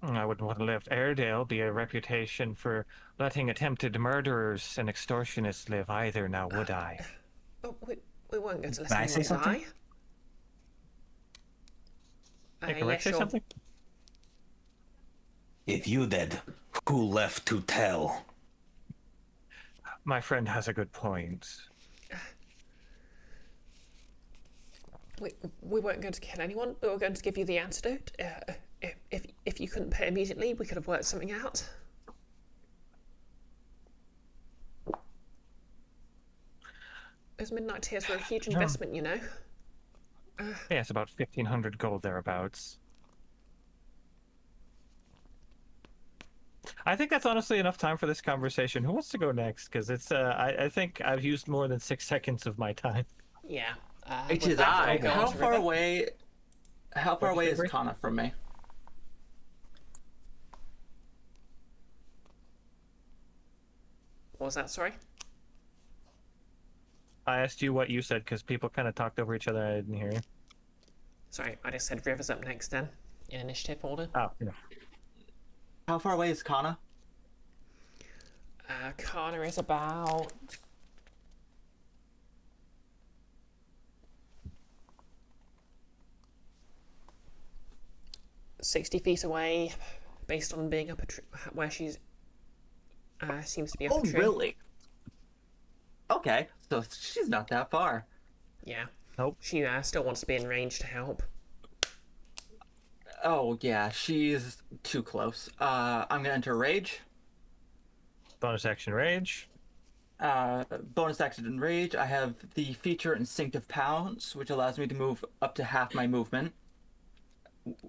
I wouldn't want to let Airedale be a reputation for letting attempted murderers and extortionists live either, now would I? Oh, we weren't going to let Can I say anyone something? die. Hey, can Rick say sure. something? If you dead, who left to tell? My friend has a good point. We weren't going to kill anyone. We were going to give you the antidote. If you couldn't pay immediately, we could have worked something out. Those midnight tears were a huge investment, you know. Yeah, it's about 1,500 gold thereabouts. I think that's honestly enough time for this conversation. Who wants to go next? Because it's I think I've used more than 6 seconds of my time. Yeah. Which with is that, I. we'll go How on to far River. away? How far away is River? Kana from me? What was that? Sorry. I asked you what you said because people kind of talked over each other. I didn't hear you. Sorry, I just said River's up next then, in initiative order. Oh, yeah. How far away is Kana? Kana is about 60 feet away, based on being up a tree, where she's seems to be up Oh, a tree. really? Okay, so she's not that far. Yeah. Nope. She still wants to be in range to help. Oh, yeah, she's too close. I'm gonna enter Rage. Bonus action rage. Bonus action Rage. I have the feature Instinctive Pounce, which allows me to move up to half my movement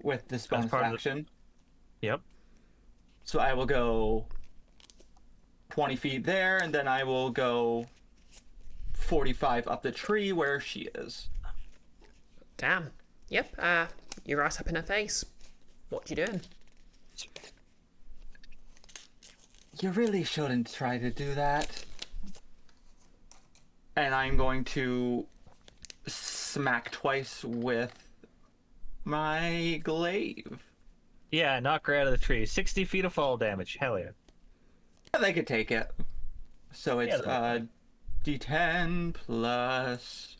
with this bonus part of the- action. Yep. So I will go 20 feet there, and then I will go 45 up the tree where she is. Damn. Yep. You're right up in her face. What you doing? You really shouldn't try to do that. And I'm going to smack twice with my glaive. Yeah, knock her out of the tree. 60 feet of fall damage. Hell yeah. They could take it. So it's Yeah, D10 plus,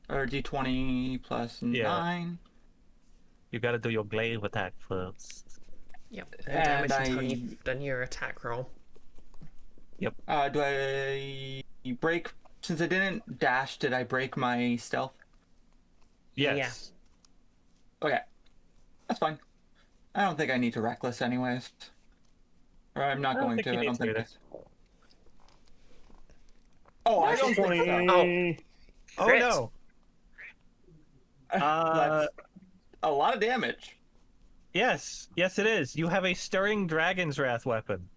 or D20 plus Yeah. 9. You gotta do your glaive attack first. Yep. No And damage until I- you've done your attack roll. Do I break, since I didn't dash, did I break my stealth? Yes. Okay. That's fine. I don't think I need to reckless anyways. Or I'm not I don't going think to. you I need don't to think either. it's... Oh, I don't think so. Oh. Oh Crit. no. That's a lot of damage. Yes. Yes, it is. You have a stirring dragon's wrath weapon.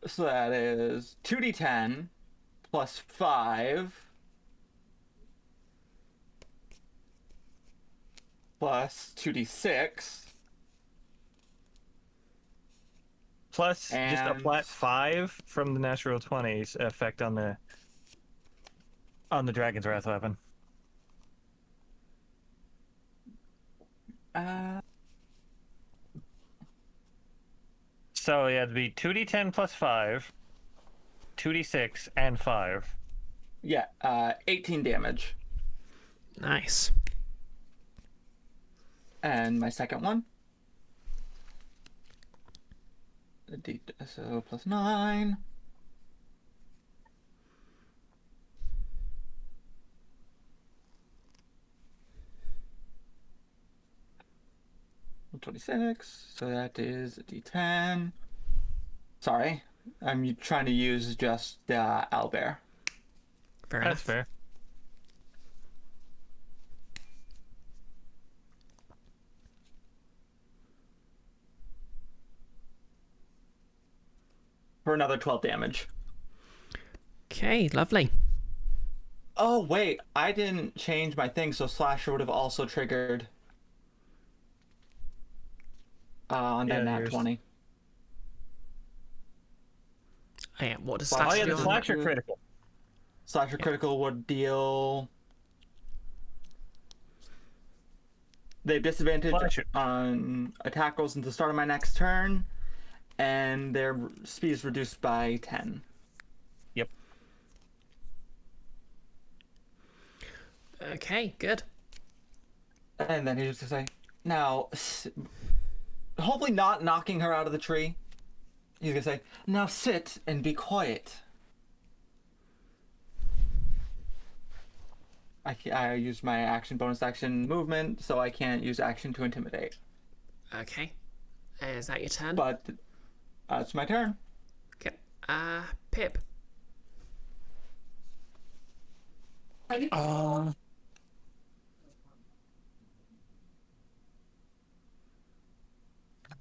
So that is 2d10 plus 5 plus 2d6 Plus just a And- flat 5 from the natural 20s effect on the dragon's wrath weapon. So yeah, it'd be 2d10 plus 5, 2d6, and 5. yeah, 18 damage. Nice. And my second one, so plus 9. $26, so that is a D10. Sorry, I'm trying to use just owlbear. Fair That's enough. fair. For another 12 damage. Okay, lovely. Oh, wait, I didn't change my thing, so Slasher would have also triggered on that Yeah, nat yours. 20. Oh, yeah, what does Well, Slash Oh yeah, do the on slasher that? critical. Slasher critical would deal. They have disadvantage Slasher. on attack rolls at the start of my next turn, and their speed is reduced by 10. Yep. Okay, good. And then he was to say, now, hopefully not knocking her out of the tree. He's gonna say, now sit and be quiet. I used my action bonus action movement, so I can't use action to intimidate. Okay. Is that your turn? But it's my turn. Okay. Pip.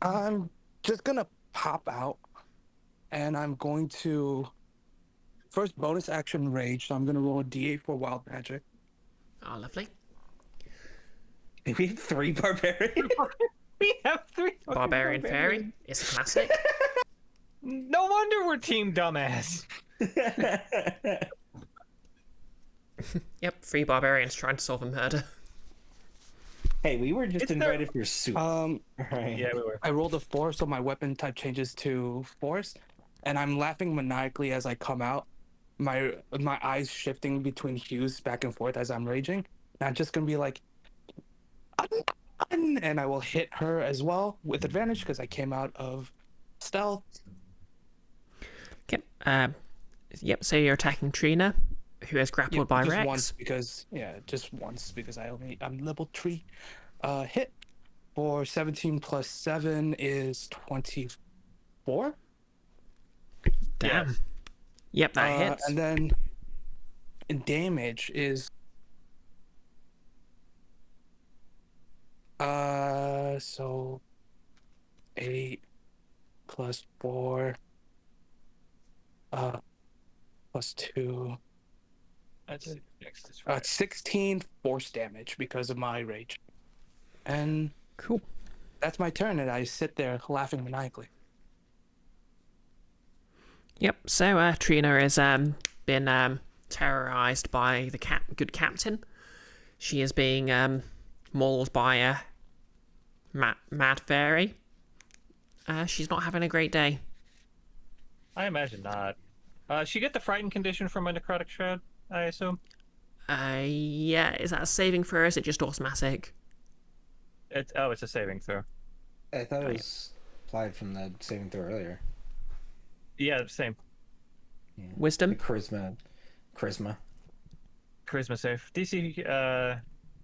I'm just gonna pop out, and I'm going to first bonus action rage. So I'm gonna roll a d8 for wild magic. Oh, lovely. We have 3 barbarians. We have 3 fucking Barbarian barbarians. Fairy. It's a classic. No wonder we're team dumbass. Yep, 3 barbarians trying to solve a murder. Hey, we were just It's their- invited for soup. Um, Right. Yeah, we were. I rolled a 4, so my weapon type changes to force, and I'm laughing maniacally as I come out. My eyes shifting between hues back and forth as I'm raging. And I'm just gonna be like, and I will hit her as well with advantage because I came out of stealth. Yep. Yep. So you're attacking Trina, who is grappled by just Rex. once because I'm level 3. Hit for 17 plus 7 is 24. Damn. Yes. Yep, that hits. And then damage is so 8 plus 4 plus 2 That's it. Next is right. 16 force damage because of my rage. And Cool. that's my turn, and I sit there laughing maniacally. Yep. So Trina has been terrorized by the good captain. She is being mauled by a mad fairy. She's not having a great day. I imagine not. She get the frightened condition from a necrotic shroud, I assume? Yeah. Is that a saving throw? Or is it just automatic? It's a saving throw. I thought it was applied from the saving throw earlier. Yeah, same. Yeah. Wisdom. The charisma. Charisma save. DC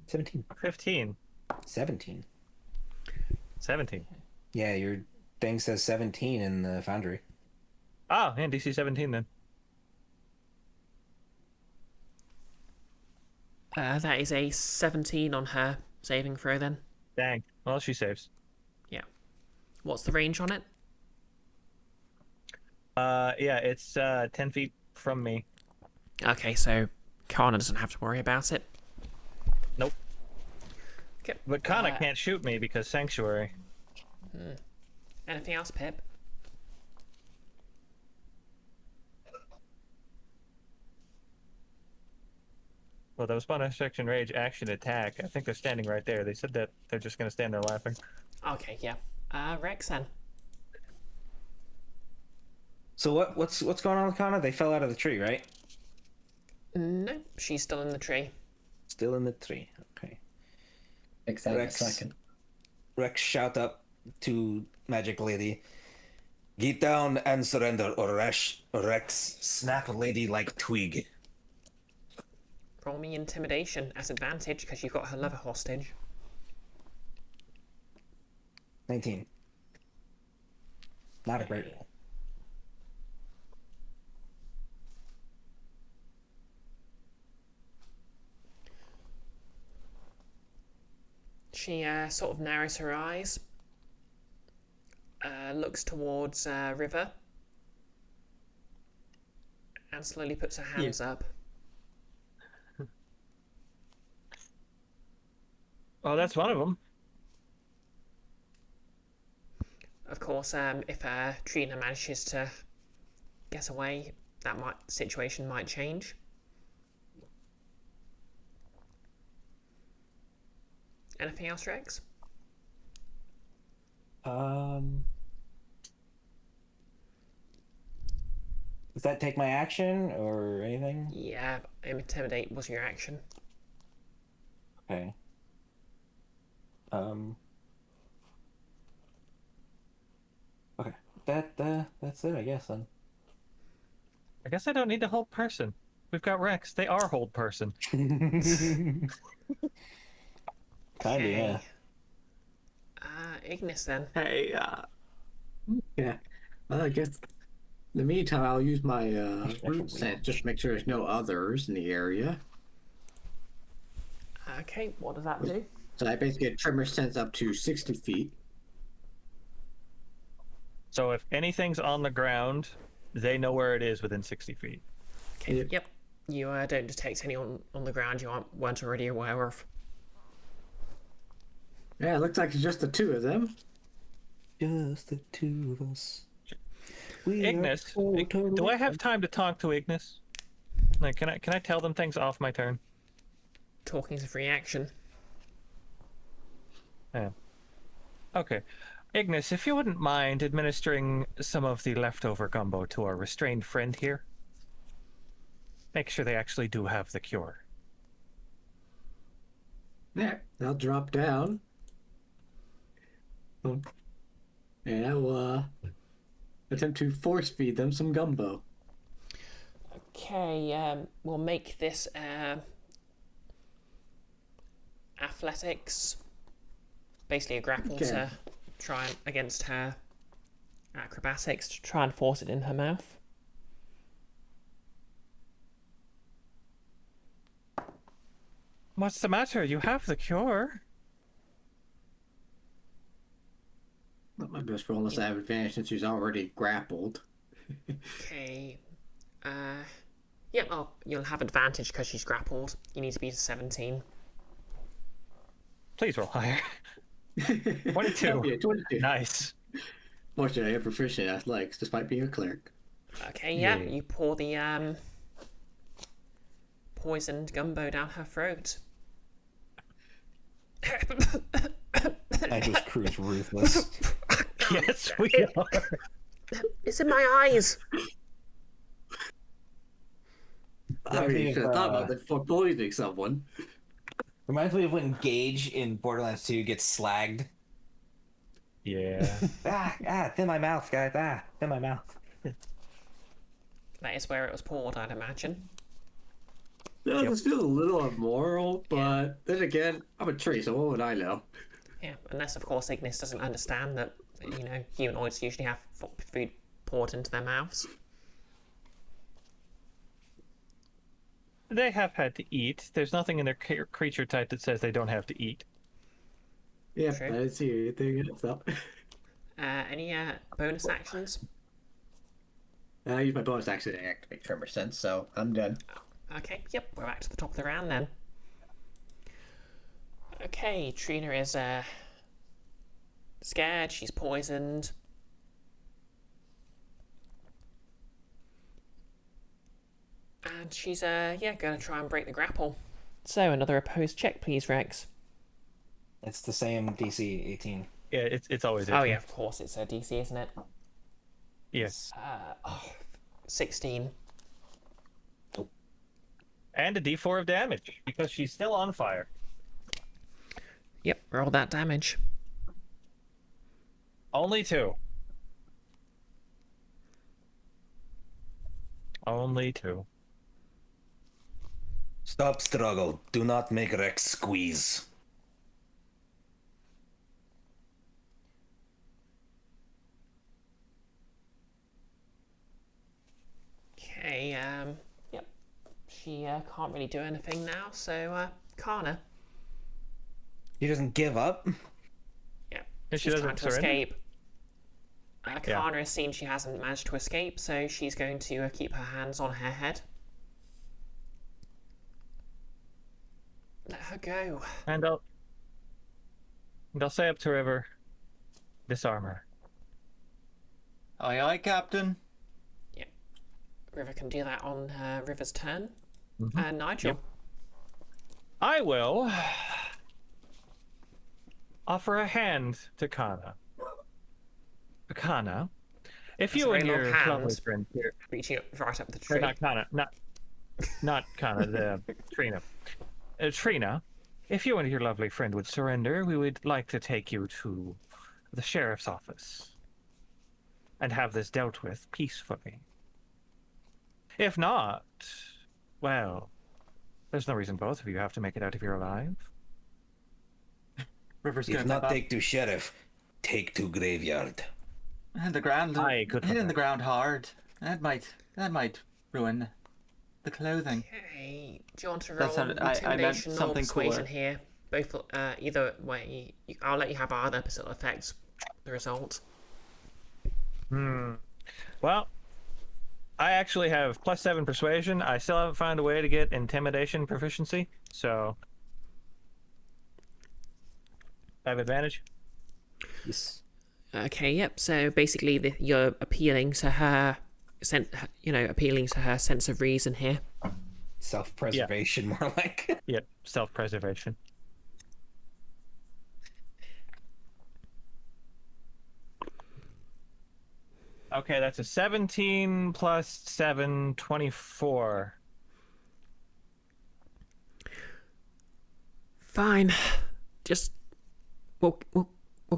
17. 15. 17. 17. Yeah, your thing says 17 in the foundry. Oh, and DC 17 then. That is a 17 on her saving throw then. Dang. Well, she saves. What's the range on it? Yeah, it's 10 feet from me. Okay, so Kana doesn't have to worry about it. Nope. Okay. But Kana can't shoot me because Sanctuary. Anything else, Pip? Well, that was bonus action, rage, action, attack. I think they're standing right there. They said that they're just going to stand there laughing. Okay, yeah. Rex then. So what's going on with Kana? They fell out of the tree, right? No, she's still in the tree. Still in the tree. Okay. Fix that in a Rex. second. Rex shout up to Magic Lady. Get down and surrender, or Rex snap Lady like twig. Roll me intimidation as advantage because you've got her lover hostage. 19. Not a great roll. She sort of narrows her eyes, looks towards River, and slowly puts her hands up. Oh, that's one of them. Of course, if Trina manages to get away, that situation might change. Anything else, Rex? Does that take my action or anything? Yeah, intimidate was your action. Okay. Okay. That's it, I guess then. I guess I don't need the whole person. We've got Rex. They are hold person. Kinda, Okay. yeah. Ignis then. Hey, yeah. Well, I guess in the meantime, I'll use my root sense just to make sure there's no others in the area. Okay, what does that do? So I basically get tremor sense up to 60 feet. So if anything's on the ground, they know where it is within 60 feet. Okay, yep. You don't detect any on the ground you weren't already aware of. Yeah, it looks like it's just the two of them. Just the two of us. We Ignis, do I have time to talk to Ignis? Like, can I tell them things off my turn? Talking's a free action. Yeah. Okay. Ignis, if you wouldn't mind administering some of the leftover gumbo to our restrained friend here. Make sure they actually do have the cure. Yeah, they'll drop down. And I will attempt to force feed them some gumbo. Okay, we'll make this athletics. Basically a grapple to try and, against her acrobatics to try and force it in her mouth. What's the matter? You have the cure. Not my best roll unless I have advantage since she's already grappled. Okay. Yeah, well, you'll have advantage because she's grappled. You need to beat a 17. Please roll higher. 22. Yeah, 22. Nice. Fortunately, I am proficient in athletics despite being a cleric. Okay, yeah, you pour the poisoned gumbo down her throat. Aetos crew is ruthless. Yes, we are. It's in my eyes. I mean, you should have thought about that before poisoning someone. Reminds me of when Gage in Borderlands 2 gets slagged. Yeah. It's in my mouth, guys. It's in my mouth. That is where it was poured, I'd imagine. No, this feels a little immoral, but then again, I'm a tree, so what would I know? Yeah, unless, of course, Ignis doesn't understand that, you know, humanoids usually have food poured into their mouths. They have had to eat. There's nothing in their creature type that says they don't have to eat. Yeah, True. I didn't see anything else up. Any bonus actions? I use my bonus action to activate tremor sense, so I'm done. Okay, yep, we're back to the top of the round then. Okay, Trina is scared, she's poisoned. And she's gonna try and break the grapple. So another opposed check, please, Rex. It's the same DC 18. Yeah, it's always. Oh yeah, of course it's a DC, isn't it? Yes. 16. And a D4 of damage because she's still on fire. Yep, roll that damage. Only 2. Only 2. Stop struggle. Do not make Rex squeeze. Okay, yep. She can't really do anything now, so Kana. He doesn't give up. Yep. If she She's doesn't trying to surrender? escape. Kana has seen she hasn't managed to escape, so she's going to keep her hands on her head. Let her go. And I'll say up to River, disarm her. Aye, aye, Captain. River can do that on River's turn. Nigel. Yep. I will offer a hand to Kana. Kana, if That's you a and very your long hand. lovely friend here, Reaching right up the or tree. not Kana, not Kana, the Trina. Trina, if you and your lovely friend would surrender, we would like to take you to the sheriff's office and have this dealt with peacefully. If not, Well, there's no reason both of you have to make it out if you're alive. River's If gonna not step up. take to sheriff, take to graveyard. And the ground, Aye, good for hitting her. the ground hard. That might ruin the clothing. Okay. Do you want to That roll sounded- I meant intimidation or something persuasion cooler. here? Both, either way, I'll let you have either so it affects the result. Well, I actually have +7 persuasion. I still haven't found a way to get intimidation proficiency, so I have advantage. Yes. Okay, yep. So basically, you're appealing to her, appealing to her sense of reason here. Self-preservation, more like. Yep, self-preservation. Okay, that's a 17 plus 7, 24. Fine. Just we'll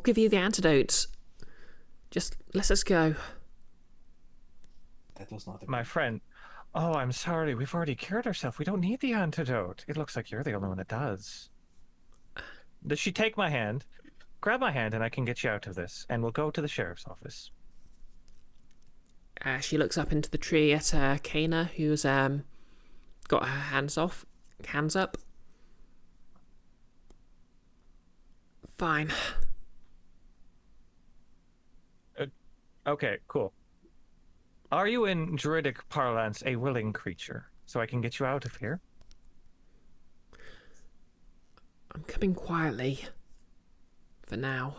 give you the antidotes. Just let us go. That was not a My friend. Oh, I'm sorry. We've already cured ourselves. We don't need the antidote. It looks like you're the only one that does. Does she take my hand? Grab my hand and I can get you out of this. And we'll go to the sheriff's office. She looks up into the tree at Kana, who's got her hands up. Fine. Okay, cool. Are you in druidic parlance a willing creature? So I can get you out of here? I'm coming quietly. For now.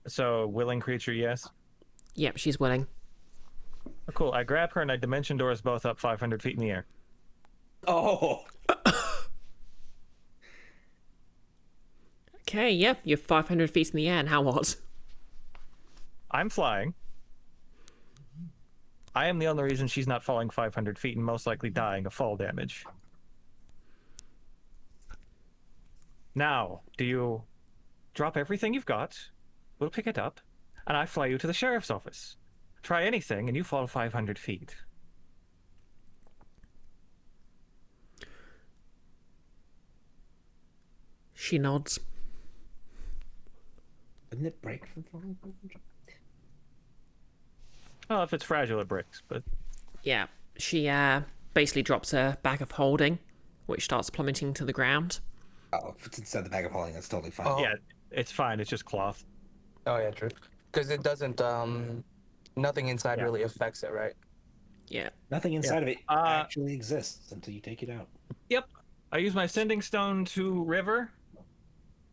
So, willing creature, yes? Yep, she's willing. Oh, cool. I grab her and I dimension doors both up 500 feet in the air. Oh! Okay, yep, you're 500 feet in the air, and how what? I'm flying. I am the only reason she's not falling 500 feet and most likely dying of fall damage. Now, do you drop everything you've got? We'll pick it up, and I fly you to the sheriff's office. Try anything, and you fall 500 feet. She nods. Wouldn't it break from falling? Well, if it's fragile, it breaks, but... Yeah, she basically drops a bag of holding, which starts plummeting to the ground. Oh, if it's inside the bag of holding, that's totally fine. Oh. Yeah, it's fine. It's just cloth. Oh yeah, true. Because it doesn't. Nothing inside Yeah. really affects it, right? Yeah. Nothing inside of it Uh, actually exists until you take it out. Yep. I use my sending stone to River.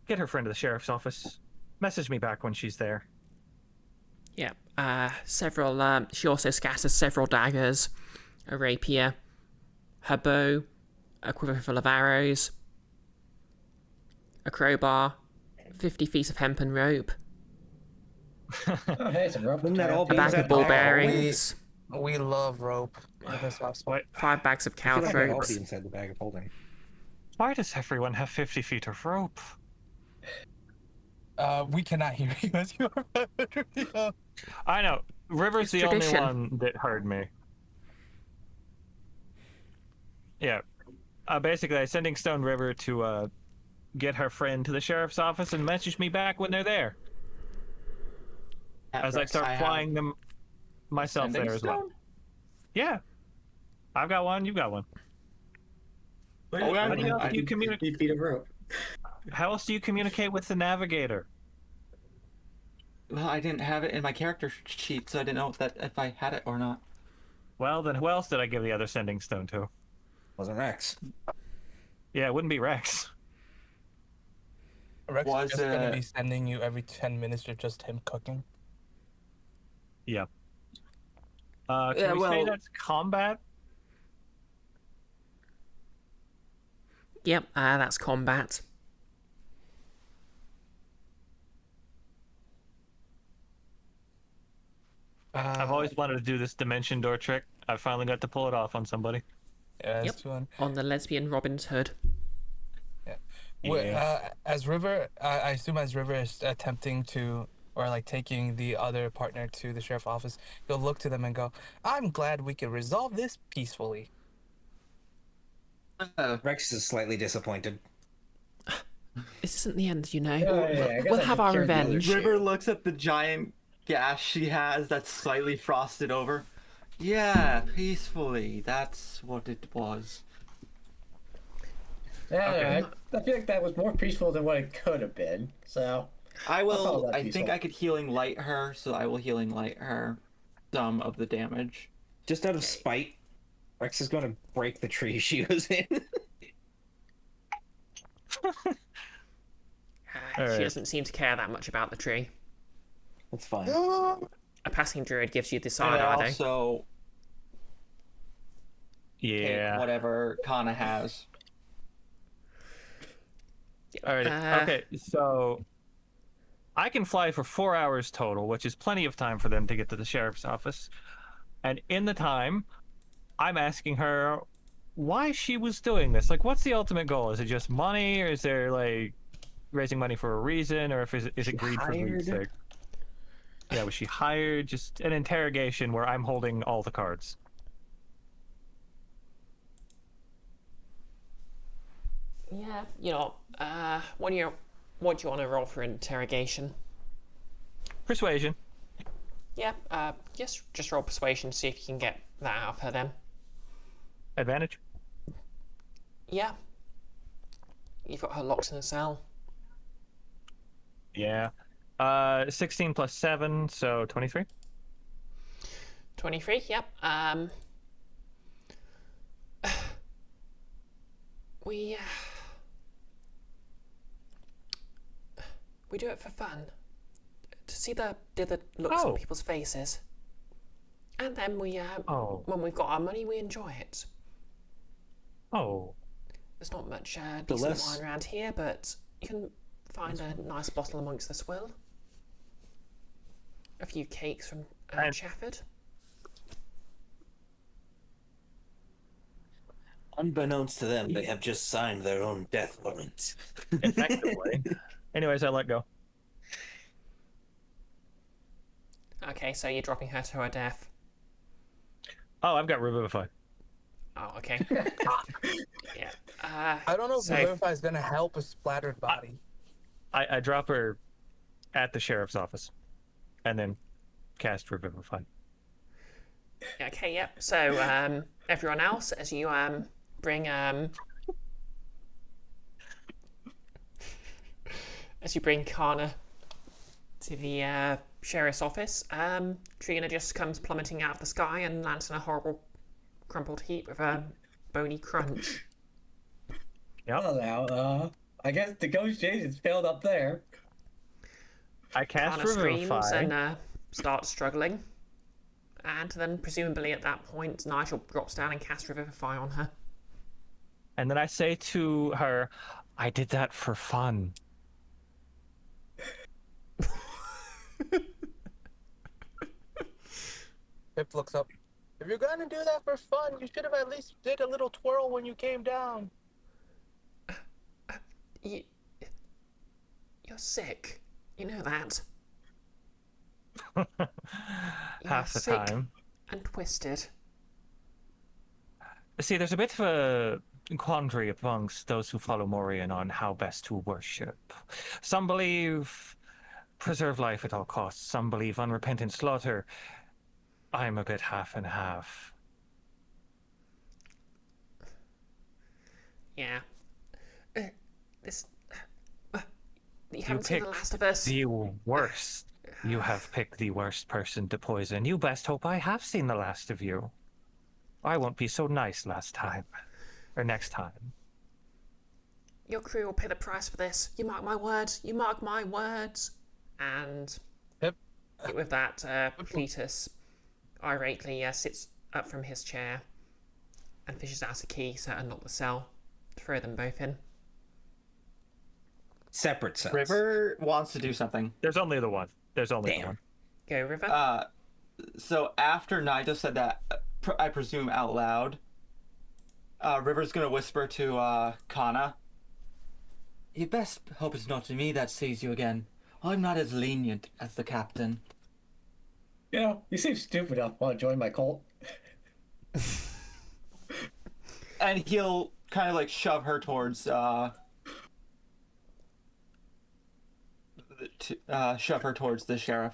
Get her friend to the sheriff's office. Message me back when she's there. Yeah. Several. She also scatters several daggers, a rapier, her bow, a quiver full of arrows, a crowbar, 50 feet of hempen rope, Oh, hey, some rope. Wouldn't that all a be bag inside of ball the bag of holding? bearings, We love rope in this house. Wait, 5 bags of I cow feel like that'd all throats. be inside the bag of holding. why does everyone have 50 feet of rope? We cannot hear you as you are. I know. River's It's the only tradition. one that heard me. Yeah. Basically, I sending Stone River to get her friend to the sheriff's office and message me back when they're there. As I start flying them myself there as well. Yeah. I've got one, you've got one. Oh, How do you communicate? 50 feet of rope. How else do you communicate with the navigator? Well, I didn't have it in my character sheet, so I didn't know if I had it or not. Well, then who else did I give the other sending stone to? Wasn't Rex. Yeah, it wouldn't be Rex. Rex Was, is just gonna uh, be sending you every 10 minutes or just him cooking. Yeah. Yeah, Can we say well- that's combat? Yep, that's combat. I've always wanted to do this dimension door trick. I finally got to pull it off on somebody. Yeah, Yep. it's fun. On the lesbian Robin's Hood. As River, I assume as River is attempting to, or like taking the other partner to the sheriff's office, you'll look to them and go, "I'm glad we can resolve this peacefully." Rex is slightly disappointed. This isn't the end, you know. Yeah, I guess We'll I have should our cure the other revenge. two. River looks at the giant gash she has that's slightly frosted over. Yeah, peacefully. That's what it was. Yeah, Okay. I feel like that was more peaceful than what it could have been. So I I'll call will. that I think peaceful. I could healing light her, so I will healing light her some of the damage. Just out of spite, Rex is going to break the tree she was in. She Alright. doesn't seem to care that much about the tree. That's fine. A passing druid gives you the And side I eye, though. also Yeah. take whatever Kana has. Alrighty. Okay, so I can fly for 4 hours total, which is plenty of time for them to get to the sheriff's office. And in the time, I'm asking her why she was doing this. Like, what's the ultimate goal? Is it just money, or is there like raising money for a reason, or is it greed for greed's sake? Yeah, was she hired? Just an interrogation where I'm holding all the cards. Yeah, you know, what do you want to roll for interrogation? Persuasion. Yeah, just roll persuasion to see if you can get that out of her then. Advantage. Yeah. You've got her locked in a cell. Yeah. 16 plus 7, so 23. 23, yep. We do it for fun. To see the looks on Oh. people's faces. And then we, Oh. when we've got our money, we enjoy it. Oh. There's not much The decent less- wine around here, but you can find a nice bottle amongst the swill. A few cakes from And- Chafford. Unbeknownst to them, they have just signed their own death warrant. Effectively. Anyways, I let go. Okay, so you're dropping her to her death. Oh, I've got Revivify. Oh, okay. Yeah. I don't know if So- Revivify is gonna help a splattered body. I drop her at the sheriff's office, and then cast Revivify. Okay, yep. So, everyone else, as you bring Kana to the sheriff's office, Trina just comes plummeting out of the sky and lands in a horrible crumpled heap of a bony crunch. Well, now, I guess negotiations failed up there. I cast Kana screams Revivify. and starts struggling. And then, presumably at that point, Nigel drops down and casts Revivify on her. And then I say to her, I did that for fun. Pip looks up. If you're gonna do that for fun, you should have at least did a little twirl when you came down. You're sick. You know that. Half the sick. time. And twisted. See, there's a bit of a quandary amongst those who follow Morian on how best to worship. Some believe preserve life at all costs. Some believe unrepentant slaughter. I'm a bit half and half. Yeah. This. You haven't seen The Last of Us. The worst. You have picked the worst person to poison. You best hope I have seen the last of you. I won't be so nice last time. Or next time. Your crew will pay the price for this. You mark my words. You mark my words. And Yep. with that, Cletus irately sits up from his chair and fishes out a key to unlock the cell. Throw them both in. Separate cells. River wants to do something. There's only the one. There's only the Damn. one. Go, River. So after Nigel said that, I presume out loud, River's gonna whisper to Kana. You best hope it's not me that sees you again. I'm not as lenient as the captain. You know, you seem stupid enough to want to join my cult. And he'll kind of like shove her towards the sheriff.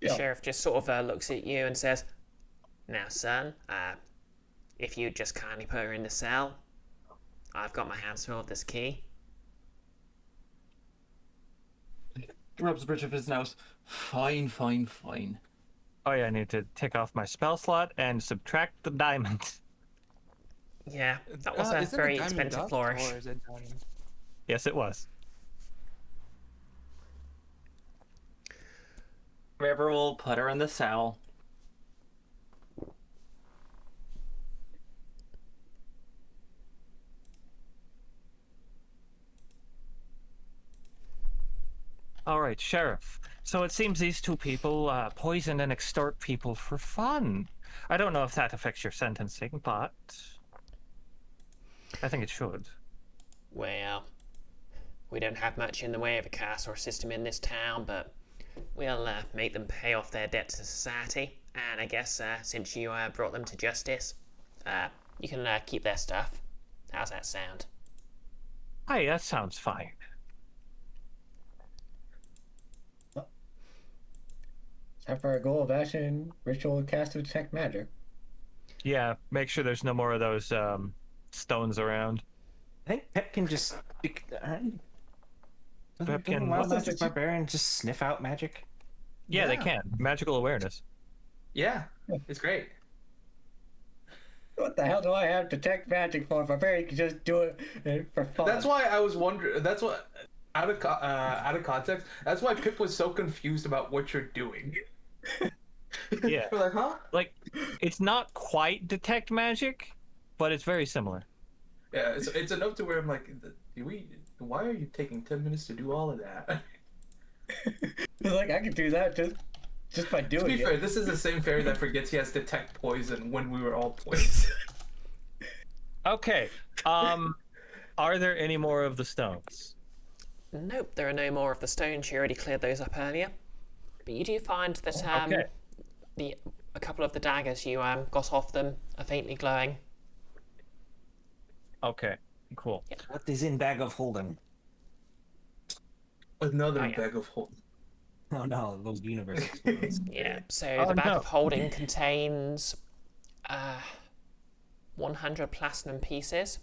The sheriff just sort of looks at you and says, "Now, son, if you just kindly put her in the cell, I've got my hands full of this key." Rubs the bridge of his nose. Fine, fine, fine. Oh yeah, I need to take off my spell slot and subtract the diamond. Yeah, that was a is it very diamond expensive dust, flourish. or is it diamond? Yes, it was. River will put her in the cell. All right, Sheriff. So it seems these two people poison and extort people for fun. I don't know if that affects your sentencing, but I think it should. Well, we don't have much in the way of a caste or system in this town, but we'll make them pay off their debt to society. And I guess since you brought them to justice, you can keep their stuff. How's that sound? Hey, that sounds fine. Time for a goal of action ritual cast to detect magic. Yeah, make sure there's no more of those stones around. I think Pep can just. Pep can- Wild Also, magic since you- barbarian just sniff out magic. Yeah, they can. Magical awareness. Yeah, it's great. What the hell do I have detect magic for? Barbarian can just do it for fun. That's why I was wondering. That's what out of context. That's why Pip was so confused about what you're doing. Yeah. We're like, huh? Like, it's not quite detect magic, but it's very similar. Yeah, it's enough to where I'm like, why are you taking 10 minutes to do all of that? Like I can do that just by To doing be it. fair, this is the same fairy that forgets he has detect poison when we were all poisoned. Okay. Are there any more of the stones? Nope, there are no more of the stones. You already cleared those up earlier. But you do find that Okay. a couple of the daggers you got off them are faintly glowing. Okay. Cool. What is in bag of holding? Another Oh, yeah. bag of holding. Oh no, those universe explodes. Yeah, so Oh, the bag no. of holding contains 100 platinum pieces,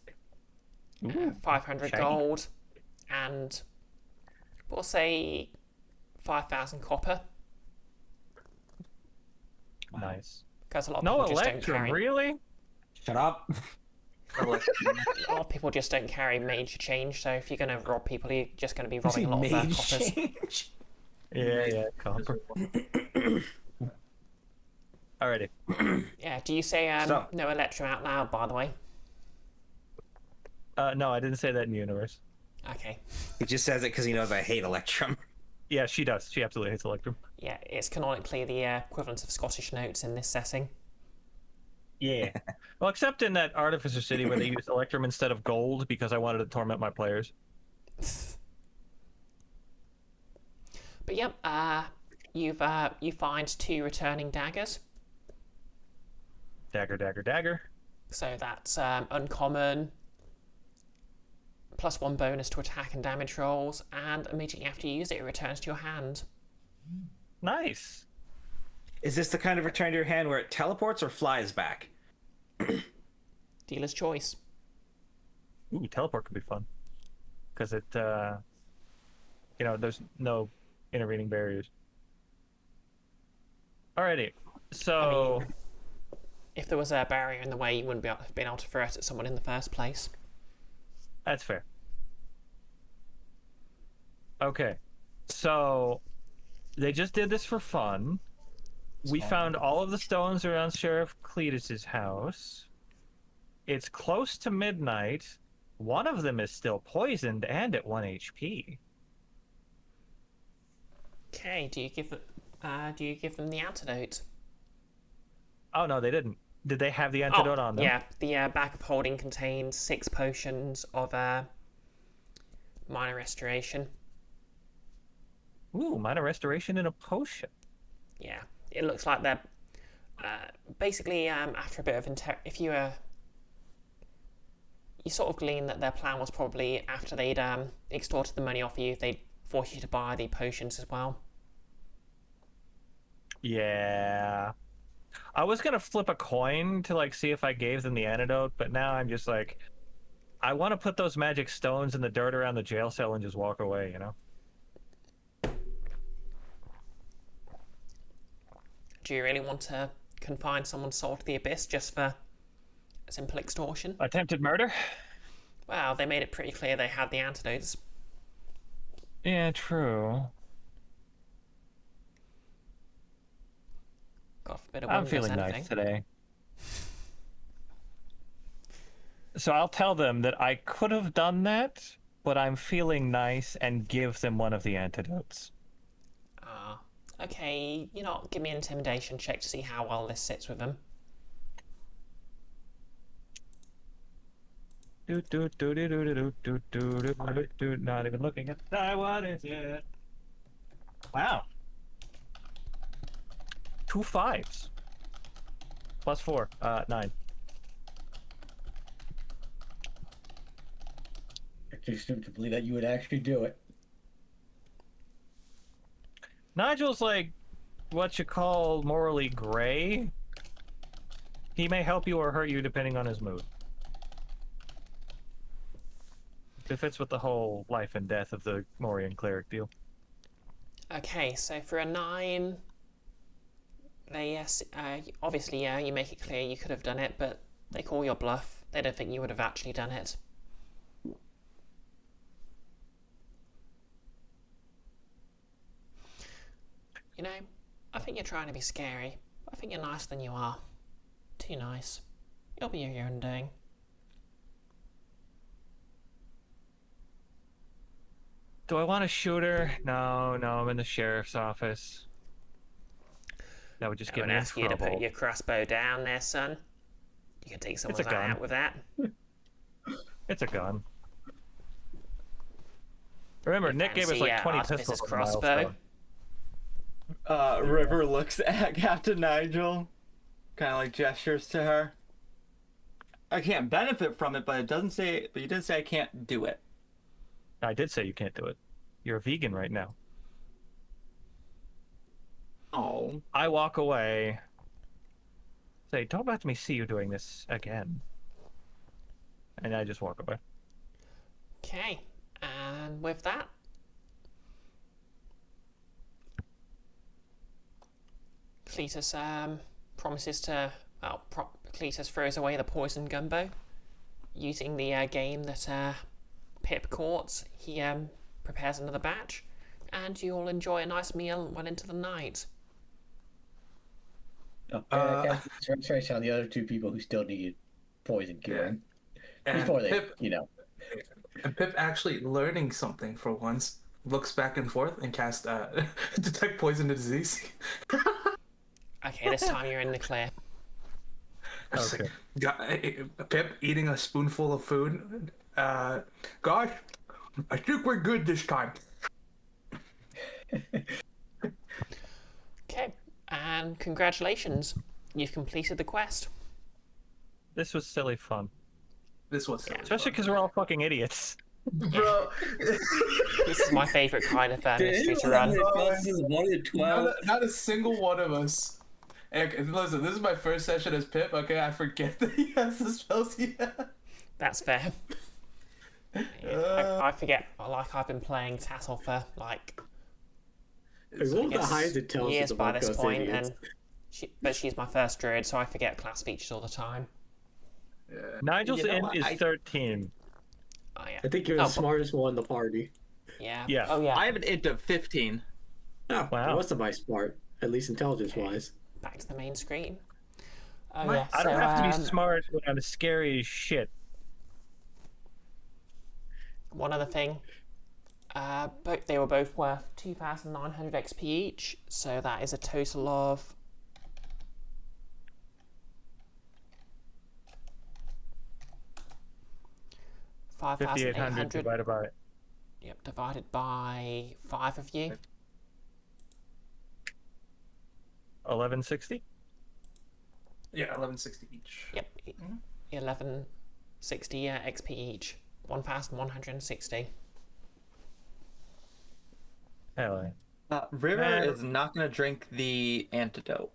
500 shiny. gold, and we'll say 5,000 copper. Nice. Because a lot of No people just don't electrum, carry. really? Shut up. A lot of people just don't carry major change. So if you're going to rob people, you're just going to be robbing a lot of Mage coppers. change. Yeah, copper. Alrighty. Yeah. Do you say Stop. no electrum out loud? By the way. No, I didn't say that in universe. Okay. He just says it because he knows I hate Electrum. Yeah, she does. She absolutely hates electrum. Yeah, it's canonically the equivalent of Scottish notes in this setting. Yeah. Well, except in that Artificer City where they used electrum instead of gold because I wanted to torment my players. But yep, you find 2 returning daggers. Dagger, dagger, dagger. So that's uncommon, +1 bonus to attack and damage rolls, and immediately after you use it, it returns to your hand. Nice. Is this the kind of return to your hand where it teleports or flies back? Dealer's choice. Ooh, teleport could be fun. Because it, there's no intervening barriers. Alrighty. So, If there was a barrier in the way, you wouldn't have been able to throw it at someone in the first place. that's fair. Okay. So, they just did this for fun. We found all of the stones around Sheriff Cletus's house. It's close to midnight. One of them is still poisoned and at 1 HP. Okay, do you give them the antidote? Oh no, they didn't. Did they have the antidote on them? Yeah, the bag of holding contains 6 potions of minor restoration. Ooh, minor restoration in a potion. Yeah, it looks like they're basically after a bit of if you you sort of glean that their plan was probably after they'd extorted the money off you, they'd force you to buy the potions as well. Yeah. I was gonna flip a coin to like see if I gave them the antidote, but now I'm just like, I want to put those magic stones in the dirt around the jail cell and just walk away, you know? Do you really want to confine someone's soul to the abyss just for simple extortion? Attempted murder? Well, they made it pretty clear they had the antidotes. Yeah, true. God forbid a woman I'm feeling does nice anything. today. So I'll tell them that I could have done that, but I'm feeling nice and give them one of the antidotes. Ah, okay. You know, give me an intimidation check to see how well this sits with them. Not even looking at the die. What is it? Wow. 2 5s. Plus 4. 9. It's too stupid to believe that you would actually do it. Nigel's like what you call morally gray. He may help you or hurt you depending on his mood. It fits with the whole life and death of the Morian cleric deal. Okay, so for a 9, they obviously, yeah, you make it clear you could have done it, but they call your bluff. They don't think you would have actually done it. You know, I think you're trying to be scary. I think you're nicer than you are. Too nice. You'll be your own doing. Do I want to shoot her? No, I'm in the sheriff's office. That would just I get would me in ask you to trouble. put your crossbow down there, son. You can take someone's eye gun. out with that. It's a gun. Remember, Nick gave us like 20 pistols. Crossbow. River looks at Captain Nigel, kind of like gestures to her. I can't benefit from it, but it doesn't say. But you did say I can't do it. I did say you can't do it. You're a vegan right now. Oh. I walk away. Say, don't let me see you doing this again. And I just walk away. Okay, and with that, Cletus promises to. Well, Cletus throws away the poison gumbo, using the game that Pip caught. He prepares another batch, and you all enjoy a nice meal well into the night. Concentrate on the other 2 people who still need poison curing. And Before they, Pip, you know. and Pip actually learning something for once looks back and forth and casts detect poison to disease. Okay, this time you're in the clear. Okay. Pip eating a spoonful of food. Gosh, I think we're good this time. Okay, and congratulations. You've completed the quest. This was silly fun. This was especially because we're all fucking idiots. Bro, This is my favourite kind of mystery to run. Not a single one of us. Okay, listen, this is my first session as Pip. Okay, I forget that he has the spells he has. That's fair. I forget. Like I've been playing Tassel for like years by this point, and she's my first druid, so I forget class features all the time. Yeah. Nigel's is 13. Oh yeah. I think you're the smartest one in the party. Yeah. Yeah. Oh yeah. I have an int of 15. Oh, Wow. most of my smart, at least intelligence-wise. Back to the main screen. Oh yeah. I don't have to be smart when I'm scary as shit. One other thing. They were both worth 2,900 XP each, so that is a total of 5,800 divided by. Yep, divided by 5 of you. 1160. Yeah, 1160 each. Yep, 11. 60 XP each. 1,160. Hell yeah. River Man. is not going to drink the antidote.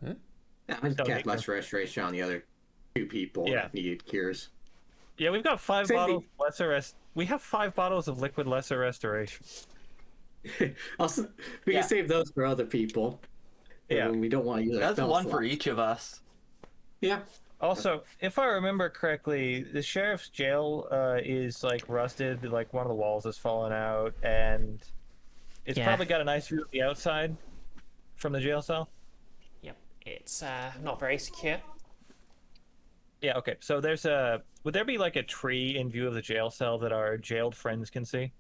Yeah, I just Don't cast need to. lesser restoration on the other 2 people Yeah. that needed cures. Yeah, we've got 5 Same bottles of lesser rest. We have 5 bottles of liquid lesser restoration. Also, we Yeah. can save those for other people. Yeah. When we don't want to use our That's spell one slot. for each of us. Yeah. Also, if I remember correctly, the sheriff's jail is like rusted. Like one of the walls has fallen out, and it's Yeah. probably got a nice view of the outside from the jail cell. Yep, it's not very secure. Yeah. Okay. So there's a. Would there be like a tree in view of the jail cell that our jailed friends can see?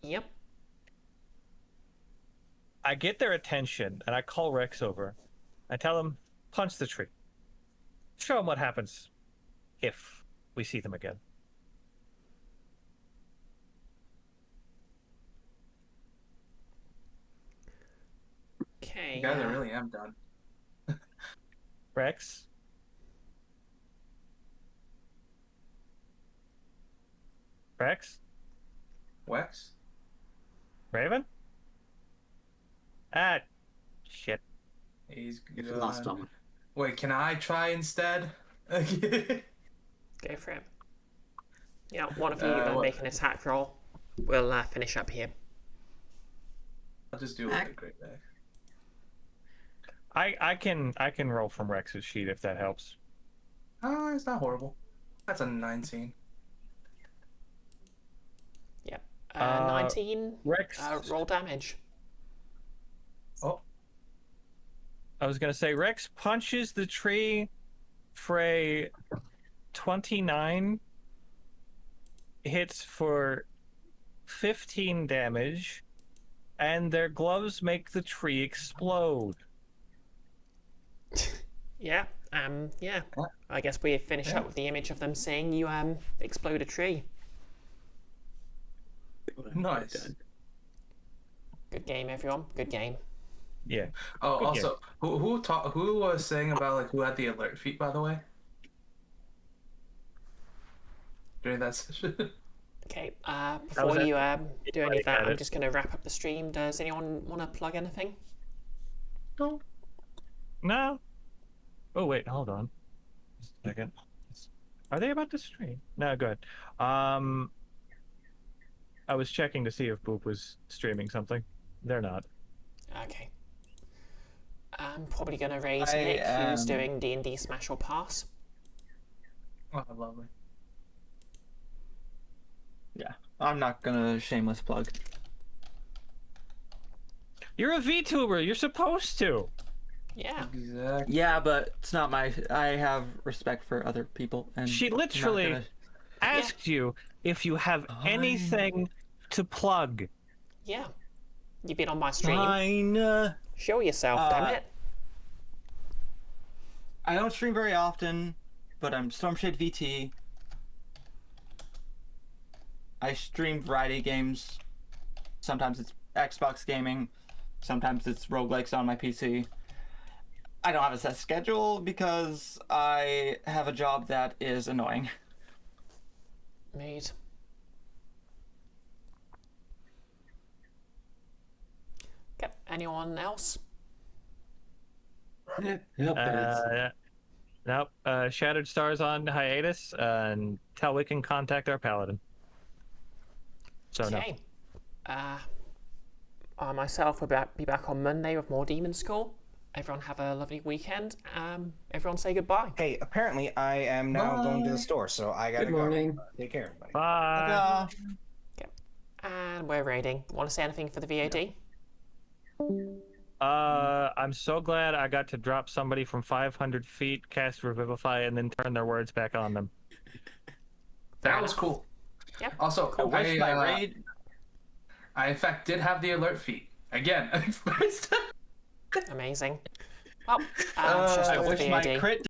Yep. I get their attention, and I call Rex over. I tell him, punch the tree. Show them what happens if we see them again. Okay. You guys, I really am done. Rex? Rex? Wex? Raven? Ah, shit. He's If you gone. lost someone. Wait, can I try instead? Go for it. Yeah, one of you what- make an attack roll. We'll finish up here. I'll just do it with a great bag. I can roll from Rex's sheet if that helps. Oh, it's not horrible. That's a 19. Yep. Uh, 19. Rex. Roll damage. Oh, I was gonna say Rex punches the tree for a 29. Hits for 15 damage, and their gloves make the tree explode. Yeah. Yeah. I guess we finish up with the image of them saying you explode a tree. nice. Good game, everyone. Good game. Yeah. Oh, Good also, who was saying about like who had the alert feat, by the way? During that session. Okay. was Before it. you do any of that, got I'm it. just going to wrap up the stream. Does anyone want to plug anything? No. Oh wait, hold on. Just a second. Are they about to stream? No, good. I was checking to see if Boop was streaming something. They're not. Okay. I'm probably going to raise I Nick, who's am- doing D&D Smash or Pass. Oh, lovely. I'm not gonna shameless plug. You're a VTuber. You're supposed to. Yeah. Exactly. Yeah, but it's not my. I have respect for other people, and She I'm not literally gonna- asked you if you have anything to plug. Yeah. You've been on my stream. Fine. Show yourself, damn it. I don't stream very often, but I'm Stormshade VT. I stream variety games. Sometimes it's Xbox gaming. Sometimes it's roguelikes on my PC. I don't have a set schedule because I have a job that is annoying. Made. Okay. Anyone else? Yeah, that's- Nope. Shattered Stars on hiatus until we can contact our paladin. So no. Okay. I myself will be back on Monday with more Demon School. Everyone have a lovely weekend. Everyone say goodbye. Hey, apparently I am now going to the store, so I gotta Good go. morning. Take care, everybody. Bye. And we're raiding. Want to say anything for the VOD? I'm so glad I got to drop somebody from 500 feet, cast Revivify, and then turn their words back on them. That was cool. Yep. Also, I wish my raid. I in fact did have the alert feat again. First time. Amazing. Well, I just for the wish my VOD. crit